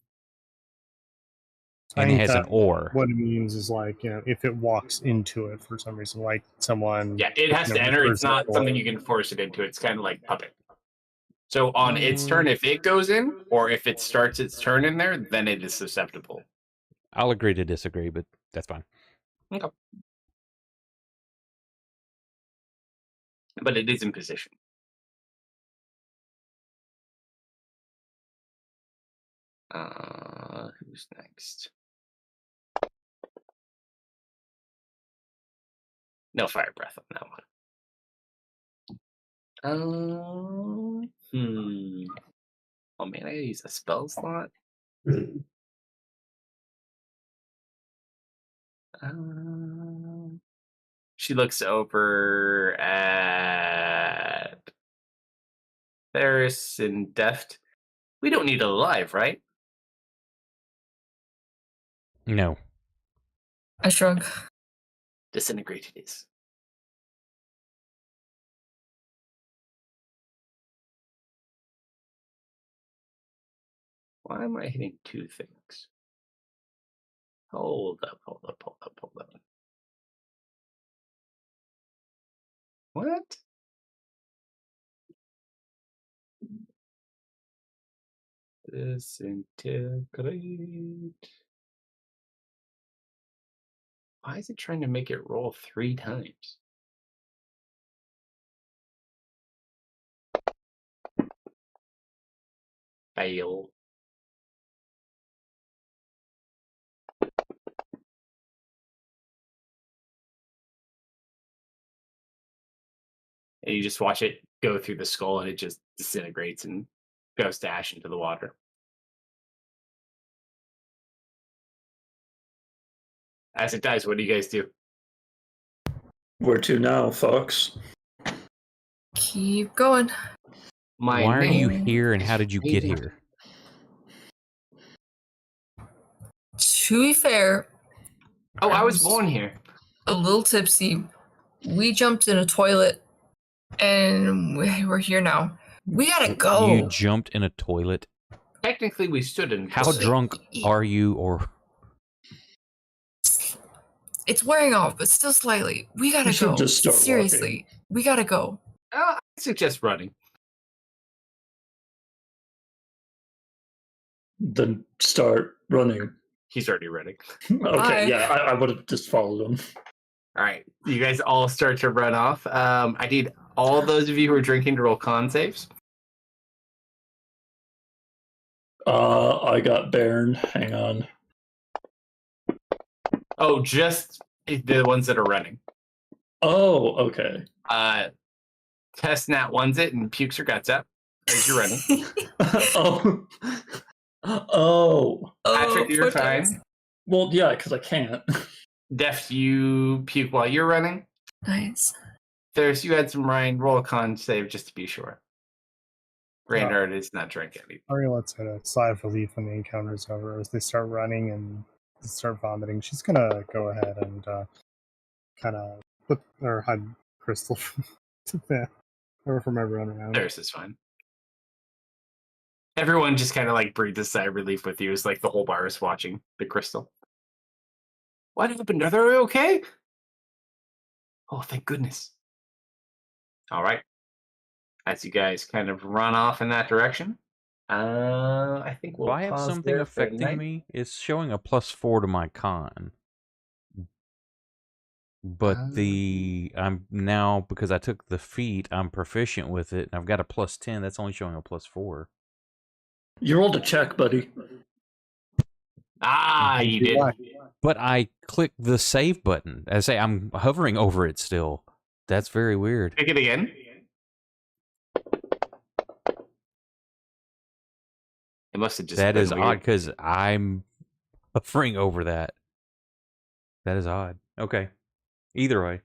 S4: I
S3: And it
S4: think
S3: has
S4: that
S3: an or.
S4: What it means is like, if it walks into it for some reason, like someone.
S7: Yeah, it has to enter. It's not something you can force it into. It's kind of like puppet. So on its turn, if it goes in, or if it starts its turn in there, then it is susceptible.
S3: I'll agree to disagree, but that's fine.
S7: Okay. But it is in position. Who's next? No fire breath on that one. Oh man, I gotta use a spell slot. She looks over at Ferris and Deft. We don't need it alive, right?
S3: No.
S2: I shrug.
S7: Disintegrate it is. Why am I hitting two things? Hold up. What? Disintegrate. Why is it trying to make it roll 3 times? Fail. And you just watch it go through the skull and it just disintegrates and goes to ash into the water. As it dies, what do you guys do?
S5: Where to now, Fox?
S2: Keep going.
S3: Why are you here and how did you get here?
S2: To be fair,
S7: Oh, I was born here.
S2: a little tipsy. We jumped in a toilet and we're here now. We gotta go.
S3: You jumped in a toilet?
S7: Technically, we stood in.
S3: How drunk are you, or...
S2: It's wearing off, but still slightly. We gotta
S5: We should
S2: go.
S5: just start
S2: Seriously, we gotta go.
S7: I suggest running.
S5: Then start running.
S7: He's already running.
S5: Okay,
S2: Bye.
S5: yeah, I would have just followed him.
S7: All right, you guys all start to run off. I need all those of you who are drinking to roll con saves.
S5: I got Baron. Hang on.
S7: Oh, just the ones that are running.
S5: Oh, okay.
S7: Test nat ones it and pukes her guts out as you're running.
S5: Oh. Oh.
S7: Patrick, you're
S2: poor
S7: fine.
S2: Dennis.
S5: Well, yeah, because I can't.
S7: Def, you puke while you're running.
S2: Nice.
S7: There's you had some Ryan. Roll a con save just to be sure. Reinhard is not drinking anything.
S4: Ari lets out a sigh of relief when the encounter's over. As they start running and start vomiting, she's gonna go ahead and kind of put or hide Crystal to the Or from everyone around.
S7: Theirs is fine. Everyone just kind of like breathes a sigh of relief with you as like the whole bar is watching the crystal. What happened? Are they okay? Oh, thank goodness. All right. As you guys kind of run off in that direction, I think
S3: Do
S7: we'll
S3: I have
S7: pause
S3: something
S7: there for
S3: affecting
S7: tonight.
S3: me? It's showing a +4 to my con. But I'm now, because I took the feat, I'm proficient with it, and I've got a +10. That's only showing a +4.
S5: You rolled a check, buddy.
S7: Ah, you did.
S3: But I clicked the save button. I say I'm hovering over it still. That's very weird.
S7: Pick it again. It must have just
S3: That
S7: been
S3: is
S7: weird.
S3: odd because I'm hovering over that. That is odd. Okay. Either way.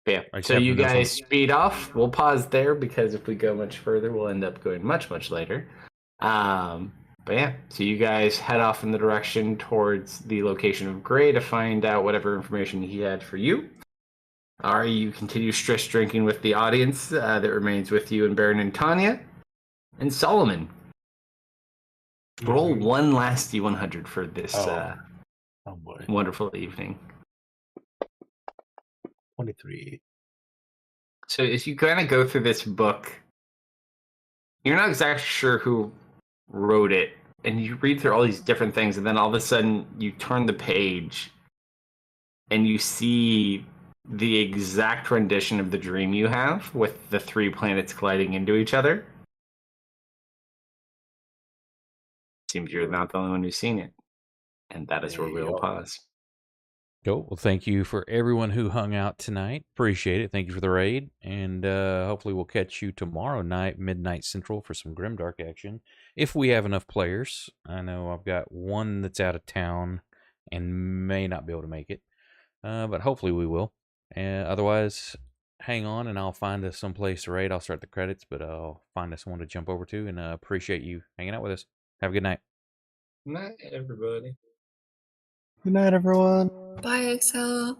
S7: Yeah.
S3: I just
S7: So
S3: happen
S7: you
S3: to know
S7: guys
S3: something.
S7: speed off. We'll pause there because if we go much further, we'll end up going much, much later. But yeah, so you guys head off in the direction towards the location of Gray to find out whatever information he had for you. Ari, you continue stress drinking with the audience that remains with you and Baron and Tanya. And Solomon, roll one last D100 for this
S6: Oh boy.
S7: wonderful evening.
S6: 23.
S7: So as you kind of go through this book, you're not exactly sure who wrote it, and you read through all these different things, and then all of a sudden you turn the page and you see the exact rendition of the dream you have with the 3 planets colliding into each other. Seems you're not the only one who's seen it. And that is where we'll pause.
S3: Cool. Well, thank you for everyone who hung out tonight. Appreciate it. Thank you for the raid. And hopefully we'll catch you tomorrow night, midnight central, for some Grimdark action. If we have enough players. I know I've got one that's out of town and may not be able to make it. But hopefully we will. Otherwise, hang on and I'll find us someplace to raid. I'll start the credits, but I'll find us one to jump over to. And appreciate you hanging out with us. Have a good night.
S7: Night, everybody.
S4: Good night, everyone.
S2: Bye, Excel.